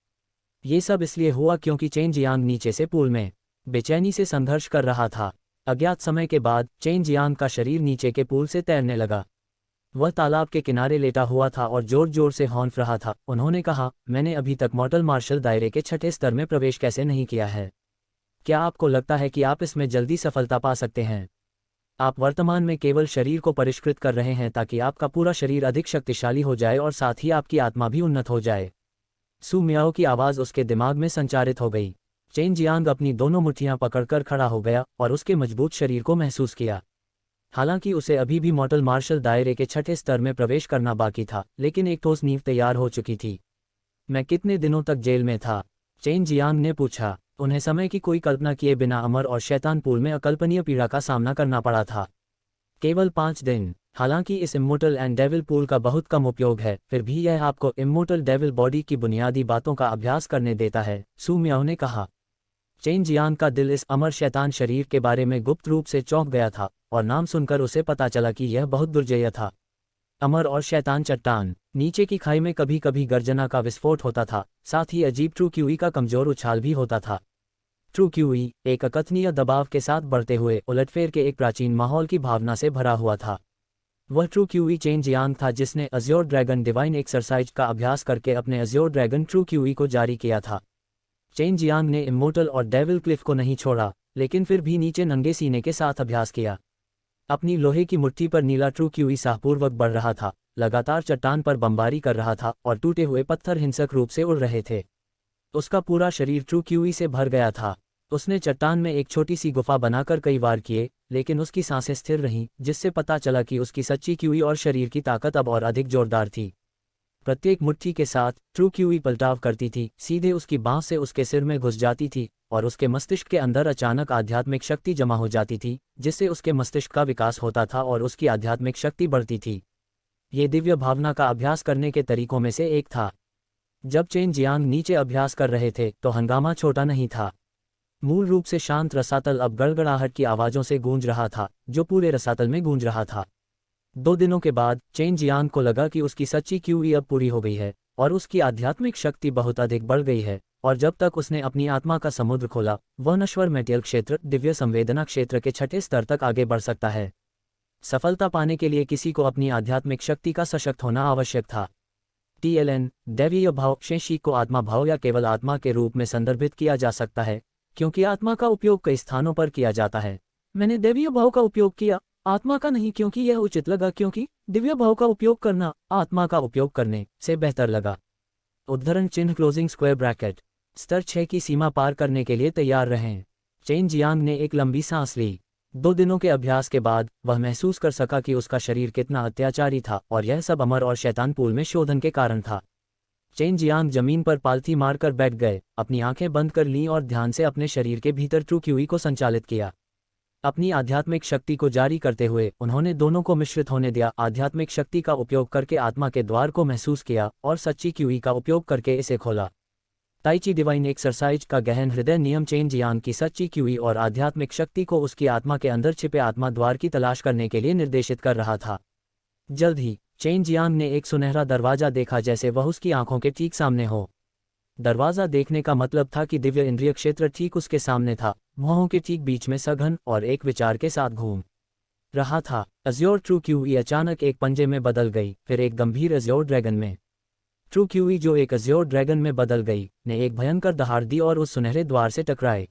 ये सब इसलिए हुआ क्योंकि चेन जियांग नीचे से पूल में बेचैनी से संघर्ष कर रहा था। अज्ञात समय के बाद चेन जियांग का शरीर नीचे के पूल से तैरने लगा। वह तालाब के किनारे लेटा हुआ था और जोर जोर से हौंफ रहा था। उन्होंने कहा, मैंने अभी तक मॉर्टल मार्शल दायरे के 6ठे स्तर में प्रवेश कैसे नहीं किया है? क्या आपको लगता है कि आप इसमें जल्दी सफलता पा सकते हैं? आप वर्तमान में केवल शरीर को परिष्कृत कर रहे हैं ताकि आपका पूरा शरीर अधिक शक्तिशाली हो जाए और साथ ही आपकी आत्मा भी उन्नत हो जाए। सू मियाओ की आवाज़ उसके दिमाग में संचारित हो गई। चेन जियांग अपनी दोनों मुट्ठियां पकड़कर खड़ा हो गया और उसके मजबूत शरीर को महसूस किया। हालांकि उसे अभी भी मॉर्टल मार्शल दायरे के 6ठे स्तर में प्रवेश करना बाकी था, लेकिन एक ठोस नींव तैयार हो चुकी थी। मैं कितने दिनों तक जेल में था? चेन जियांग ने पूछा। उन्हें समय की कोई कल्पना किए बिना अमर और शैतान पूल में अकल्पनीय पीड़ा का सामना करना पड़ा था। केवल 5 दिन। हालांकि इस इम्मोर्टल एंड डेविल पूल का बहुत कम उपयोग है, फिर भी यह आपको इम्मोर्टल डेविल बॉडी की बुनियादी बातों का अभ्यास करने देता है, सू मियाओ ने कहा। चेन जियांग का दिल इस अमर शैतान शरीर के बारे में गुप्त रूप से चौंक गया था, और नाम सुनकर उसे पता चला कि यह बहुत दुर्जय था। अमर और शैतान चट्टान। नीचे की खाई में कभी कभी गर्जना का विस्फोट होता था, साथ ही अजीब ट्रू क्यूई का कमजोर उछाल भी होता था। ट्रू क्यूई एक अकथनीय दबाव के साथ बढ़ते हुए उलटफेर के एक प्राचीन माहौल की भावना से भरा हुआ था। वह ट्रू क्यूई चेन जियांग था जिसने अज्योर ड्रैगन डिवाइन एक्सरसाइज का अभ्यास करके अपने अज्योर ड्रैगन ट्रू क्यूई को जारी किया था। चेन जियांग ने इम्मोर्टल और डेविल क्लिफ को नहीं छोड़ा, लेकिन फिर भी नीचे नंगे सीने के साथ अभ्यास किया। अपनी लोहे की मुट्ठी पर नीला ट्रू क्यूई साहपूर्वक बढ़ रहा था, लगातार चट्टान पर बमबारी कर रहा था और टूटे हुए पत्थर हिंसक रूप से उड़ रहे थे। उसका पूरा शरीर ट्रू क्यूई से भर गया था। उसने चट्टान में एक छोटी सी गुफा बनाकर कई वार किए, लेकिन उसकी सांसें स्थिर रहीं, जिससे पता चला कि उसकी सच्ची क्यूई और शरीर की ताकत अब और अधिक जोरदार थी। प्रत्येक मुट्ठी के साथ ट्रू क्यूई पलटाव करती थी, सीधे उसकी बाँह से उसके सिर में घुस जाती थी और उसके मस्तिष्क के अंदर अचानक आध्यात्मिक शक्ति जमा हो जाती थी, जिससे उसके मस्तिष्क का विकास होता था और उसकी आध्यात्मिक शक्ति बढ़ती थी। ये दिव्य भावना का अभ्यास करने के तरीकों में से एक था। जब चेन जियांग नीचे अभ्यास कर रहे थे तो हंगामा छोटा नहीं था। मूल रूप से शांत रसातल अब गड़गड़ाहट की आवाज़ों से गूंज रहा था, जो पूरे रसातल में गूंज रहा था। 2 दिनों के बाद चेन जियांग को लगा कि उसकी सच्ची क्यूई अब पूरी हो गई है और उसकी आध्यात्मिक शक्ति बहुत अधिक बढ़ गई है, और जब तक उसने अपनी आत्मा का समुद्र खोला, वह नश्वर मेटेरियल क्षेत्र, दिव्य संवेदना क्षेत्र के 6ठे स्तर तक आगे बढ़ सकता है। सफलता पाने के लिए किसी को अपनी आध्यात्मिक शक्ति का सशक्त होना आवश्यक था। TLN दैवीय भाव शेषी को आत्मा भाव या केवल आत्मा के रूप में संदर्भित किया जा सकता है, क्योंकि आत्मा का उपयोग कई स्थानों पर किया जाता है। मैंने दैवीय भाव का उपयोग किया, आत्मा का नहीं, क्योंकि यह उचित लगा, क्योंकि दिव्य भाव का उपयोग करना आत्मा का उपयोग करने से बेहतर लगा। उद्धरण चिन्ह क्लोजिंग स्क्वायर ब्रैकेट। स्तर 6 की सीमा पार करने के लिए तैयार रहें। चेन जियांग ने एक लंबी सांस ली। 2 दिनों के अभ्यास के बाद वह महसूस कर सका कि उसका शरीर कितना अत्याचारी था, और यह सब अमर और शैतान पूल में शोधन के कारण था। चेन जियांग जमीन पर पालथी मारकर बैठ गए, अपनी आंखें बंद कर लीं और ध्यान से अपने शरीर के भीतर ट्रू क्यूई को संचालित किया। अपनी आध्यात्मिक शक्ति को जारी करते हुए उन्होंने दोनों को मिश्रित होने दिया। आध्यात्मिक शक्ति का उपयोग करके आत्मा के द्वार को महसूस किया और सच्ची क्यूई का उपयोग करके इसे खोला। ताइची डिवाइन एक्सरसाइज का गहन हृदय नियम चेन जियांग की सच्ची क्यूई और आध्यात्मिक शक्ति को उसकी आत्मा के अंदर छिपे आत्मा द्वार की तलाश करने के लिए निर्देशित कर रहा था। जल्द ही चेन जियांग ने एक सुनहरा दरवाजा देखा, जैसे वह उसकी आंखों के ठीक सामने हो। दरवाजा देखने का मतलब था कि दिव्य इंद्रिय क्षेत्र ठीक उसके सामने था, भौहों के ठीक बीच में सघन और एक विचार के साथ घूम रहा था। अज्योर ट्रू क्यूई अचानक एक पंजे में बदल गई, फिर एक गंभीर अज्योर ड्रैगन में। ट्रू क्यूई जो एक अज्योर ड्रैगन में बदल गई, ने एक भयंकर दहाड़ दी और उस सुनहरे द्वार से टकराए।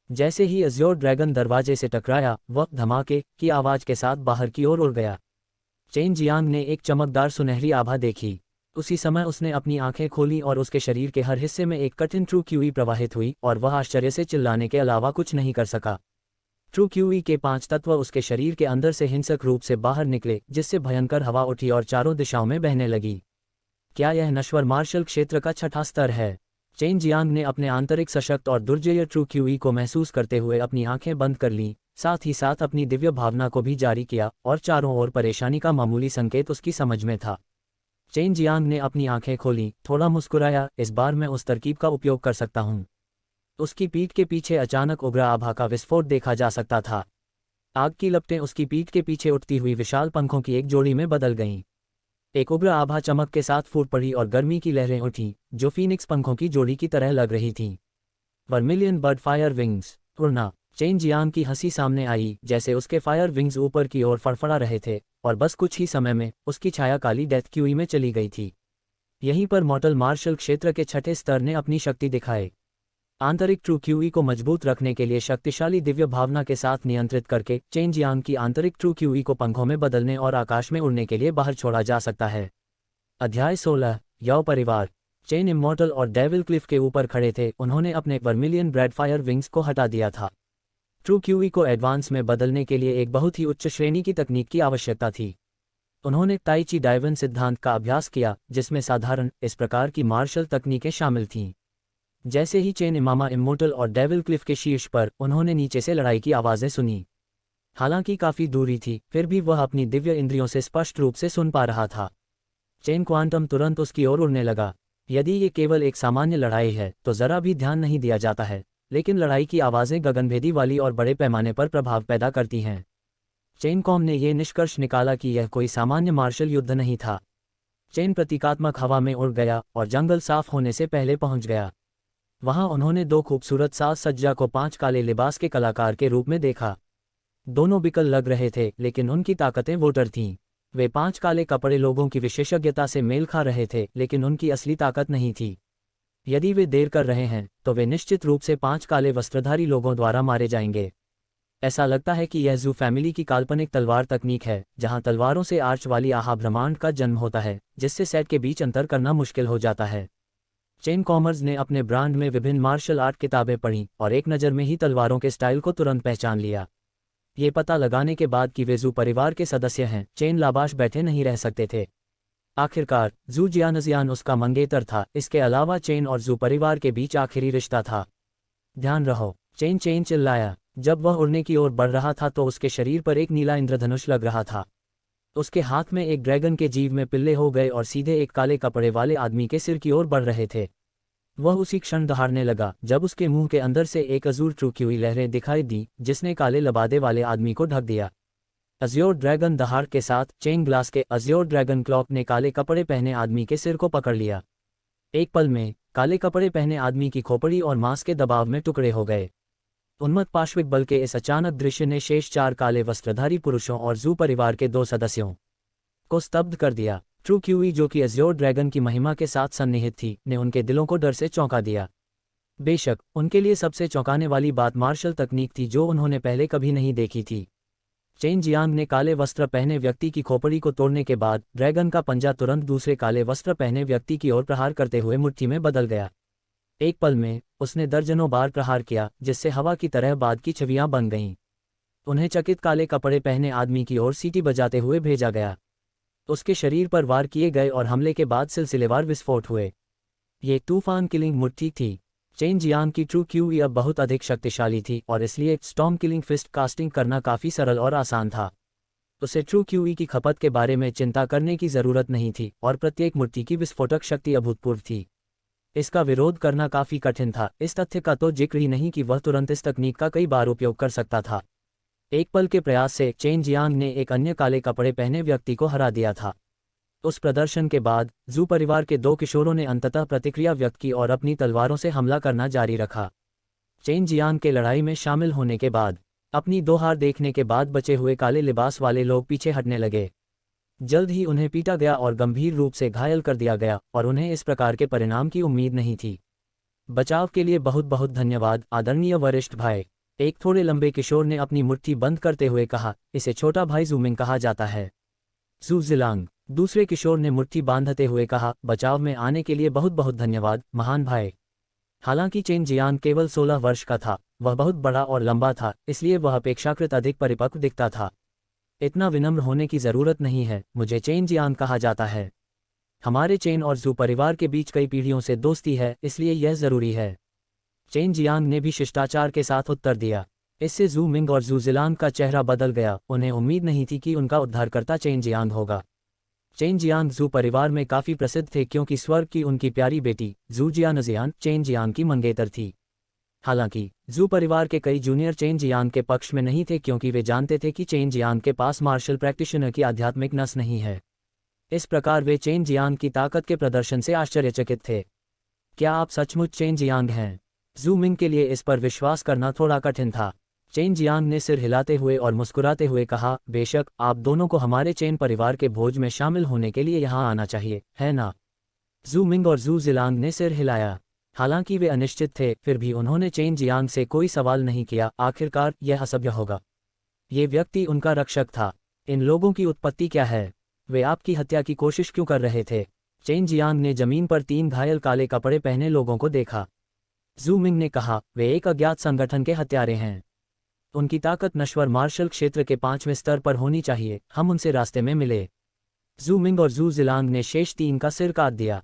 जैसे ही अज्योर ड्रैगन दरवाजे से टकराया, वह धमाके की आवाज़ के साथ बाहर की ओर उड़ गया। चेन जियांग ने एक चमकदार सुनहरी आभा देखी। उसी समय उसने अपनी आंखें खोलीं और उसके शरीर के हर हिस्से में एक कठिन ट्रू क्यूई प्रवाहित हुई, और वह आश्चर्य से चिल्लाने के अलावा कुछ नहीं कर सका। ट्रू क्यूई के 5 तत्व उसके शरीर के अंदर से हिंसक रूप से बाहर निकले, जिससे भयंकर हवा उठी और चारों दिशाओं में बहने लगी। क्या यह नश्वर मार्शल क्षेत्र का 6ठा स्तर है? चेन जियांग ने अपने आंतरिक सशक्त और दुर्जय ट्रू क्यूई को महसूस करते हुए अपनी आंखें बंद कर लीं, साथ ही साथ अपनी दिव्य भावना को भी जारी किया, और चारों ओर परेशानी का मामूली संकेत उसकी समझ में था। चेन जियांग ने अपनी आंखें खोलीं, थोड़ा मुस्कुराया, इस बार मैं उस तरकीब का उपयोग कर सकता हूँ। उसकी पीठ के पीछे अचानक उग्र आभा का विस्फोट देखा जा सकता था। आग की लपटें उसकी पीठ के पीछे उठती हुई विशाल पंखों की एक जोड़ी में बदल गईं। एक उग्र आभा चमक के साथ फूट पड़ी और गर्मी की लहरें उठीं, जो फीनिक्स पंखों की जोड़ी की तरह लग रही थीं। वर्मिलियन बर्ड फायर विंग्स उड़ना। चेन जियांग की हंसी सामने आई, जैसे उसके फायर विंग्स ऊपर की ओर फड़फड़ा रहे थे, और बस कुछ ही समय में उसकी छाया काली डेथ क्यूई में चली गई थी। यहीं पर मॉर्टल मार्शल क्षेत्र के 6ठे स्तर ने अपनी शक्ति दिखाई। आंतरिक ट्रू क्यूई को मजबूत रखने के लिए शक्तिशाली दिव्य भावना के साथ नियंत्रित करके चेन जियांग की आंतरिक ट्रू क्यूई को पंखों में बदलने और आकाश में उड़ने के लिए बाहर छोड़ा जा सकता है। अध्याय 16 याओ परिवार। चेन इमॉर्टल और डेविल क्लिफ के ऊपर खड़े थे। उन्होंने अपने वर्मिलियन ब्रेड फायर विंग्स को हटा दिया था। ट्रू क्यूई को एडवांस में बदलने के लिए एक बहुत ही उच्च श्रेणी की तकनीक की आवश्यकता थी। उन्होंने ताइची डाइवन सिद्धांत का अभ्यास किया, जिसमें साधारण इस प्रकार की मार्शल तकनीकें शामिल थीं। जैसे ही चेन इमामा इमोर्टल और डेविल क्लिफ के शीर्ष पर, उन्होंने नीचे से लड़ाई की आवाज़ें सुनी। हालांकि काफ़ी दूरी थी, फिर भी वह अपनी दिव्य इंद्रियों से स्पष्ट रूप से सुन पा रहा था। चेन क्वांटम तुरंत उसकी ओर उड़ने लगा। यदि ये केवल एक सामान्य लड़ाई है तो ज़रा भी ध्यान नहीं दिया जाता है, लेकिन लड़ाई की आवाज़ें गगनभेदी वाली और बड़े पैमाने पर प्रभाव पैदा करती हैं। चेन कॉम ने यह निष्कर्ष निकाला कि यह कोई सामान्य मार्शल युद्ध नहीं था। चेन प्रतीकात्मक हवा में उड़ गया और जंगल साफ होने से पहले पहुंच गया। वहां उन्होंने 2 खूबसूरत साज सज्जा को 5 काले लिबास के कलाकार के रूप में देखा। दोनों बिकल लग रहे थे, लेकिन उनकी ताकतें वोटर थीं। वे 5 काले कपड़े लोगों की विशेषज्ञता से मेल खा रहे थे, लेकिन उनकी असली ताकत नहीं थी। यदि वे देर कर रहे हैं तो वे निश्चित रूप से 5 काले वस्त्रधारी लोगों द्वारा मारे जाएंगे। ऐसा लगता है कि यह जू फैमिली की काल्पनिक तलवार तकनीक है, जहां तलवारों से आर्च वाली आहा ब्रह्मांड का जन्म होता है, जिससे सेट के बीच अंतर करना मुश्किल हो जाता है। चेन कॉमर्स ने अपने ब्रांड में विभिन्न मार्शल आर्ट किताबें पढ़ीं और एक नज़र में ही तलवारों के स्टाइल को तुरंत पहचान लिया। ये पता लगाने के बाद कि वे जू परिवार के सदस्य हैं, चेन लाबाश बैठे नहीं रह सकते थे। आखिरकार जू जियानजियान उसका मंगेतर था। इसके अलावा चेन और जू परिवार के बीच आखिरी रिश्ता था। ध्यान रहो, चेन चेन चिल्लाया। जब वह उड़ने की ओर बढ़ रहा था तो उसके शरीर पर एक नीला इंद्रधनुष लग रहा था। उसके हाथ में एक ड्रैगन के जीव में पिल्ले हो गए और सीधे एक काले कपड़े वाले आदमी के सिर की ओर बढ़ रहे थे। वह उसी क्षण दहाड़ने लगा जब उसके मुंह के अंदर से एक अजूर चूकी हुई लहरें दिखाई दी, जिसने काले लबादे वाले आदमी को ढक दिया। अज्योर ड्रैगन दहाड़ के साथ चेन ग्लास के अज्योर ड्रैगन क्लॉक ने काले कपड़े पहने आदमी के सिर को पकड़ लिया। एक पल में काले कपड़े पहने आदमी की खोपड़ी और मांस के दबाव में टुकड़े हो गए। उन्मत्त पाश्विक बल के इस अचानक दृश्य ने शेष 4 काले वस्त्रधारी पुरुषों और जू परिवार के 2 सदस्यों को स्तब्ध कर दिया। ट्रू क्यूई, जो कि अज्योर ड्रैगन की महिमा के साथ सन्निहित थी, ने उनके दिलों को डर से चौंका दिया। बेशक उनके लिए सबसे चौंकाने वाली बात मार्शल तकनीक थी जो उन्होंने पहले कभी नहीं देखी थी। चेन जियांग ने काले वस्त्र पहने व्यक्ति की खोपड़ी को तोड़ने के बाद ड्रैगन का पंजा तुरंत दूसरे काले वस्त्र पहने व्यक्ति की ओर प्रहार करते हुए मुट्ठी में बदल गया। एक पल में उसने दर्जनों बार प्रहार किया, जिससे हवा की तरह बाद की छवियां बन गईं। उन्हें चकित काले कपड़े पहने आदमी की ओर सीटी बजाते हुए भेजा गया। उसके शरीर पर वार किए गए और हमले के बाद सिलसिलेवार विस्फोट हुए। ये तूफान किलिंग मुट्ठी थी। चेन जियांग की ट्रू क्यूई अब बहुत अधिक शक्तिशाली थी और इसलिए स्टॉर्म किलिंग फिस्ट कास्टिंग करना काफ़ी सरल और आसान था। उसे ट्रू क्यूई की खपत के बारे में चिंता करने की ज़रूरत नहीं थी और प्रत्येक मुट्ठी की विस्फोटक शक्ति अभूतपूर्व थी। इसका विरोध करना काफ़ी कठिन था। इस तथ्य का तो जिक्र ही नहीं कि वह तुरंत इस तकनीक का कई बार उपयोग कर सकता था। एक पल के प्रयास से चेन जियांग ने एक अन्य काले कपड़े पहने व्यक्ति को हरा दिया था। उस प्रदर्शन के बाद जू परिवार के 2 किशोरों ने अंततः प्रतिक्रिया व्यक्त की और अपनी तलवारों से हमला करना जारी रखा। चेन जियांग के लड़ाई में शामिल होने के बाद अपनी 2 हार देखने के बाद बचे हुए काले लिबास वाले लोग पीछे हटने लगे। जल्द ही उन्हें पीटा गया और गंभीर रूप से घायल कर दिया गया और उन्हें इस प्रकार के परिणाम की उम्मीद नहीं थी। बचाव के लिए बहुत बहुत धन्यवाद आदरणीय वरिष्ठ भाई, एक थोड़े लंबे किशोर ने अपनी मुट्ठी बंद करते हुए कहा। इसे छोटा भाई जूमिंग कहा जाता है। जू जिलांग, दूसरे किशोर ने मुट्ठी बांधते हुए कहा। बचाव में आने के लिए बहुत बहुत धन्यवाद महान भाई। हालांकि चेन जियांग केवल 16 वर्ष का था, वह बहुत बड़ा और लंबा था, इसलिए वह अपेक्षाकृत अधिक परिपक्व दिखता था। इतना विनम्र होने की ज़रूरत नहीं है, मुझे चेन जियांग कहा जाता है। हमारे चेन और जू परिवार के बीच कई पीढ़ियों से दोस्ती है, इसलिए यह ज़रूरी है। चेन जियांग ने भी शिष्टाचार के साथ उत्तर दिया। इससे जू मिंग और जू जिलांग का चेहरा बदल गया। उन्हें उम्मीद नहीं थी कि उनका उद्धारकर्ता चेन जियांग होगा। चेन जियांग जू परिवार में काफ़ी प्रसिद्ध थे क्योंकि स्वर्ग की उनकी प्यारी बेटी जू जियानजियान चेन जियांग की मंगेतर थी। हालांकि जू परिवार के कई जूनियर चेन जियांग के पक्ष में नहीं थे क्योंकि वे जानते थे कि चेन जियांग के पास मार्शल प्रैक्टिशनर की आध्यात्मिक नस नहीं है। इस प्रकार वे चेन जियांग की ताकत के प्रदर्शन से आश्चर्यचकित थे। क्या आप सचमुच चेन जियांग हैं? जू मिंग के लिए इस पर विश्वास करना थोड़ा कठिन था। चेन जियांग ने सिर हिलाते हुए और मुस्कुराते हुए कहा, बेशक, आप दोनों को हमारे चेन परिवार के भोज में शामिल होने के लिए यहाँ आना चाहिए, है ना? जू मिंग और जू जिलांग ने सिर हिलाया। हालांकि वे अनिश्चित थे, फिर भी उन्होंने चेन जियांग से कोई सवाल नहीं किया। आखिरकार यह असभ्य होगा। ये व्यक्ति उनका रक्षक था। इन लोगों की उत्पत्ति क्या है? वे आपकी हत्या की कोशिश क्यों कर रहे थे? चेन जियांग ने जमीन पर 3 घायल काले कपड़े पहने लोगों को देखा। जू मिंग ने कहा, वे एक अज्ञात संगठन के हत्यारे हैं। उनकी ताकत नश्वर मार्शल क्षेत्र के 5वें स्तर पर होनी चाहिए। हम उनसे रास्ते में मिले। जू मिंग और जू जिलांग ने शेष 3 का सिर काट दिया।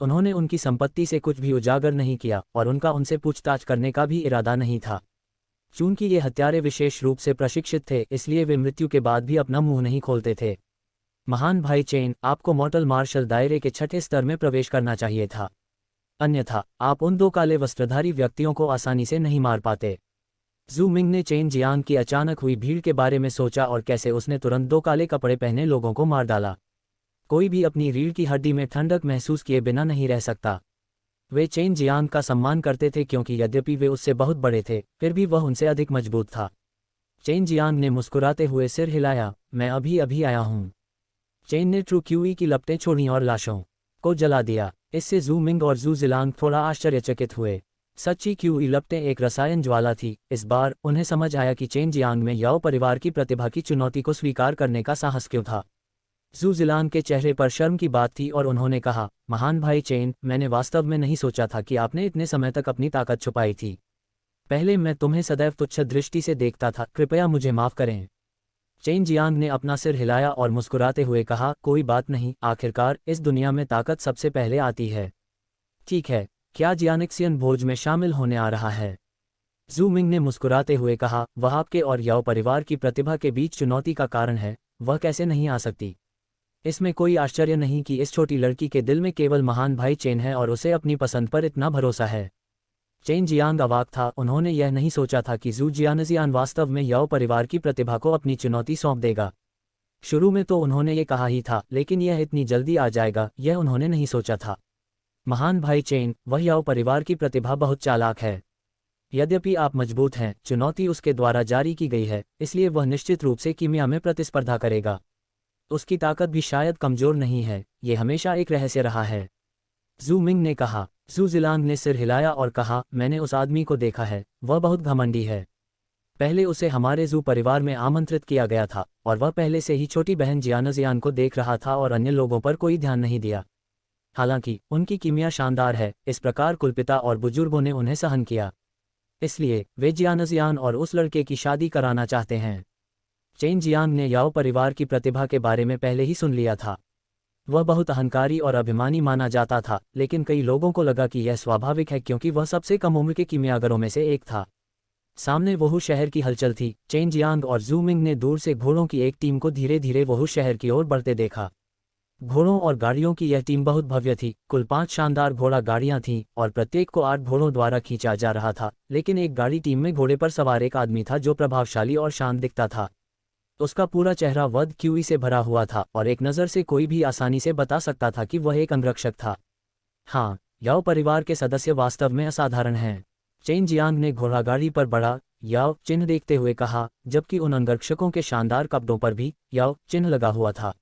उन्होंने उनकी संपत्ति से कुछ भी उजागर नहीं किया और उनका उनसे पूछताछ करने का भी इरादा नहीं था। चूंकि ये हत्यारे विशेष रूप से प्रशिक्षित थे, इसलिए वे मृत्यु के बाद भी अपना मुंह नहीं खोलते थे। महान भाई चेन, आपको मॉर्टल मार्शल दायरे के 6ठे स्तर में प्रवेश करना चाहिए था, अन्यथा आप उन 2 काले वस्त्रधारी व्यक्तियों को आसानी से नहीं मार पाते। जू मिंग ने चेन जियांग की अचानक हुई भीड़ के बारे में सोचा और कैसे उसने तुरंत 2 काले कपड़े पहने लोगों को मार डाला। कोई भी अपनी रीढ़ की हड्डी में ठंडक महसूस किए बिना नहीं रह सकता। वे चेन जियांग का सम्मान करते थे क्योंकि यद्यपि वे उससे बहुत बड़े थे, फिर भी वह उनसे अधिक मजबूत था। चेन जियांग ने मुस्कुराते हुए सिर हिलाया, मैं अभी अभी आया हूँ। चेन ने ट्रू क्यूई की लपटें छोड़ीं और लाशों को जला दिया। इससे जू मिंग और जू जिलांग थोड़ा आश्चर्यचकित हुए। सच्ची क्यूई लपटें एक रसायन ज्वाला थी। इस बार उन्हें समझ आया कि चेन जियांग में याओ परिवार की प्रतिभा की चुनौती को स्वीकार करने का साहस क्यों था। जू जिलान के चेहरे पर शर्म की बात थी और उन्होंने कहा, महान भाई चेन, मैंने वास्तव में नहीं सोचा था कि आपने इतने समय तक अपनी ताकत छुपाई थी। पहले मैं तुम्हें सदैव तुच्छ दृष्टि से देखता था, कृपया मुझे माफ करें। चेन जियांग ने अपना सिर हिलाया और मुस्कुराते हुए कहा, कोई बात नहीं, आखिरकार इस दुनिया में ताकत सबसे पहले आती है। ठीक है, क्या जियानिक्सियन भोज में शामिल होने आ रहा है? जू मिंग ने मुस्कुराते हुए कहा, वह आपके और याओ परिवार की प्रतिभा के बीच चुनौती का कारण है, वह कैसे नहीं आ सकती। इसमें कोई आश्चर्य नहीं कि इस छोटी लड़की के दिल में केवल महान भाई चेन है और उसे अपनी पसंद पर इतना भरोसा है। चेन जियांग अवाक था, उन्होंने यह नहीं सोचा था कि जू जियानजियान वास्तव में याओ परिवार की प्रतिभा को अपनी चुनौती सौंप देगा। शुरू में तो उन्होंने ये कहा ही था, लेकिन यह इतनी जल्दी आ जाएगा, यह उन्होंने नहीं सोचा था। महान भाई चेन, वह याओ परिवार की प्रतिभा बहुत चालाक है। यद्यपि आप मजबूत हैं, चुनौती उसके द्वारा जारी की गई है, इसलिए वह निश्चित रूप से कीमिया में प्रतिस्पर्धा करेगा। उसकी ताकत भी शायद कमजोर नहीं है, ये हमेशा एक रहस्य रहा है। जू मिंग ने कहा। जू जिलांग ने सिर हिलाया और कहा, मैंने उस आदमी को देखा है, वह बहुत घमंडी है। पहले उसे हमारे जू परिवार में आमंत्रित किया गया था और वह पहले से ही छोटी बहन जियानजियान को देख रहा था और अन्य लोगों पर कोई ध्यान नहीं दिया। हालांकि उनकी कीमिया शानदार है, इस प्रकार कुलपिता और बुजुर्गों ने उन्हें सहन किया। इसलिए वे जियानजियान और उस लड़के की शादी कराना चाहते हैं। चेन जियांग ने याओ परिवार की प्रतिभा के बारे में पहले ही सुन लिया था। वह बहुत अहंकारी और अभिमानी माना जाता था, लेकिन कई लोगों को लगा कि यह स्वाभाविक है क्योंकि वह सबसे कम उम्र के कीमियागरों में से एक था। सामने वोहू शहर की हलचल थी। चेन जियांग और जू मिंग ने दूर से घोड़ों की एक टीम को धीरे धीरे वोहू शहर की ओर बढ़ते देखा। घोड़ों और गाड़ियों की यह टीम बहुत भव्य थी। कुल 5 शानदार घोड़ा गाड़ियां थीं और प्रत्येक को 8 घोड़ों द्वारा खींचा जा रहा था, लेकिन एक गाड़ी टीम में घोड़े पर सवार एक आदमी था जो प्रभावशाली और शांत दिखता था। उसका पूरा चेहरा वध क्यूई से भरा हुआ था और एक नज़र से कोई भी आसानी से बता सकता था कि वह एक अंगरक्षक था। हाँ, याओ परिवार के सदस्य वास्तव में असाधारण हैं। चेन जियांग ने घोड़ागाड़ी पर बड़ा याओ चिन्ह देखते हुए कहा, जबकि उन अंगरक्षकों के शानदार कपड़ों पर भी याओ चिन्ह लगा हुआ था।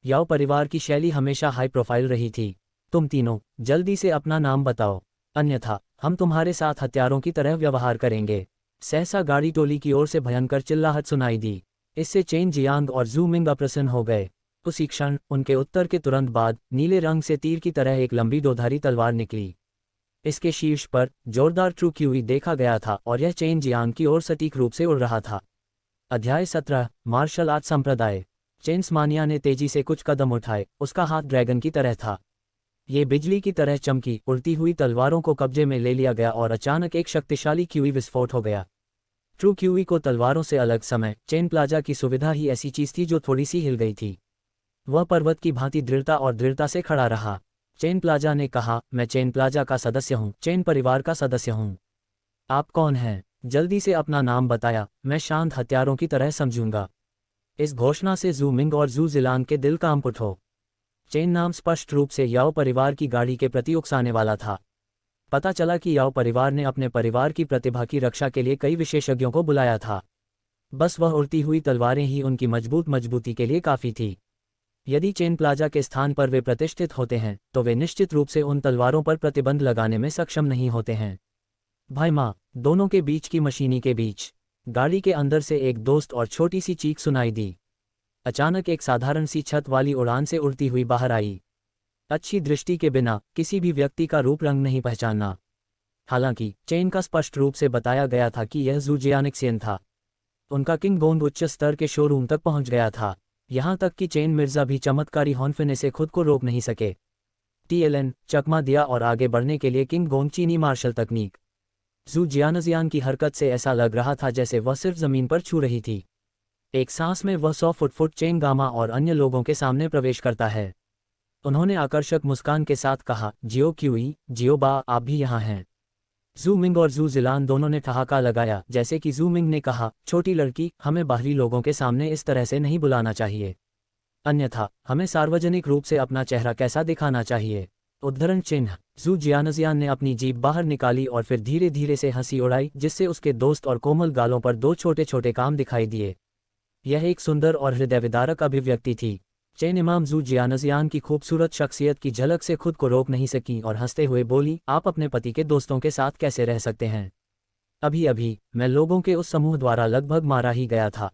याओ परिवार की शैली हमेशा हाई प्रोफाइल रही थी। तुम तीनों जल्दी से अपना नाम बताओ, अन्यथा हम तुम्हारे साथ हत्यारों की तरह व्यवहार करेंगे। सहसा गाड़ी टोली की ओर से भयंकर चिल्लाहट सुनाई दी। इससे चेन जियांग और जू मिंग अप्रसन्न हो गए। उसी क्षण उनके उत्तर के तुरंत बाद नीले रंग से तीर की तरह एक लंबी दोधारी तलवार निकली। इसके शीर्ष पर जोरदार ट्रू क्यूई देखा गया था और यह चेन जियांग की ओर सटीक रूप से उड़ रहा था। अध्याय 17 मार्शल आर्ट संप्रदाय। चेन्स मानिया ने तेजी से कुछ कदम उठाए, उसका हाथ ड्रैगन की तरह था। ये बिजली की तरह चमकी उड़ती हुई तलवारों को कब्जे में ले लिया गया और अचानक एक शक्तिशाली क्यूई विस्फोट हो गया। ट्रू क्यूई को तलवारों से अलग समय चेन प्लाजा की सुविधा ही ऐसी चीज थी जो थोड़ी सी हिल गई थी। वह पर्वत की भांति दृढ़ता से खड़ा रहा। चेन प्लाजा ने कहा, मैं चेन प्लाजा का सदस्य हूँ, चेन परिवार का सदस्य हूँ। आप कौन हैं? जल्दी से अपना नाम बताया, मैं शांत हत्यारों की तरह समझूंगा। इस घोषणा से जू मिंग और जू जिलांग के दिल कांप उठो। चेन नाम स्पष्ट रूप से याओ परिवार की गाड़ी के प्रति उकसाने वाला था। पता चला कि याओ परिवार ने अपने परिवार की प्रतिभा की रक्षा के लिए कई विशेषज्ञों को बुलाया था। बस वह उड़ती हुई तलवारें ही उनकी मजबूती के लिए काफ़ी थी। यदि चेन प्लाजा के स्थान पर वे प्रतिष्ठित होते हैं तो वे निश्चित रूप से उन तलवारों पर प्रतिबंध लगाने में सक्षम नहीं होते हैं। भाई माँ, दोनों के बीच की मशीनी के बीच गाड़ी के अंदर से एक दोस्त और छोटी सी चीख सुनाई दी। अचानक एक साधारण सी छत वाली उड़ान से उड़ती हुई बाहर आई। अच्छी दृष्टि के बिना किसी भी व्यक्ति का रूप रंग नहीं पहचानना। हालांकि चेन का स्पष्ट रूप से बताया गया था कि यह जू जियानिक्सियन था। उनका किंग गोंग उच्च स्तर के शोरूम तक पहुंच गया था, यहां तक कि चेन मिर्जा भी चमत्कारी हॉर्नफिने से खुद को रोक नहीं सके। TLN चकमा दिया और आगे बढ़ने के लिए किंग गोंग चीनी मार्शल तकनीक। जू जियानजियान की हरकत से ऐसा लग रहा था जैसे वह सिर्फ जमीन पर छू रही थी। एक सांस में वह 100 फुट चेन गामा और अन्य लोगों के सामने प्रवेश करता है। उन्होंने आकर्षक मुस्कान के साथ कहा, जियो क्यूई, जियो बा, आप भी यहाँ हैं। जू मिंग और जू जिलान दोनों ने ठहाका लगाया, जैसे कि जू मिंग ने कहा, छोटी लड़की, हमें बाहरी लोगों के सामने इस तरह से नहीं बुलाना चाहिए, अन्यथा हमें सार्वजनिक रूप से अपना चेहरा कैसा दिखाना चाहिए। उद्धरण चिन्ह। जू जियानजियान ने अपनी जीभ बाहर निकाली और फिर धीरे धीरे से हंसी उड़ाई, जिससे उसके दोस्त और कोमल गालों पर 2 छोटे छोटे काम दिखाई दिए। यह एक सुंदर और हृदय विदारक अभिव्यक्ति थी। चेन इमाम जू जियानजियान की खूबसूरत शख्सियत की झलक से खुद को रोक नहीं सकी और हंसते हुए बोली, आप अपने पति के दोस्तों के साथ कैसे रह सकते हैं? अभी अभी मैं लोगों के उस समूह द्वारा लगभग मारा ही गया था।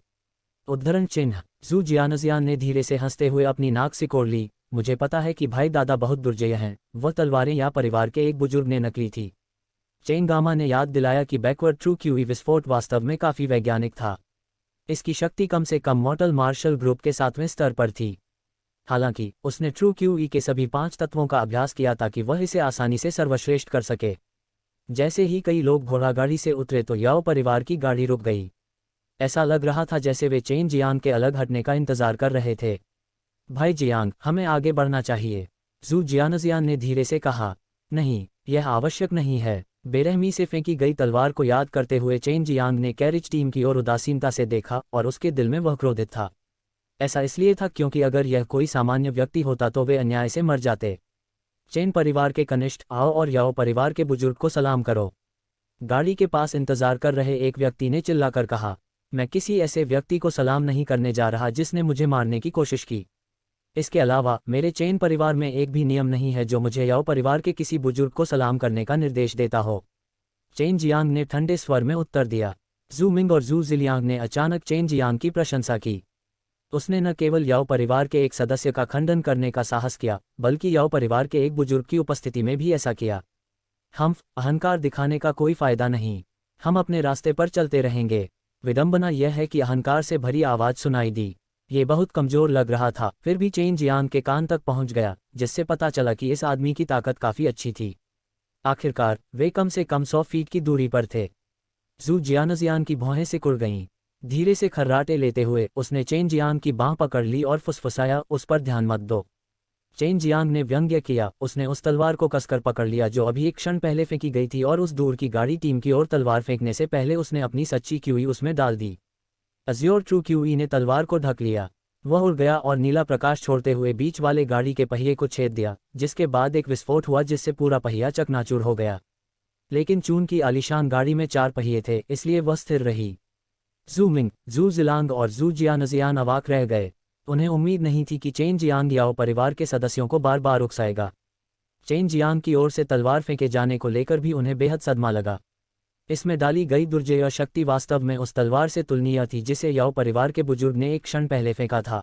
उद्धरण चिन्ह। जू जियानजियान ने धीरे से हंसते हुए अपनी नाक सिकोड़ ली। मुझे पता है कि भाई दादा बहुत दुर्जय हैं। वह तलवारें या परिवार के एक बुजुर्ग ने नकली थी। चेन गामा ने याद दिलाया कि बैकवर्ड ट्रू क्यूई विस्फोट वास्तव में काफी वैज्ञानिक था। इसकी शक्ति कम से कम मॉर्टल मार्शल ग्रुप के 7वें स्तर पर थी। हालांकि उसने ट्रू क्यूई के सभी 5 तत्वों का अभ्यास किया ताकि वह इसे आसानी से सर्वश्रेष्ठ कर सके। जैसे ही कई लोग घोड़ागाड़ी से उतरे तो याओ परिवार की गाड़ी रुक गई। ऐसा लग रहा था जैसे वे चेन जियांग के अलग हटने का इंतजार कर रहे थे। भाई जियांग, हमें आगे बढ़ना चाहिए, जू जियानजियान ने धीरे से कहा। नहीं, यह आवश्यक नहीं है। बेरहमी से फेंकी गई तलवार को याद करते हुए चेन जियांग ने कैरिज टीम की ओर उदासीनता से देखा और उसके दिल में वह क्रोधित था। ऐसा इसलिए था क्योंकि अगर यह कोई सामान्य व्यक्ति होता तो वे अन्याय से मर जाते। चेन परिवार के कनिष्ठ, आओ और याओ परिवार के बुजुर्ग को सलाम करो। गाड़ी के पास इंतजार कर रहे एक व्यक्ति ने चिल्लाकर कहा। मैं किसी ऐसे व्यक्ति को सलाम नहीं करने जा रहा जिसने मुझे मारने की कोशिश की। इसके अलावा मेरे चेन परिवार में एक भी नियम नहीं है जो मुझे याओ परिवार के किसी बुजुर्ग को सलाम करने का निर्देश देता हो। चेन जियांग ने ठंडे स्वर में उत्तर दिया। जू मिंग और जू जिलियांग ने अचानक चेन जियांग की प्रशंसा की। उसने न केवल याओ परिवार के एक सदस्य का खंडन करने का साहस किया, बल्कि याओ परिवार के एक बुजुर्ग की उपस्थिति में भी ऐसा किया। अहंकार दिखाने का कोई फायदा नहीं। हम अपने रास्ते पर चलते रहेंगे। विडंबना यह है कि अहंकार से भरी आवाज सुनाई दी। ये बहुत कमजोर लग रहा था, फिर भी चेन जियांग के कान तक पहुंच गया, जिससे पता चला कि इस आदमी की ताकत काफी अच्छी थी। आखिरकार वे कम से कम 100 फीट की दूरी पर थे। जू जियानजियान की भौहें सिकुड़ गईं। धीरे से खर्राटे लेते हुए उसने चेन जियांग की बांह पकड़ ली और फुसफुसाया, उस पर ध्यान मत दो। चेन जियांग ने व्यंग्य किया। उसने उस तलवार को कसकर पकड़ लिया जो अभी एक क्षण पहले फेंकी गई थी और उस दूर की गाड़ी टीम की ओर तलवार फेंकने से पहले उसने अपनी सच्ची क्यूई उसमें डाल दी। अज्योर ट्रू क्यूई ने तलवार को ढक लिया। वह उड़ गया और नीला प्रकाश छोड़ते हुए बीच वाले गाड़ी के पहिए को छेद दिया, जिसके बाद एक विस्फोट हुआ जिससे पूरा पहिया चकनाचूर हो गया। लेकिन चून की आलीशान गाड़ी में 4 पहिए थे, इसलिए वह स्थिर रही। जू मिंग, जू जिलांग और जू जियानजियान अवाक रह गए। उन्हें उम्मीद नहीं थी कि चेन जियांग याओ परिवार के सदस्यों को बार बार उकसाएगा। चेन जियांग की ओर से तलवार फेंके जाने को लेकर भी उन्हें बेहद सदमा लगा। इसमें डाली गई दुर्जय शक्ति वास्तव में उस तलवार से तुलनीय थी जिसे याओ परिवार के बुजुर्ग ने एक क्षण पहले फेंका था।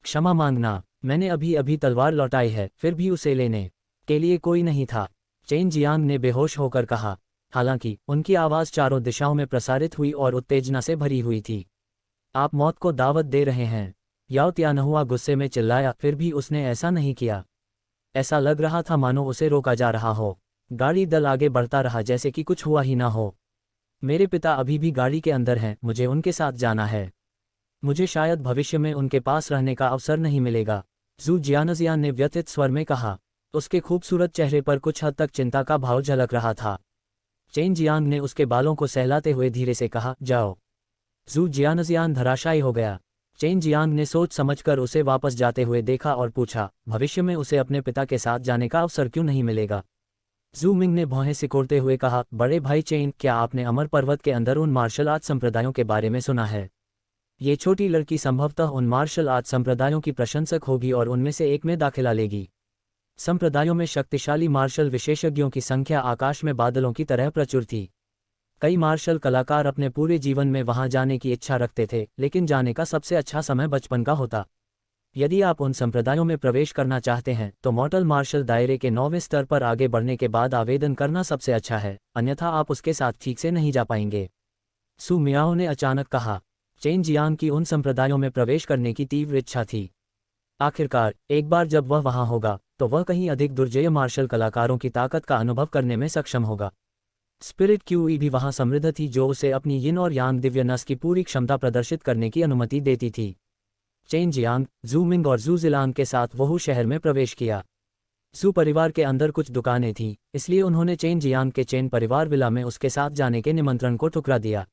क्षमा मांगना, मैंने अभी अभी तलवार लौटाई है, फिर भी उसे लेने के लिए कोई नहीं था, चेन जियांग ने बेहोश होकर कहा। हालांकि उनकी आवाज़ चारों दिशाओं में प्रसारित हुई और उत्तेजना से भरी हुई थी। आप मौत को दावत दे रहे हैं, याओ त्यानहुआ गुस्से में चिल्लाया, फिर भी उसने ऐसा नहीं किया। ऐसा लग रहा था मानो उसे रोका जा रहा हो। गाड़ी दल आगे बढ़ता रहा जैसे कि कुछ हुआ ही ना हो। मेरे पिता अभी भी गाड़ी के अंदर हैं, मुझे उनके साथ जाना है। मुझे शायद भविष्य में उनके पास रहने का अवसर नहीं मिलेगा, जू जियानजियान ने व्यथित स्वर में कहा। उसके खूबसूरत चेहरे पर कुछ हद तक चिंता का भाव झलक रहा था। चेन जियांग ने उसके बालों को सहलाते हुए धीरे से कहा, जाओ। जू जियानजियान धराशायी हो गया। चेन जियांग ने सोच समझकर उसे वापस जाते हुए देखा और पूछा, भविष्य में उसे अपने पिता के साथ जाने का अवसर क्यों नहीं मिलेगा? जू मिंग ने भौहें सिकोड़ते हुए कहा, बड़े भाई चेन, क्या आपने अमर पर्वत के अंदर उन मार्शल आर्ट संप्रदायों के बारे में सुना है? ये छोटी लड़की संभवतः उन मार्शल आर्ट संप्रदायों की प्रशंसक होगी और उनमें से एक में दाखिला लेगी। संप्रदायों में शक्तिशाली मार्शल विशेषज्ञों की संख्या आकाश में बादलों की तरह प्रचुर थी। कई मार्शल कलाकार अपने पूरे जीवन में वहां जाने की इच्छा रखते थे, लेकिन जाने का सबसे अच्छा समय बचपन का होता। यदि आप उन संप्रदायों में प्रवेश करना चाहते हैं तो मॉर्टल मार्शल दायरे के 9वें स्तर पर आगे बढ़ने के बाद आवेदन करना सबसे अच्छा है, अन्यथा आप उसके साथ ठीक से नहीं जा पाएंगे, सू मियाओ ने अचानक कहा। चेन जियांग की उन संप्रदायों में प्रवेश करने की तीव्र इच्छा थी। आखिरकार एक बार जब वह वहां होगा तो वह कहीं अधिक दुर्जय मार्शल कलाकारों की ताकत का अनुभव करने में सक्षम होगा। स्पिरिट क्यूई भी वहां समृद्ध थी जो उसे अपनी यिन और यांग दिव्य नस की पूरी क्षमता प्रदर्शित करने की अनुमति देती थी। चेन जियांग, जू मिंग और जू जिलांग के साथ वहू शहर में प्रवेश किया। जू परिवार के अंदर कुछ दुकानें थीं, इसलिए उन्होंने चेन जियांग के चेन परिवार विला में उसके साथ जाने के निमंत्रण को ठुकरा दिया।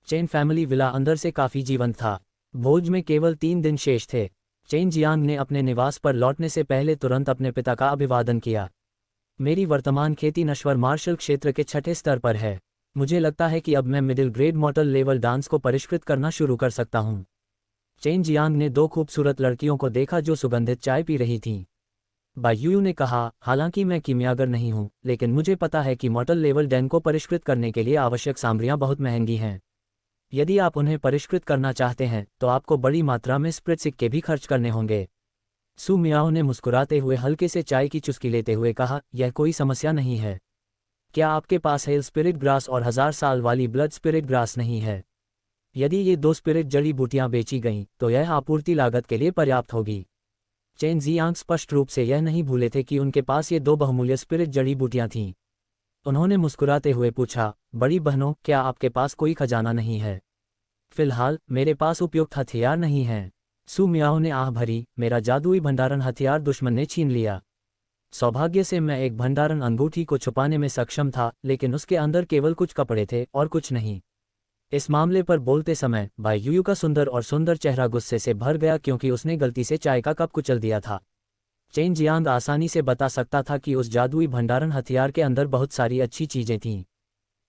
चेन फैमिली विला अंदर से काफी जीवंत था। भोज में केवल 3 दिन शेष थे। चेन जियांग ने अपने निवास पर लौटने से पहले तुरंत अपने पिता का अभिवादन किया। मेरी वर्तमान खेती नश्वर मार्शल क्षेत्र के 6ठे स्तर पर है। मुझे लगता है कि अब मैं middle grade mortal level dance को परिष्कृत करना शुरू कर सकता हूँ। चेन जियांग ने दो खूबसूरत लड़कियों को देखा जो सुगंधित चाय पी रही थीं। बाई यूयू ने कहा, हालांकि मैं कीमियागर नहीं हूं, लेकिन मुझे पता है कि मॉर्टल लेवल डैन को परिष्कृत करने के लिए आवश्यक सामग्रियां बहुत महंगी हैं। यदि आप उन्हें परिष्कृत करना चाहते हैं तो आपको बड़ी मात्रा में स्प्रिट सिक्के भी खर्च करने होंगे। सू मियाओ ने मुस्कुराते हुए हल्के से चाय की चुस्की लेते हुए कहा, यह कोई समस्या नहीं है। क्या आपके पास हेल स्पिरिट ग्रास और 1000 साल वाली ब्लड स्पिरिट ग्रास नहीं है? यदि ये दो स्पिरिट जड़ी बूटियां बेची गईं तो यह आपूर्ति लागत के लिए पर्याप्त होगी। चेन जियांग स्पष्ट रूप से यह नहीं भूले थे कि उनके पास ये दो बहुमूल्य स्पिरिट जड़ी बूटियां थीं। उन्होंने मुस्कुराते हुए पूछा, बड़ी बहनों, क्या आपके पास कोई खजाना नहीं है? फिलहाल मेरे पास उपयुक्त हथियार नहीं हैं। सू मियाओ ने आह भरी, मेरा जादुई भंडारण हथियार दुश्मन ने छीन लिया। सौभाग्य से मैं एक भंडारण अंगूठी को छुपाने में सक्षम था, लेकिन उसके अंदर केवल कुछ कपड़े थे और कुछ नहीं। इस मामले पर बोलते समय बाई यूयू का सुंदर चेहरा गुस्से से भर गया क्योंकि उसने गलती से चाय का कप कुचल दिया था। चेन जियांग आसानी से बता सकता था कि उस जादुई भंडारण हथियार के अंदर बहुत सारी अच्छी चीजें थीं।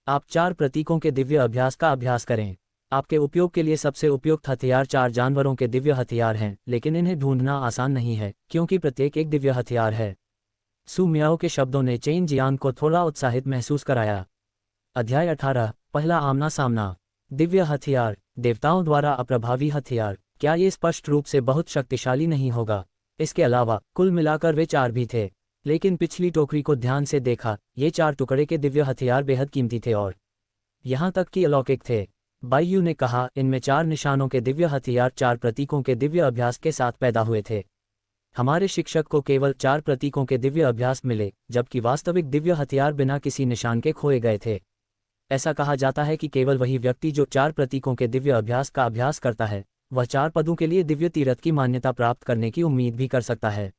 आप 4 प्रतीकों के दिव्य अभ्यास का अभ्यास करें। आपके उपयोग के लिए सबसे उपयुक्त हथियार 4 जानवरों के दिव्य हथियार हैं, लेकिन इन्हें ढूंढना आसान नहीं है क्योंकि प्रत्येक एक दिव्य हथियार है। सू मियाओ के शब्दों ने चेन जियांग को थोड़ा उत्साहित महसूस कराया। अध्याय 18, पहला आमना सामना। दिव्य हथियार, देवताओं द्वारा अप्रभावी हथियार। क्या ये स्पष्ट रूप से बहुत शक्तिशाली नहीं होगा? इसके अलावा कुल मिलाकर वे 4 भी थे, लेकिन पिछली टोकरी को ध्यान से देखा, ये 4 टुकड़े के दिव्य हथियार बेहद कीमती थे और यहाँ तक कि अलौकिक थे। बाई यू ने कहा, इनमें 4 निशानों के दिव्य हथियार 4 प्रतीकों के दिव्य अभ्यास के साथ पैदा हुए थे। हमारे शिक्षक को केवल 4 प्रतीकों के दिव्य अभ्यास मिले, जबकि वास्तविक दिव्य हथियार बिना किसी निशान के खोए गए थे। ऐसा कहा जाता है कि केवल वही व्यक्ति जो 4 प्रतीकों के दिव्य अभ्यास का अभ्यास करता है, वह 4 पदों के लिए दिव्य तीरथ की मान्यता प्राप्त करने की उम्मीद भी कर सकता है।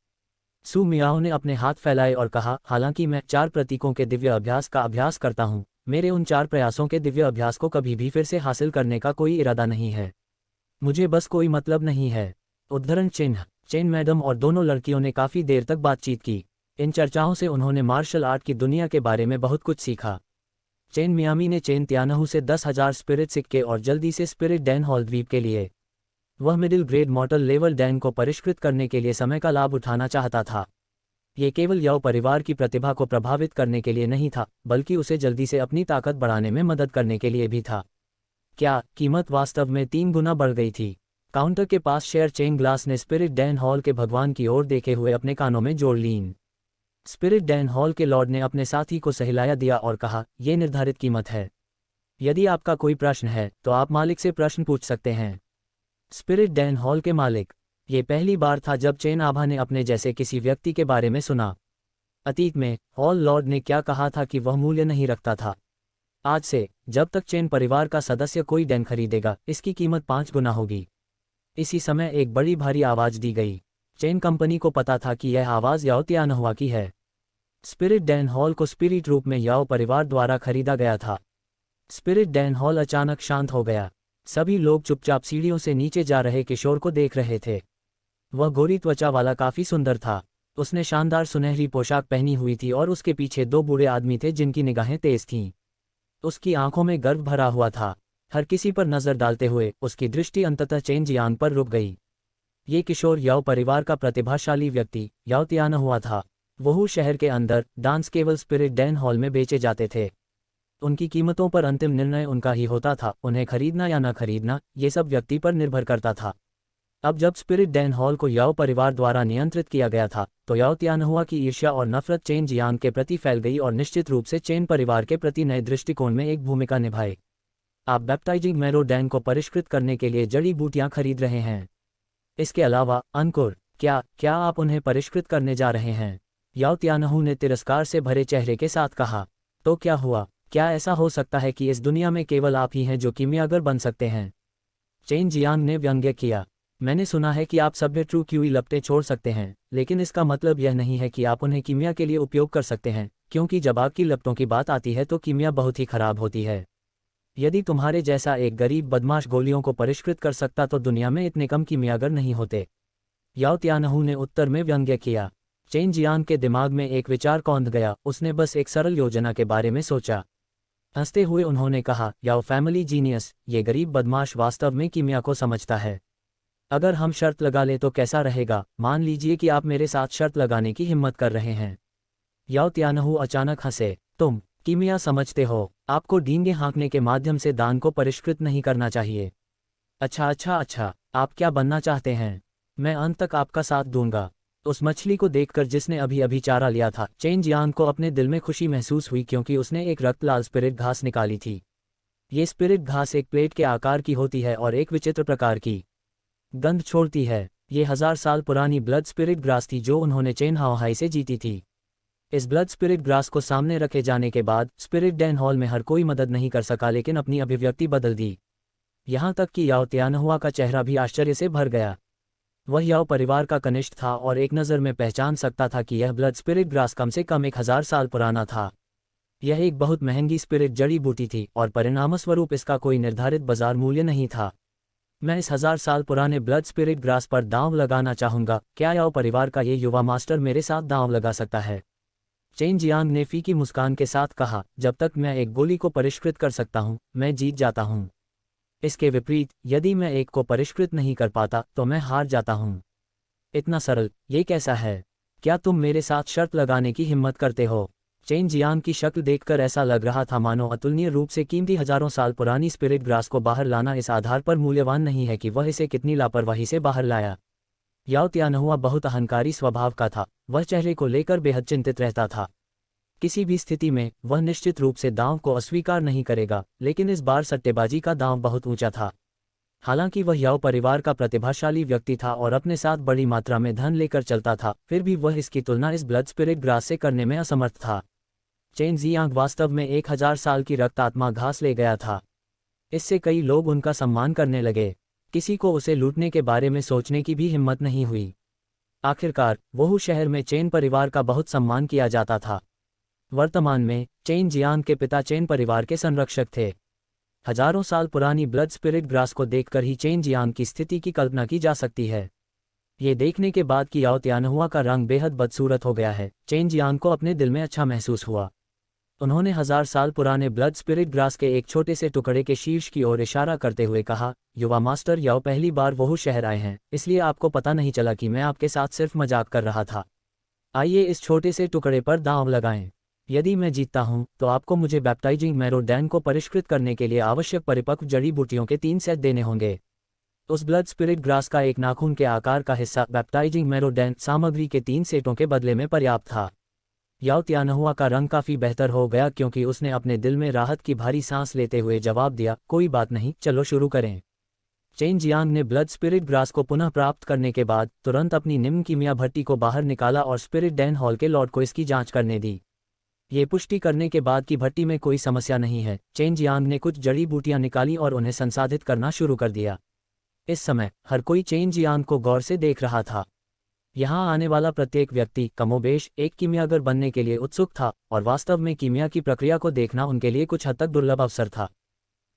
सू मियाओ ने अपने हाथ फैलाए और कहा, हालांकि मैं 4 प्रतीकों के दिव्य अभ्यास का अभ्यास करता हूं, मेरे उन 4 प्रयासों के दिव्य अभ्यास को कभी भी फिर से हासिल करने का कोई इरादा नहीं है। मुझे बस कोई मतलब नहीं है। उद्धरण चिन्ह। चेन मैडम और दोनों लड़कियों ने काफ़ी देर तक बातचीत की। इन चर्चाओं से उन्होंने मार्शल आर्ट की दुनिया के बारे में बहुत कुछ सीखा। चेन मियामी ने चेन त्यानहू से 10,000 स्पिरिट सिक्के और जल्दी से स्पिरिट डैन हॉल द्वीप के लिए। वह middle grade mortal level Dan को परिष्कृत करने के लिए समय का लाभ उठाना चाहता था। ये केवल याओ परिवार की प्रतिभा को प्रभावित करने के लिए नहीं था, बल्कि उसे जल्दी से अपनी ताकत बढ़ाने में मदद करने के लिए भी था। क्या कीमत वास्तव में 3 गुना बढ़ गई थी? काउंटर के पास शेयर चेन ग्लास ने स्पिरिट डैन हॉल के भगवान की ओर देखे हुए अपने कानों में जोड़ लीन। स्पिरिट डैन हॉल के लॉर्ड ने अपने साथी को सहलाया दिया और कहा, यह निर्धारित कीमत है। यदि आपका कोई प्रश्न है तो आप मालिक से प्रश्न पूछ सकते हैं। स्पिरिट डैन हॉल के मालिक। ये पहली बार था जब चेन आभा ने अपने जैसे किसी व्यक्ति के बारे में सुना। अतीत में हॉल लॉर्ड ने क्या कहा था कि वह मूल्य नहीं रखता था। आज से जब तक चेन परिवार का सदस्य कोई डैन खरीदेगा, इसकी कीमत 5 गुना होगी। इसी समय एक बड़ी भारी आवाज दी गई। चेन कंपनी को पता था कि यह आवाज याओ त्यानहुआ की है। स्पिरिट डैन हॉल को स्पिरिट रूप में याओ परिवार द्वारा खरीदा गया था। स्पिरिट डैन हॉल अचानक शांत हो गया। सभी लोग चुपचाप सीढ़ियों से नीचे जा रहे किशोर को देख रहे थे। वह गोरी त्वचा वाला काफी सुंदर था। उसने शानदार सुनहरी पोशाक पहनी हुई थी और उसके पीछे 2 बूढ़े आदमी थे जिनकी निगाहें तेज थीं। उसकी आंखों में गर्व भरा हुआ था। हर किसी पर नजर डालते हुए उसकी दृष्टि अंततः चेन जियांग पर रुक गई। ये किशोर याओ परिवार का प्रतिभाशाली व्यक्ति याओ त्यानहुआ था। वहू शहर के अंदर डांस केवल स्पिरिट डैन हॉल में बेचे जाते थे। उनकी कीमतों पर अंतिम निर्णय उनका ही होता था। उन्हें खरीदना या न खरीदना, ये सब व्यक्ति पर निर्भर करता था। अब जब स्पिरिट डैन हॉल को याओ परिवार द्वारा नियंत्रित किया गया था, तो याओ त्यानहुआ की ईर्ष्या और नफरत चेन जियांग के प्रति फैल गई और निश्चित रूप से चेन परिवार के प्रति नए दृष्टिकोण में एक भूमिका निभाई। आप बैप्टाइजिंग मैरो डैन को परिष्कृत करने के लिए जड़ी बूटियां खरीद रहे हैं। इसके अलावा अंकुर, क्या आप उन्हें परिष्कृत करने जा रहे हैं? याओ त्यानहू ने तिरस्कार से भरे चेहरे के साथ कहा। तो क्या हुआ? क्या ऐसा हो सकता है कि इस दुनिया में केवल आप ही हैं जो कीमियागर बन सकते हैं? चेन जियांग ने व्यंग्य किया। मैंने सुना है कि आप सभ्य ट्रू क्यूई लपटें छोड़ सकते हैं, लेकिन इसका मतलब यह नहीं है कि आप उन्हें कीमिया के लिए उपयोग कर सकते हैं, क्योंकि जब आपकी लपटों की बात आती है तो कीमिया बहुत ही खराब होती है। यदि तुम्हारे जैसा एक गरीब बदमाश गोलियों को परिष्कृत कर सकता तो दुनिया में इतने कम कीमियागर नहीं होते। याओ त्यानहू ने उत्तर में व्यंग्य किया। चेन जियांग के दिमाग में एक विचार कौंध गया। उसने बस एक सरल योजना के बारे में सोचा। हंसते हुए उन्होंने कहा, याओ फैमिली जीनियस, ये गरीब बदमाश वास्तव में कीमिया को समझता है। अगर हम शर्त लगा लें तो कैसा रहेगा? मान लीजिए कि आप मेरे साथ शर्त लगाने की हिम्मत कर रहे हैं। याओ त्यानहू अचानक हंसे। तुम कीमिया समझते हो, आपको डींगे हाँकने के माध्यम से दान को परिष्कृत नहीं करना चाहिए। अच्छा अच्छा अच्छा, आप क्या बनना चाहते हैं? मैं अंत तक आपका साथ दूंगा। उस मछली को देखकर जिसने अभी अभी चारा लिया था, चेन जियांग को अपने दिल में खुशी महसूस हुई क्योंकि उसने एक रक्तलाल स्पिरिट घास निकाली थी। ये स्पिरिट घास एक प्लेट के आकार की होती है और एक विचित्र प्रकार की गंध छोड़ती है। ये 1000 साल पुरानी ब्लड स्पिरिट ग्रास थी जो उन्होंने चेन हाओहाई से जीती थी। इस ब्लड स्पिरिट ग्रास को सामने रखे जाने के बाद स्पिरिट डैन हॉल में हर कोई मदद नहीं कर सका, लेकिन अपनी अभिव्यक्ति बदल दी। यहाँ तक कि याओ त्यानहुआ का चेहरा भी आश्चर्य से भर गया। वह याओ परिवार का कनिष्ठ था और एक नज़र में पहचान सकता था कि यह ब्लड स्पिरिट ग्रास कम से कम 1000 साल पुराना था। यह एक बहुत महंगी स्पिरिट जड़ी बूटी थी और परिणामस्वरूप इसका कोई निर्धारित बाजार मूल्य नहीं था। मैं इस 1000 साल पुराने ब्लड स्पिरिट ग्रास पर दांव लगाना चाहूंगा। क्या याओ परिवार का ये युवा मास्टर मेरे साथ दांव लगा सकता है? चेन जियांग ने फीकी मुस्कान के साथ कहा, जब तक मैं एक गोली को परिष्कृत कर सकता हूं, मैं जीत जाता हूं। इसके विपरीत, यदि मैं एक को परिष्कृत नहीं कर पाता तो मैं हार जाता हूं। इतना सरल, ये कैसा है? क्या तुम मेरे साथ शर्त लगाने की हिम्मत करते हो? चेन जियांग की शक्ल देखकर ऐसा लग रहा था मानो अतुलनीय रूप से कीमती हजारों साल पुरानी स्पिरिट ग्रास को बाहर लाना इस आधार पर मूल्यवान नहीं है कि वह इसे कितनी लापरवाही से बाहर लाया। याओ त्यानहुआ बहुत अहंकारी स्वभाव का था, वह चेहरे को लेकर बेहद चिंतित रहता था। किसी भी स्थिति में वह निश्चित रूप से दांव को अस्वीकार नहीं करेगा, लेकिन इस बार सट्टेबाजी का दांव बहुत ऊंचा था। हालांकि वह याओ परिवार का प्रतिभाशाली व्यक्ति था और अपने साथ बड़ी मात्रा में धन लेकर चलता था, फिर भी वह इसकी तुलना इस ब्लड स्पिरिट ग्रास से करने में असमर्थ था। चेन जियांग वास्तव में 1000 साल की रक्तात्मा घास ले गया था। इससे कई लोग उनका सम्मान करने लगे। किसी को उसे लूटने के बारे में सोचने की भी हिम्मत नहीं हुई। आखिरकार वोहू शहर में चेन परिवार का बहुत सम्मान किया जाता था। वर्तमान में चेन जियांग के पिता चेन परिवार के संरक्षक थे। हजारों साल पुरानी ब्लड स्पिरिट ग्रास को देखकर ही चेन जियांग की स्थिति की कल्पना की जा सकती है। ये देखने के बाद कि याओ त्यानहुआ का रंग बेहद बदसूरत हो गया है, चेन जियांग को अपने दिल में अच्छा महसूस हुआ। उन्होंने 1000 साल पुराने ब्लड स्पिरिट ग्रास के एक छोटे से टुकड़े के शीर्ष की ओर इशारा करते हुए कहा, युवा मास्टर याओ पहली बार वोहू शहर आए हैं, इसलिए आपको पता नहीं चला कि मैं आपके साथ सिर्फ मजाक कर रहा था। आइए इस छोटे से टुकड़े पर दांव लगाएं। यदि मैं जीतता हूं, तो आपको मुझे बैप्टाइजिंग मैरोडैन को परिष्कृत करने के लिए आवश्यक परिपक्व जड़ी बूटियों के 3 सेट देने होंगे। उस ब्लड स्पिरिट ग्रास का एक नाखून के आकार का हिस्सा बैप्टाइजिंग मैरोडैन सामग्री के 3 सेटों के बदले में पर्याप्त था। याओ त्यानहुआ का रंग काफी बेहतर हो गया क्योंकि उसने अपने दिल में राहत की भारी सांस लेते हुए जवाब दिया, कोई बात नहीं, चलो शुरू करें। चेन जियांग ने ब्लड स्पिरिट ग्रास को पुनः प्राप्त करने के बाद तुरंत अपनी निम्न कीमिया भट्टी को बाहर निकाला और स्पिरिट डैन हॉल के लॉर्ड को इसकी जांच करने दी। ये पुष्टि करने के बाद कि भट्टी में कोई समस्या नहीं है, चेन जियांग ने कुछ जड़ी बूटियां निकाली और उन्हें संसाधित करना शुरू कर दिया। इस समय हर कोई चेन जियांग को गौर से देख रहा था। यहाँ आने वाला प्रत्येक व्यक्ति कमोबेश एक कीमियागर बनने के लिए उत्सुक था और वास्तव में कीमिया की प्रक्रिया को देखना उनके लिए कुछ हद तक दुर्लभ अवसर था।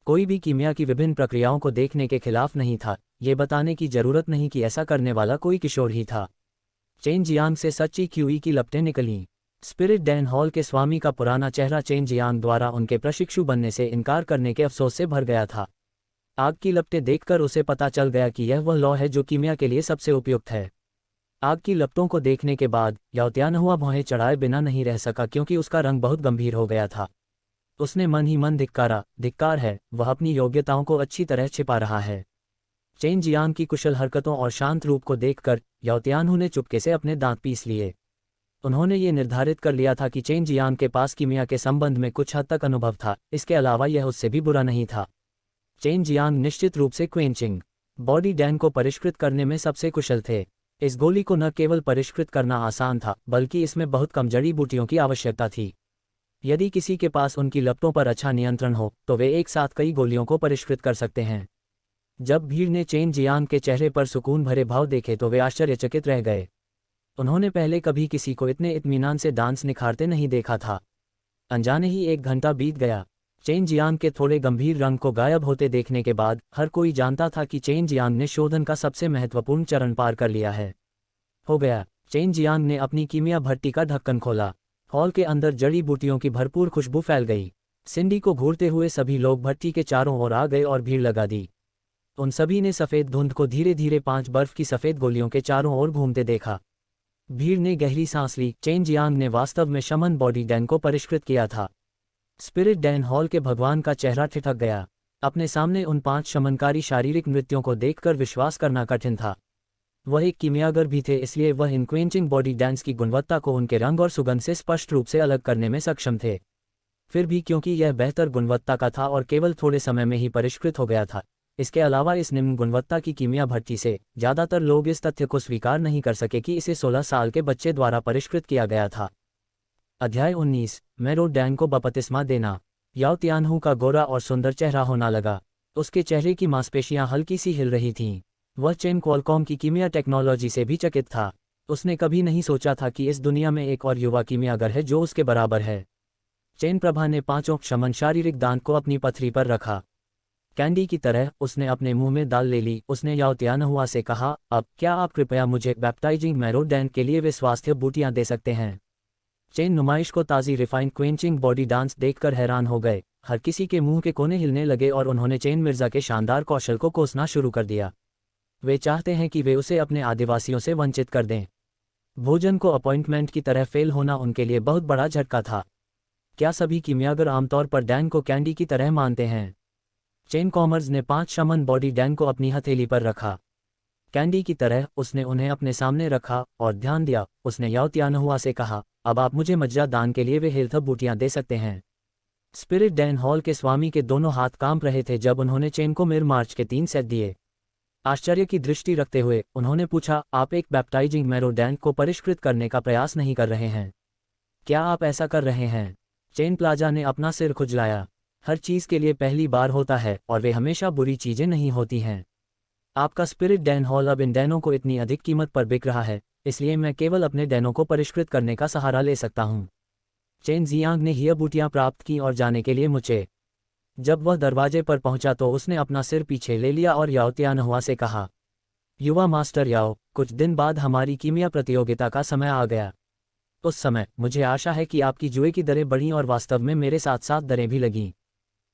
कोई भी कीमिया की विभिन्न प्रक्रियाओं को देखने के खिलाफ नहीं था, ये बताने की जरूरत नहीं कि ऐसा करने वाला कोई किशोर ही था। चेन जियांग से सच्ची क्यूई की लपटें निकलीं। स्पिरिट डैन हॉल के स्वामी का पुराना चेहरा चेन जियांग द्वारा उनके प्रशिक्षु बनने से इनकार करने के अफसोस से भर गया था। आग की लपटें देखकर उसे पता चल गया कि यह वह लौ है जो कीमिया के लिए सबसे उपयुक्त है। आग की लपटों को देखने के बाद याओ त्यानहुआ भौहें चढ़ाए बिना नहीं रह सका क्योंकि उसका रंग बहुत गंभीर हो गया था। उसने मन ही मन धिक्कारा, धिक्कार है, वह अपनी योग्यताओं को अच्छी तरह छिपा रहा है। चेन जियांग की कुशल हरकतों और शांत रूप को देखकर याओ त्यानहु ने चुपके से अपने दांत पीस लिए। उन्होंने ये निर्धारित कर लिया था कि चेन जियांग के पास कीमिया के संबंध में कुछ हद तक अनुभव था, इसके अलावा यह उससे भी बुरा नहीं था। चेन जियांग निश्चित रूप से क्वेंचिंग बॉडी डैन को परिष्कृत करने में सबसे कुशल थे। इस गोली को न केवल परिष्कृत करना आसान था, बल्कि इसमें बहुत कम जड़ी बूटियों की आवश्यकता थी। यदि किसी के पास उनकी लपटों पर अच्छा नियंत्रण हो, तो वे एक साथ कई गोलियों को परिष्कृत कर सकते हैं। जब भीड़ ने चेन जियांग के चेहरे पर सुकून भरे भाव देखे तो वे आश्चर्यचकित रह गए। उन्होंने पहले कभी किसी को इतने इत्मीनान से डांस निखारते नहीं देखा था। अनजाने ही 1 घंटा बीत गया। चेन जियांग के थोड़े गंभीर रंग को गायब होते देखने के बाद हर कोई जानता था कि चेन जियांग ने शोधन का सबसे महत्वपूर्ण चरण पार कर लिया है। हो गया। चेन जियांग ने अपनी कीमिया भट्टी का ढक्कन खोला। हॉल के अंदर जड़ी बूटियों की भरपूर खुशबू फैल गई। सिंडी को घूरते हुए सभी लोग भट्टी के चारों ओर आ गए और भीड़ लगा दी। उन सभी ने सफ़ेद धुंध को धीरे धीरे 5 बर्फ की सफ़ेद गोलियों के चारों ओर घूमते देखा। भीड़ ने गहरी सांस ली। चेन जियांग ने वास्तव में शमन बॉडी डैन को परिष्कृत किया था। स्पिरिट डैन हॉल के भगवान का चेहरा ठिठक गया। अपने सामने उन 5 शमनकारी शारीरिक नृत्यों को देखकर विश्वास करना कठिन था। वह एक कीमियागर भी थे, इसलिए वह इन क्वेंचिंग बॉडी डांस की गुणवत्ता को उनके रंग और सुगंध से स्पष्ट रूप से अलग करने में सक्षम थे। फिर भी क्योंकि यह बेहतर गुणवत्ता का था और केवल थोड़े समय में ही परिष्कृत हो गया था, इसके अलावा इस निम्न गुणवत्ता की कीमिया भट्टी से ज़्यादातर लोग इस तथ्य को स्वीकार नहीं कर सके कि इसे 16 साल के बच्चे द्वारा परिष्कृत किया गया था। अध्याय 19। मैरो डैन को बपतिस्मा देना। याओ तियानहू का गोरा और सुंदर चेहरा होना लगा। उसके चेहरे की मांसपेशियां हल्की सी हिल रही थीं। वह चेन क्वालकॉम की कीमिया टेक्नोलॉजी से भी चकित था। उसने कभी नहीं सोचा था कि इस दुनिया में एक और युवा कीमियागर है जो उसके बराबर है। चेन प्रभा ने 5 शमन शारीरिक दांत को अपनी पथरी पर रखा। कैंडी की तरह उसने अपने मुंह में दाल ले ली। उसने याओ तियानहुआ से कहा, अब क्या आप कृपया मुझे बैप्टाइजिंग मैरो डैन के लिए वे स्वास्थ्य बूटियां दे सकते हैं। चेन नुमाइश को ताज़ी रिफाइंड क्वेंचिंग बॉडी डांस देखकर हैरान हो गए। हर किसी के मुंह के कोने हिलने लगे और उन्होंने चेन मिर्जा के शानदार कौशल को कोसना शुरू कर दिया। वे चाहते हैं कि वे उसे अपने आदिवासियों से वंचित कर दें। भोजन को अपॉइंटमेंट की तरह फेल होना उनके लिए बहुत बड़ा झटका था। क्या सभी कीमियागर आमतौर पर डैन को कैंडी की तरह मानते हैं? चेन कॉमर्स ने 5 शमन बॉडी डैन को अपनी हथेली पर रखा। कैंडी की तरह उसने उन्हें अपने सामने रखा और ध्यान दिया। उसने याओ तियानहुआ से कहा, अब आप मुझे मज्जा दान के लिए वे हेल्थ बूटियां दे सकते हैं। स्पिरिट डैन हॉल के स्वामी के दोनों हाथ कांप रहे थे जब उन्होंने चेन को मिर मार्च के 3 सेट दिए। आश्चर्य की दृष्टि रखते हुए उन्होंने पूछा, आप एक बैप्टाइजिंग मैरो डैन को परिष्कृत करने का प्रयास नहीं कर रहे हैं? क्या आप ऐसा कर रहे हैं? चेन प्लाजा ने अपना सिर खुजलाया। हर चीज़ के लिए पहली बार होता है और वे हमेशा बुरी चीज़ें नहीं होती हैं। आपका स्पिरिट डैन हॉल अब इन डैनों को इतनी अधिक कीमत पर बिक रहा है, इसलिए मैं केवल अपने डैनों को परिष्कृत करने का सहारा ले सकता हूँ। चेन जियांग ने हिया बूटियाँ प्राप्त की और जाने के लिए मुझे। जब वह दरवाजे पर पहुंचा तो उसने अपना सिर पीछे ले लिया और याओ तियानहुआ से कहा, युवा मास्टर याओ, कुछ दिन बाद हमारी कीमिया प्रतियोगिता का समय आ गया। उस समय मुझे आशा है कि आपकी जुए की दरें बढ़ीं और वास्तव में मेरे साथ साथ दरें भी लगीं।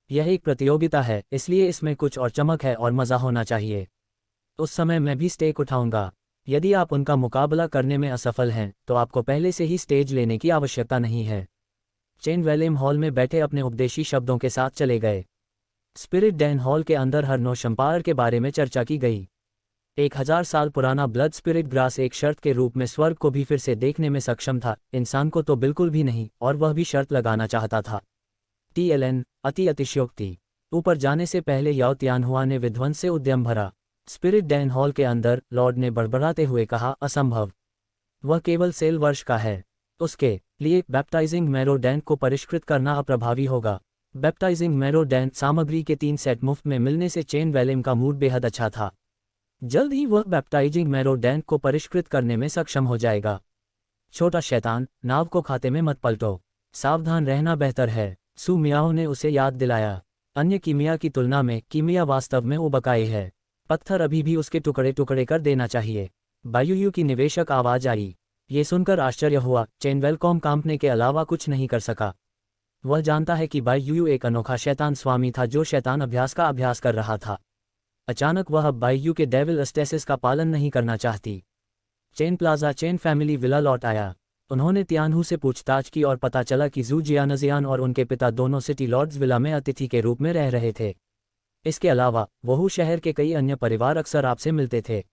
यह एक प्रतियोगिता है, इसलिए इसमें कुछ और चमक है और मज़ा होना चाहिए। उस समय मैं भी स्टेक उठाऊंगा। यदि आप उनका मुकाबला करने में असफल हैं तो आपको पहले से ही स्टेज लेने की आवश्यकता नहीं है। चेन वेलेम हॉल में बैठे अपने उपदेशी शब्दों के साथ चले गए। स्पिरिट डैन हॉल के अंदर हर नौशंपार के बारे में चर्चा की गई। 1000 साल पुराना ब्लड स्पिरिट ग्रास एक शर्त के रूप में स्वर्ग को भी फिर से देखने में सक्षम था, इंसान को तो बिल्कुल भी नहीं, और वह भी शर्त लगाना चाहता था। TLN अतिशयोक्ति। ऊपर जाने से पहले याओ तियानहुआ ने विध्वंस से उद्यम भरा। स्पिरिट डैन हॉल के अंदर लॉर्ड ने बड़बड़ाते हुए कहा, असंभव। वह केवल सेल वर्ष का है। उसके लिए बैप्टाइजिंग मैरो डैन को परिष्कृत करना अप्रभावी होगा। बैप्टाइजिंग मैरो डैन सामग्री के 3 सेट मुफ्त में मिलने से चेन वेलेम का मूड बेहद अच्छा था। जल्द ही वह बैप्टाइजिंग मैरो डैन को परिष्कृत करने में सक्षम हो जाएगा। छोटा शैतान, नाव को खाते में मत पलटो। सावधान रहना बेहतर है, सू मियाओ ने उसे याद दिलाया। अन्य कीमिया की तुलना में कीमिया वास्तव में उबकाई है। पत्थर अभी भी उसके टुकड़े टुकड़े कर देना चाहिए। बायुयू की निवेशक आवाज आई। ये सुनकर आश्चर्य हुआ। चेन वेलकॉम कांपने के अलावा कुछ नहीं कर सका। वह जानता है कि बायुयू एक अनोखा शैतान स्वामी था जो शैतान अभ्यास का अभ्यास कर रहा था। अचानक वह अब बायुयू के डेविल अस्टेसिस का पालन नहीं करना चाहती। Chain plaza chain family villa लौट आया। उन्होंने तियानहू से पूछताछ की और पता चला कि जू जियानजियान और उनके पिता दोनों सिटी लॉर्ड्स विला में अतिथि के रूप में रह रहे थे। इसके अलावा वहू शहर के कई अन्य परिवार अक्सर आपसे मिलते थे।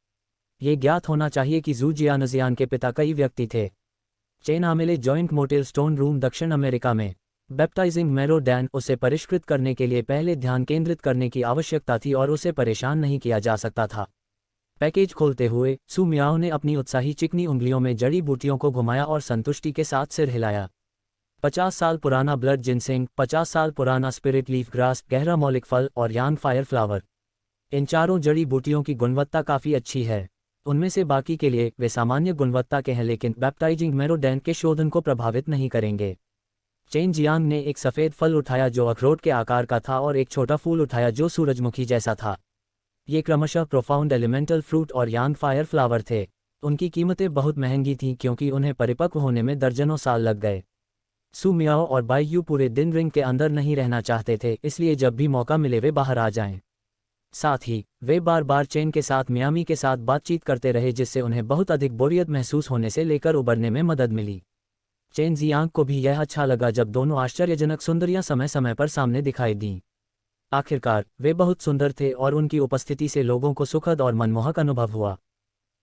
ये ज्ञात होना चाहिए कि जू जियानजियान के पिता कई व्यक्ति थे। चेन आमिले जॉइंट मोटेल स्टोन रूम दक्षिण अमेरिका में। बैप्टाइजिंग मैरो डैन उसे परिष्कृत करने के लिए पहले ध्यान केंद्रित करने की आवश्यकता थी और उसे परेशान नहीं किया जा सकता था। पैकेज खोलते हुए सू मियाओ ने अपनी उत्साही चिकनी उंगलियों में जड़ी बूटियों को घुमाया और संतुष्टि के साथ सिर हिलाया। 50 साल पुराना ब्लड जिनसिंग, 50 साल पुराना स्पिरिट लीफ ग्रास, गहरा मौलिक फल और यान फायर फ्लावर। इन चारों जड़ी बूटियों की गुणवत्ता काफ़ी अच्छी है। उनमें से बाकी के लिए वे सामान्य गुणवत्ता के हैं, लेकिन बैप्टाइजिंग मैरो डैन के शोधन को प्रभावित नहीं करेंगे। चेन जियांग ने एक सफ़ेद फल उठाया जो अखरोट के आकार का था और एक छोटा फूल उठाया जो सूरजमुखी जैसा था। ये क्रमशः प्रोफाउंड एलिमेंटल फ्रूट और यान फायर फ्लावर थे। उनकी कीमतें बहुत महंगी थीं क्योंकि उन्हें परिपक्व होने में दर्जनों साल लग गए। सू मियाओ और बायुयू पूरे दिन रिंग के अंदर नहीं रहना चाहते थे, इसलिए जब भी मौका मिले वे बाहर आ जाएं। साथ ही वे बार बार चेन के साथ मियामी के साथ बातचीत करते रहे, जिससे उन्हें बहुत अधिक बोरियत महसूस होने से लेकर उबरने में मदद मिली। चेन जियांग को भी यह अच्छा लगा जब दोनों आश्चर्यजनक सुंदरियां समय समय पर सामने दिखाई दीं। आखिरकार वे बहुत सुंदर थे और उनकी उपस्थिति से लोगों को सुखद और मनमोहक अनुभव हुआ।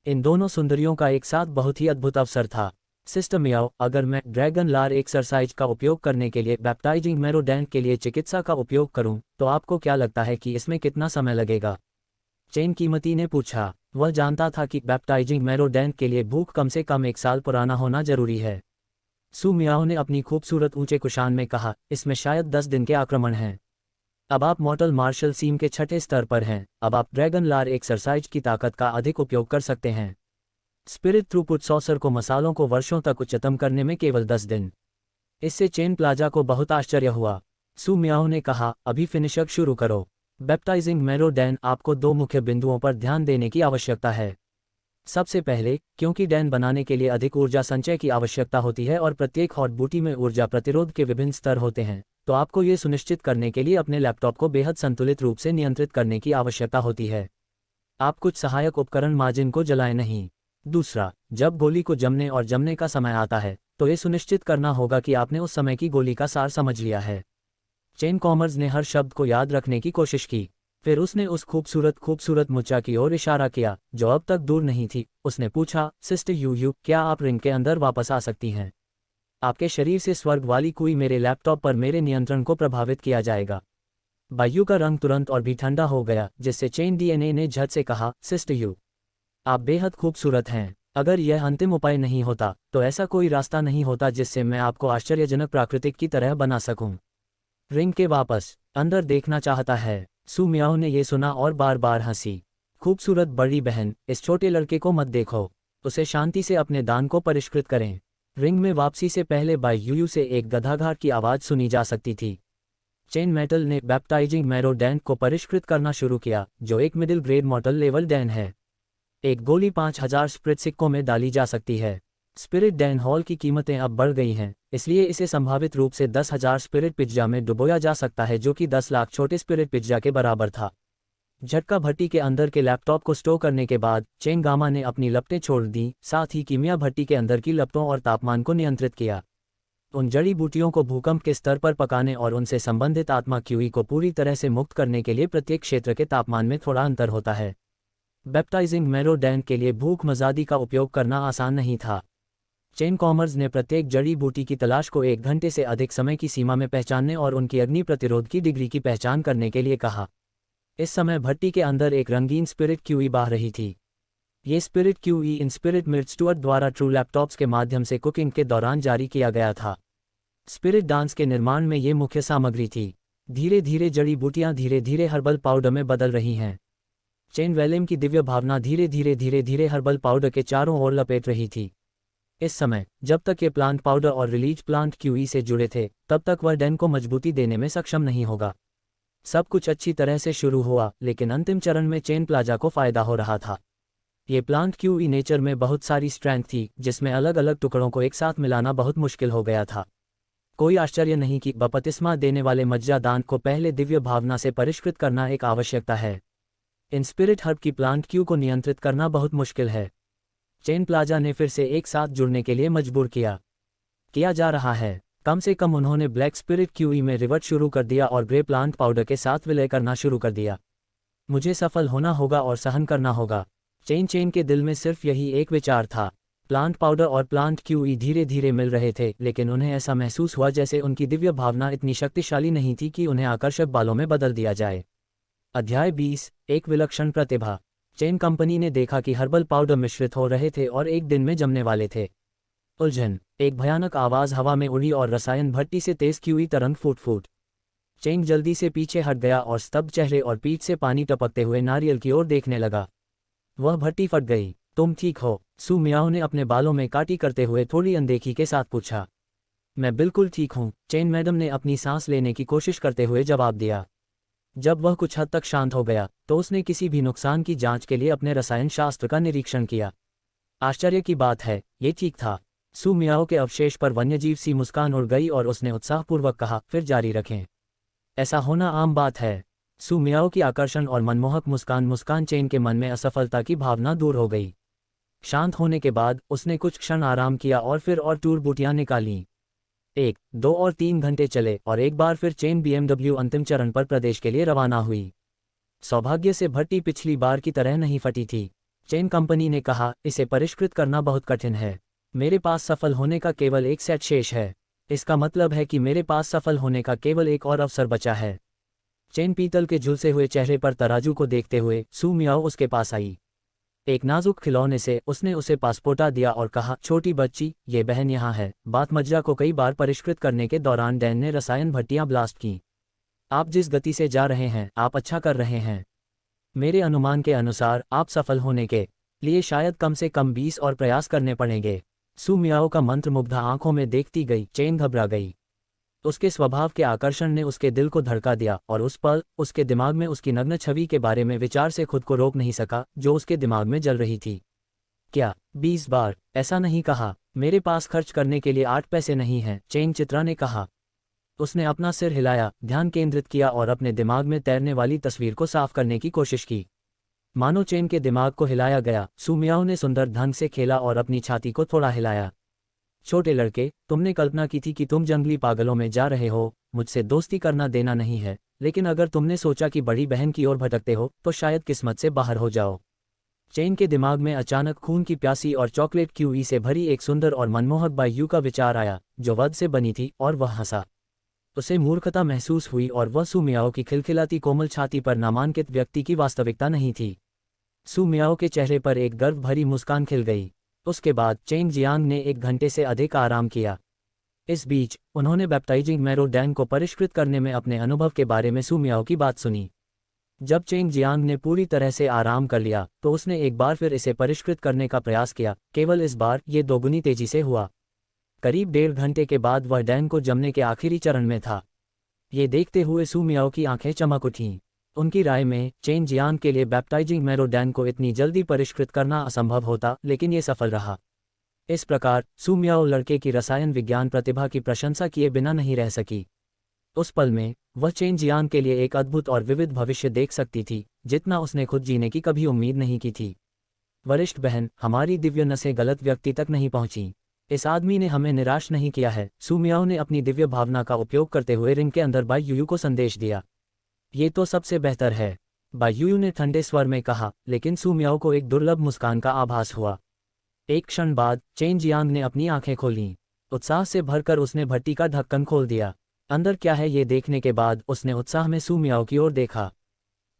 इन दोनों सुंदरियों का एक साथ बहुत ही अद्भुत अवसर था। सिस्टर मियाओ, अगर मैं ड्रैगन लार एक्सरसाइज का उपयोग करने के लिए बैप्टाइजिंग मेरोडेंट के लिए चिकित्सा का उपयोग करूं, तो आपको क्या लगता है कि इसमें कितना समय लगेगा? चेन कीमती ने पूछा। वह जानता था कि बैप्टाइजिंग मेरोडेंट के लिए भूख कम से कम 1 साल पुराना होना जरूरी है। सू मियाओ ने अपनी खूबसूरत ऊंचे कुशान में कहा, इसमें शायद 10 दिन के आक्रमण हैं। अब आप मॉर्टल मार्शल सीम के 6ठे स्तर पर हैं। अब आप ड्रैगन लार एक्सरसाइज की ताकत का अधिक उपयोग कर सकते हैं। स्पिरिट थ्रूपुट सॉसर को मसालों को वर्षों तक उच्चतम करने में केवल 10 दिन। इससे चेन प्लाजा को बहुत आश्चर्य हुआ। सू मियाओ ने कहा, अभी फिनिशर शुरू करो। बैप्टाइजिंग मेरोडेन आपको 2 मुख्य बिंदुओं पर ध्यान देने की आवश्यकता है। सबसे पहले, क्योंकि डैन बनाने के लिए अधिक ऊर्जा संचय की आवश्यकता होती है और प्रत्येक हॉट बूटी में ऊर्जा प्रतिरोध के विभिन्न स्तर होते हैं, तो आपको ये सुनिश्चित करने के लिए अपने लैपटॉप को बेहद संतुलित रूप से नियंत्रित करने की आवश्यकता होती है। आप कुछ सहायक उपकरण मार्जिन को जलाएं नहीं। दूसरा, जब गोली को जमने और जमने का समय आता है, तो ये सुनिश्चित करना होगा कि आपने उस समय की गोली का सार समझ लिया है। चेन कॉमर्स ने हर शब्द को याद रखने की कोशिश की। फिर उसने उस खूबसूरत मुच्चा की ओर इशारा किया, जो अब तक दूर नहीं थी। उसने पूछा, सिस्टर यू, क्या आप रिंग के अंदर वापस आ सकती हैं? आपके शरीर से स्वर्ग वाली कोई मेरे लैपटॉप पर मेरे नियंत्रण को प्रभावित किया जाएगा। बायू का रंग तुरंत और भी ठंडा हो गया, जिससे चेन डीएनए ने झट से कहा, सिस्टर यू, आप बेहद खूबसूरत हैं। अगर यह अंतिम उपाय नहीं होता, तो ऐसा कोई रास्ता नहीं होता जिससे मैं आपको आश्चर्यजनक प्राकृतिक की तरह बना सकूं। रिंग के वापस अंदर देखना चाहता है। सू मियाओ ने यह सुना और बार बार हंसी। खूबसूरत बड़ी बहन, इस छोटे लड़के को मत देखो। उसे शांति से अपने दान को परिष्कृत करें। रिंग में वापसी से पहले बायू से एक गधाघाट की आवाज़ सुनी जा सकती थी। चेन मेटल ने बैप्टाइजिंग मेरोडेंट को परिष्कृत करना शुरू किया, जो एक middle grade model level Dan है। एक गोली 5000 स्पिरिट सिक्कों में डाली जा सकती है। स्पिरिट डैन हॉल की कीमतें अब बढ़ गई हैं, इसलिए इसे संभावित रूप से 10,000 स्पिरिट पिज्जा में डुबोया जा सकता है, जो कि 10 लाख छोटे स्पिरिट पिज्जा के बराबर था। झटका भट्टी के अंदर के लैपटॉप को स्टोर करने के बाद चेन गामा ने अपनी लपटें छोड़ दी, साथ ही कीमिया भट्टी के अंदर की लपटों और तापमान को नियंत्रित किया। उन जड़ी बूटियों को भूकंप के स्तर पर पकाने और उनसे संबंधित आत्मा क्यूई को पूरी तरह से मुक्त करने के लिए प्रत्येक क्षेत्र के तापमान में थोड़ा अंतर होता है। बैप्टाइजिंग मेरोडेंट के लिए भूख मजादी का उपयोग करना आसान नहीं था। चेन कॉमर्स ने प्रत्येक जड़ी बूटी की तलाश को 1 घंटे से अधिक समय की सीमा में पहचानने और उनकी अग्नि प्रतिरोध की डिग्री की पहचान करने के लिए कहा। इस समय भट्टी के अंदर एक रंगीन स्पिरिट क्यूई बह रही थी। ये स्पिरिट क्यूई इन स्पिरिट मिर्च स्टुअर्ट द्वारा ट्रू लैपटॉप्स के माध्यम से कुकिंग के दौरान जारी किया गया था। स्पिरिट डांस के निर्माण में ये मुख्य सामग्री थी। धीरे धीरे जड़ी बूटियां धीरे धीरे हर्बल पाउडर में बदल रही हैं। चेन वेलेम की दिव्य भावना धीरे धीरे हर्बल पाउडर के चारों ओर लपेट रही थी। इस समय, जब तक ये प्लांट पाउडर और रिलीज प्लांट क्यूई से जुड़े थे, तब तक वह डैन को मजबूती देने में सक्षम नहीं होगा। सब कुछ अच्छी तरह से शुरू हुआ, लेकिन अंतिम चरण में चेन प्लाजा को फायदा हो रहा था। ये प्लांट क्यूई नेचर में बहुत सारी स्ट्रेंथ थी, जिसमें अलग अलग टुकड़ों को एक साथ मिलाना बहुत मुश्किल हो गया था। कोई आश्चर्य नहीं कि बपतिस्मा देने वाले मज्जा दान को पहले दिव्य भावना से परिष्कृत करना एक आवश्यकता है। इन स्पिरिट हर्ब की प्लांट क्यू को नियंत्रित करना बहुत मुश्किल है। चेन प्लाजा ने फिर से एक साथ जुड़ने के लिए मजबूर किया जा रहा है। कम से कम उन्होंने ब्लैक स्पिरिट क्यूई में रिवर्ट शुरू कर दिया और ग्रे प्लांट पाउडर के साथ विलय करना शुरू कर दिया। मुझे सफल होना होगा और सहन करना होगा। चेन के दिल में सिर्फ यही एक विचार था। प्लांट पाउडर और प्लांट क्यूई धीरे धीरे मिल रहे थे, लेकिन उन्हें ऐसा महसूस हुआ जैसे उनकी दिव्य भावना इतनी शक्तिशाली नहीं थी कि उन्हें आकर्षक बालों में बदल दिया जाए। अध्याय 20, एक विलक्षण प्रतिभा। चेन कंपनी ने देखा कि हर्बल पाउडर मिश्रित हो रहे थे और एक दिन में जमने वाले थे। उलझन। एक भयानक आवाज हवा में उड़ी और रसायन भट्टी से तेज क्यूई तरंग फूट। चेन जल्दी से पीछे हट गया और स्तब्ध चेहरे और पीठ से पानी टपकते हुए नारियल की ओर देखने लगा। वह भट्टी फट गई। तुम ठीक हो? सू मियाओ ने अपने बालों में काटी करते हुए थोड़ी अनदेखी के साथ पूछा। मैं बिल्कुल ठीक हूँ, चेन मैडम ने अपनी सांस लेने की कोशिश करते हुए जवाब दिया। जब वह कुछ हद तक शांत हो गया, तो उसने किसी भी नुकसान की जांच के लिए अपने रसायन शास्त्र का निरीक्षण किया। आश्चर्य की बात है, ये ठीक था। सू मियाओ के अवशेष पर वन्यजीव सी मुस्कान उड़ गई और उसने उत्साहपूर्वक कहा, फिर जारी रखें। ऐसा होना आम बात है। सू मियाओ की आकर्षण और मनमोहक मुस्कान चेन के मन में असफलता की भावना दूर हो गई। शांत होने के बाद उसने कुछ क्षण आराम किया और फिर और टूर बूटियां निकालीं। 1, 2 और 3 घंटे चले और एक बार फिर चेन BMW अंतिम चरण पर प्रदेश के लिए रवाना हुई। सौभाग्य से भट्टी पिछली बार की तरह नहीं फटी थी। चेन कंपनी ने कहा, इसे परिष्कृत करना बहुत कठिन है। मेरे पास सफल होने का केवल एक सेट शेष है। इसका मतलब है कि मेरे पास सफल होने का केवल एक और अवसर बचा है। चेन पीतल के झुलसे हुए चेहरे पर तराजू को देखते हुए सू मियाओ उसके पास आई। एक नाजुक खिलौने से उसने उसे पासपोर्टा दिया और कहा, छोटी बच्ची, ये बहन यहाँ है। बात मज्जा को कई बार परिष्कृत करने के दौरान डैन ने रसायन भट्टियां ब्लास्ट की। आप जिस गति से जा रहे हैं, आप अच्छा कर रहे हैं। मेरे अनुमान के अनुसार आप सफल होने के लिए शायद कम से कम 20 और प्रयास करने पड़ेंगे। सू मियाओ का मंत्रमुग्ध आंखों में देखती गई चेन घबरा गई। उसके स्वभाव के आकर्षण ने उसके दिल को धड़का दिया और उस पल उसके दिमाग में उसकी नग्न छवि के बारे में विचार से खुद को रोक नहीं सका जो उसके दिमाग में जल रही थी। क्या 20 बार? ऐसा नहीं कहा। मेरे पास खर्च करने के लिए 8 पैसे नहीं हैं, चेन चित्रा ने कहा। उसने अपना सिर हिलाया, ध्यान केंद्रित किया और अपने दिमाग में तैरने वाली तस्वीर को साफ करने की कोशिश की। मानो चेन के दिमाग को हिलाया गया। सू मियाओ ने सुंदर ढंग से खेला और अपनी छाती को थोड़ा हिलाया। छोटे लड़के, तुमने कल्पना की थी कि तुम जंगली पागलों में जा रहे हो। मुझसे दोस्ती करना देना नहीं है, लेकिन अगर तुमने सोचा कि बड़ी बहन की ओर भटकते हो तो शायद किस्मत से बाहर हो जाओ। चेन के दिमाग में अचानक खून की प्यासी और चॉकलेट क्यूई से भरी एक सुंदर और मनमोहक बायू का विचार आया जो वध से बनी थी, और वह हंसा। उसे मूर्खता महसूस हुई और वह सू मियाओ की खिलखिलाती कोमल छाती पर नामांकित व्यक्ति की वास्तविकता नहीं थी। सू मियाओ के चेहरे पर एक गर्व भरी मुस्कान खिल गई। उसके बाद चेंग जियांग ने 1 घंटे से अधिक आराम किया। इस बीच उन्होंने बैप्टाइजिंग मैरो डैन को परिष्कृत करने में अपने अनुभव के बारे में सू मियाओ की बात सुनी। जब चेंग जियांग ने पूरी तरह से आराम कर लिया तो उसने एक बार फिर इसे परिष्कृत करने का प्रयास किया, केवल इस बार ये दोगुनी तेजी से हुआ। करीब 1.5 घंटे के बाद वह डैन को जमने के आखिरी चरण में था। ये देखते हुए सू मियाओ की आंखें चमक उठीं। उनकी राय में चेन जियांग के लिए बैप्टाइजिंग मैरो डैन को इतनी जल्दी परिष्कृत करना असंभव होता, लेकिन ये सफल रहा। इस प्रकार सू मियाओ लड़के की रसायन विज्ञान प्रतिभा की प्रशंसा किए बिना नहीं रह सकी। उस पल में वह चेन जियांग के लिए एक अद्भुत और विविध भविष्य देख सकती थी, जितना उसने खुद जीने की कभी उम्मीद नहीं की थी। वरिष्ठ बहन, हमारी दिव्य नसें गलत व्यक्ति तक नहीं पहुंची। इस आदमी ने हमें निराश नहीं किया है। सू मियाओ ने अपनी दिव्य भावना का उपयोग करते हुए रिंग के अंदर बाई यूयू को संदेश दिया। ये तो सबसे बेहतर है, बाई यूयू ने ठंडे स्वर में कहा, लेकिन सू मियाओ को एक दुर्लभ मुस्कान का आभास हुआ। एक क्षण बाद चेन जियांग ने अपनी आंखें खोलीं। उत्साह से भरकर उसने भट्टी का ढक्कन खोल दिया। अंदर क्या है ये देखने के बाद उसने उत्साह में सू मियाओ की ओर देखा।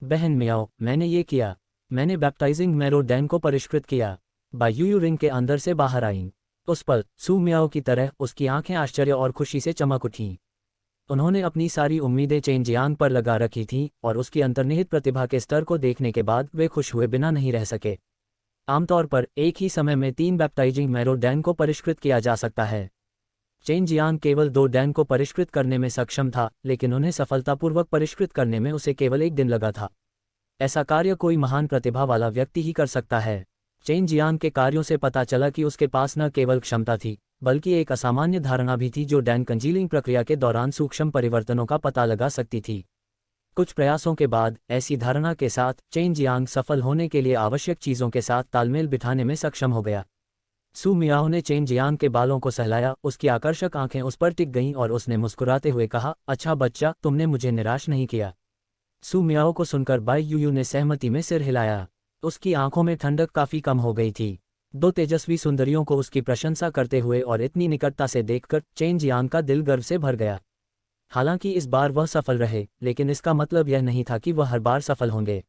बहन मियाओ, मैंने ये किया। मैंने बैप्टाइजिंग मैरो डैन को परिष्कृत किया। बाई यूयू रिंग के अंदर से बाहर आईं। उस पल सू मियाओ की तरह उसकी आंखें आश्चर्य और खुशी से चमक उठीं। उन्होंने अपनी सारी उम्मीदें चेन जियांग पर लगा रखी थीं और उसकी अंतर्निहित प्रतिभा के स्तर को देखने के बाद वे खुश हुए बिना नहीं रह सके। आमतौर पर एक ही समय में 3 बैप्टाइजिंग मैरो डैन को परिष्कृत किया जा सकता है। चेन जियांग केवल 2 डैन को परिष्कृत करने में सक्षम था, लेकिन उन्हें सफलतापूर्वक परिष्कृत करने में उसे केवल 1 दिन लगा था। ऐसा कार्य कोई महान प्रतिभा वाला व्यक्ति ही कर सकता है। चेन जियांग के कार्यों से पता चला कि उसके पास न केवल क्षमता थी, बल्कि एक असामान्य धारणा भी थी जो डैन कंजीलिंग प्रक्रिया के दौरान सूक्ष्म परिवर्तनों का पता लगा सकती थी। कुछ प्रयासों के बाद ऐसी धारणा के साथ चेन जियांग सफल होने के लिए आवश्यक चीज़ों के साथ तालमेल बिठाने में सक्षम हो गया। सू मियाओ ने चेन जियांग के बालों को सहलाया। उसकी आकर्षक आंखें उस पर टिक गईं और उसने मुस्कुराते हुए कहा, अच्छा बच्चा, तुमने मुझे निराश नहीं किया। सू मियाओ को सुनकर बाई यूयू ने सहमति में सिर हिलाया। उसकी आंखों में ठंडक काफी कम हो गई थी। 2 तेजस्वी सुंदरियों को उसकी प्रशंसा करते हुए और इतनी निकटता से देखकर चेन जियांग का दिल गर्व से भर गया। हालांकि इस बार वह सफल रहे, लेकिन इसका मतलब यह नहीं था कि वह हर बार सफल होंगे।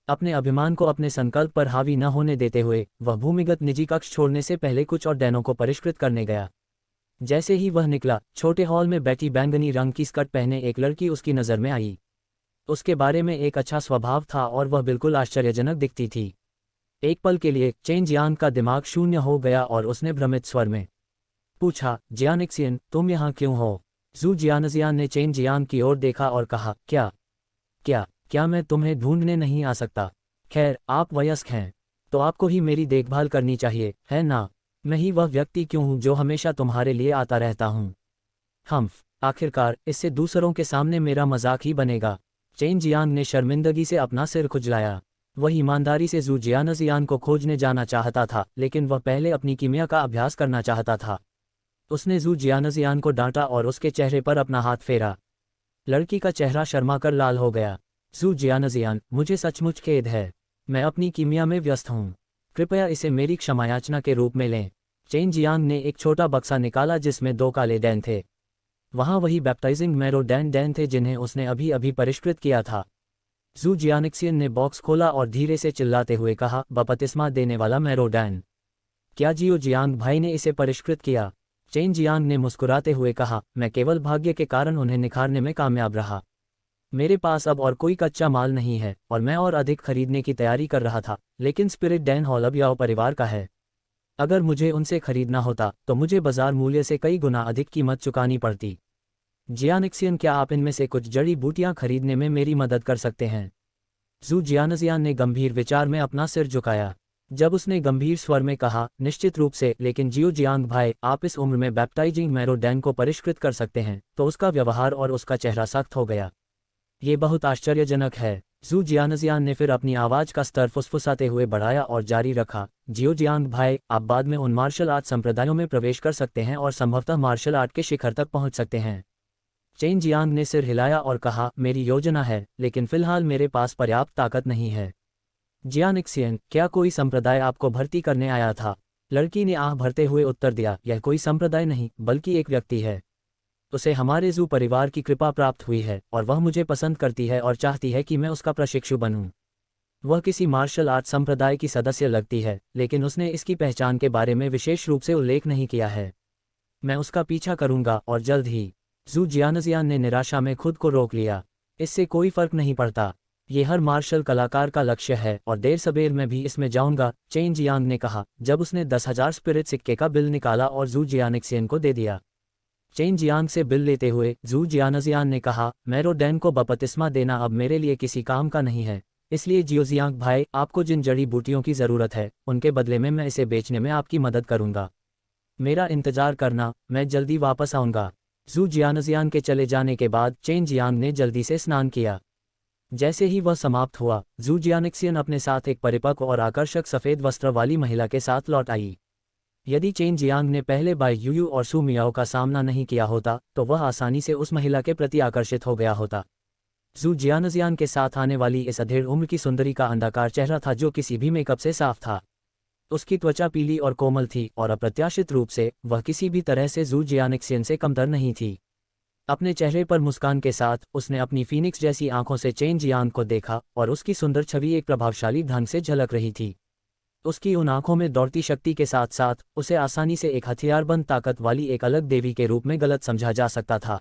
अपने अभिमान को अपने संकल्प पर हावी न होने देते हुए वह भूमिगत निजी कक्ष छोड़ने से पहले कुछ और डैनों को परिष्कृत करने गया। जैसे ही वह निकला, छोटे हॉल में बैठी बैंगनी रंग की स्कर्ट पहने एक लड़की उसकी नज़र में आई। उसके बारे में एक अच्छा स्वभाव था और वह बिल्कुल आश्चर्यजनक दिखती थी। एक पल के लिए चेन जियांग का दिमाग शून्य हो गया और उसने भ्रमित स्वर में पूछा, जियानिक्सियन, तुम यहाँ क्यों हो? जू जियानजियान ने चेन जियांग की ओर देखा और कहा, क्या क्या क्या मैं तुम्हें ढूंढने नहीं आ सकता? खैर, आप वयस्क हैं, तो आपको ही मेरी देखभाल करनी चाहिए, है ना? मैं ही वह व्यक्ति क्यों हूँ जो हमेशा तुम्हारे लिए आता रहता हूँ। हम्फ, आखिरकार इससे दूसरों के सामने मेरा मजाक ही बनेगा। चेन जियांग ने शर्मिंदगी से अपना सिर खुजलाया। वह ईमानदारी से जू जियानजियान को खोजने जाना चाहता था, लेकिन वह पहले अपनी कीमिया का अभ्यास करना चाहता था। उसने जू जियानजियान को डांटा और उसके चेहरे पर अपना हाथ फेरा। लड़की का चेहरा शर्माकर लाल हो गया। जू जियानजियान, मुझे सचमुच खेद है। मैं अपनी कीमिया में व्यस्त हूँ। कृपया इसे मेरी क्षमायाचना के रूप में लें। चेन जियांग ने एक छोटा बक्सा निकाला जिसमें 2 काले डैन थे। वहाँ वही बैप्टाइजिंग मैरो डैन थे जिन्हें उसने अभी अभी परिष्कृत किया था। जू जियानिक्सियन ने बॉक्स खोला और धीरे से चिल्लाते हुए कहा, बपतिस्मा देने वाला मैरो डैन। क्या जियो जियांग भाई ने इसे परिष्कृत किया? चेन जियांग ने मुस्कुराते हुए कहा, मैं केवल भाग्य के कारण उन्हें निखारने में कामयाब रहा। मेरे पास अब और कोई कच्चा माल नहीं है और मैं और अधिक खरीदने की तैयारी कर रहा था, लेकिन स्पिरिट डैन हॉल अब याओ परिवार का है। अगर मुझे उनसे खरीदना होता तो मुझे बाजार मूल्य से कई गुना अधिक कीमत चुकानी पड़ती। जियानिक्सियन, क्या आप इनमें से कुछ जड़ी बूटियां खरीदने में मेरी मदद कर सकते हैं? जू जियानजियान ने गंभीर विचार में अपना सिर झुकाया। जब उसने गंभीर स्वर में कहा, निश्चित रूप से, लेकिन जियो जियांग भाई, आप इस उम्र में बैप्टाइजिंग मैरो डैन को परिष्कृत कर सकते हैं, तो उसका व्यवहार और उसका चेहरा सख्त हो गया। ये बहुत आश्चर्यजनक है। जू जियानजियान ने फिर अपनी आवाज़ का स्तर फुसफुसाते हुए बढ़ाया और जारी रखा, जियो जियांग भाई, आप बाद में उन मार्शल आर्ट संप्रदायों में प्रवेश कर सकते हैं और संभवतः मार्शल आर्ट के शिखर तक पहुंच सकते हैं। चेन जियांग ने सिर हिलाया और कहा, मेरी योजना है, लेकिन फिलहाल मेरे पास पर्याप्त ताकत नहीं है। जियानिक्सियन, क्या कोई संप्रदाय आपको भर्ती करने आया था? लड़की ने आह भरते हुए उत्तर दिया, यह कोई संप्रदाय नहीं, बल्कि एक व्यक्ति है। उसे हमारे जू परिवार की कृपा प्राप्त हुई है और वह मुझे पसंद करती है और चाहती है कि मैं उसका प्रशिक्षु बनूं। वह किसी मार्शल आर्ट संप्रदाय की सदस्य लगती है, लेकिन उसने इसकी पहचान के बारे में विशेष रूप से उल्लेख नहीं किया है। मैं उसका पीछा करूंगा और जल्द ही। जू जियानजियान ने निराशा में खुद को रोक लिया। इससे कोई फर्क नहीं पड़ता। ये हर मार्शल कलाकार का लक्ष्य है और देर सबेर मैं भी इसमें जाऊंगा, चेन जियांग ने कहा, जब उसने 10,000 स्पिरिट सिक्के का बिल निकाला और जू जियानिक्सियन को दे दिया। चेन जियांग से बिल लेते हुए जू जियानजियान ने कहा, मैरो डैन को बपतिस्मा देना अब मेरे लिए किसी काम का नहीं है, इसलिए जियो जियांग भाई, आपको जिन जड़ी बूटियों की ज़रूरत है उनके बदले में मैं इसे बेचने में आपकी मदद करूंगा। मेरा इंतजार करना, मैं जल्दी वापस आऊंगा। जू जियानजियान के चले जाने के बाद चेन जियांग ने जल्दी से स्नान किया। जैसे ही वह समाप्त हुआ, जू जियानिक्सियन अपने साथ एक परिपक्व और आकर्षक सफ़ेद वस्त्र वाली महिला के साथ लौट आई। यदि चेन जियांग ने पहले बाय यूयू और सू मियाओ का सामना नहीं किया होता तो वह आसानी से उस महिला के प्रति आकर्षित हो गया होता। जू जियानजियान के साथ आने वाली इस अधेड़ उम्र की सुंदरी का अंडाकार चेहरा था जो किसी भी मेकअप से साफ था। उसकी त्वचा पीली और कोमल थी और अप्रत्याशित रूप से वह किसी भी तरह से जू जियानिक्सियन से कमतर नहीं थी। अपने चेहरे पर मुस्कान के साथ उसने अपनी फीनिक्स जैसी आंखों से चेन जियांग को देखा और उसकी सुंदर छवि एक प्रभावशाली ढंग से झलक रही थी। उसकी उन आंखों में दौड़ती शक्ति के साथ साथ उसे आसानी से एक हथियारबंद ताकत वाली एक अलग देवी के रूप में गलत समझा जा सकता था।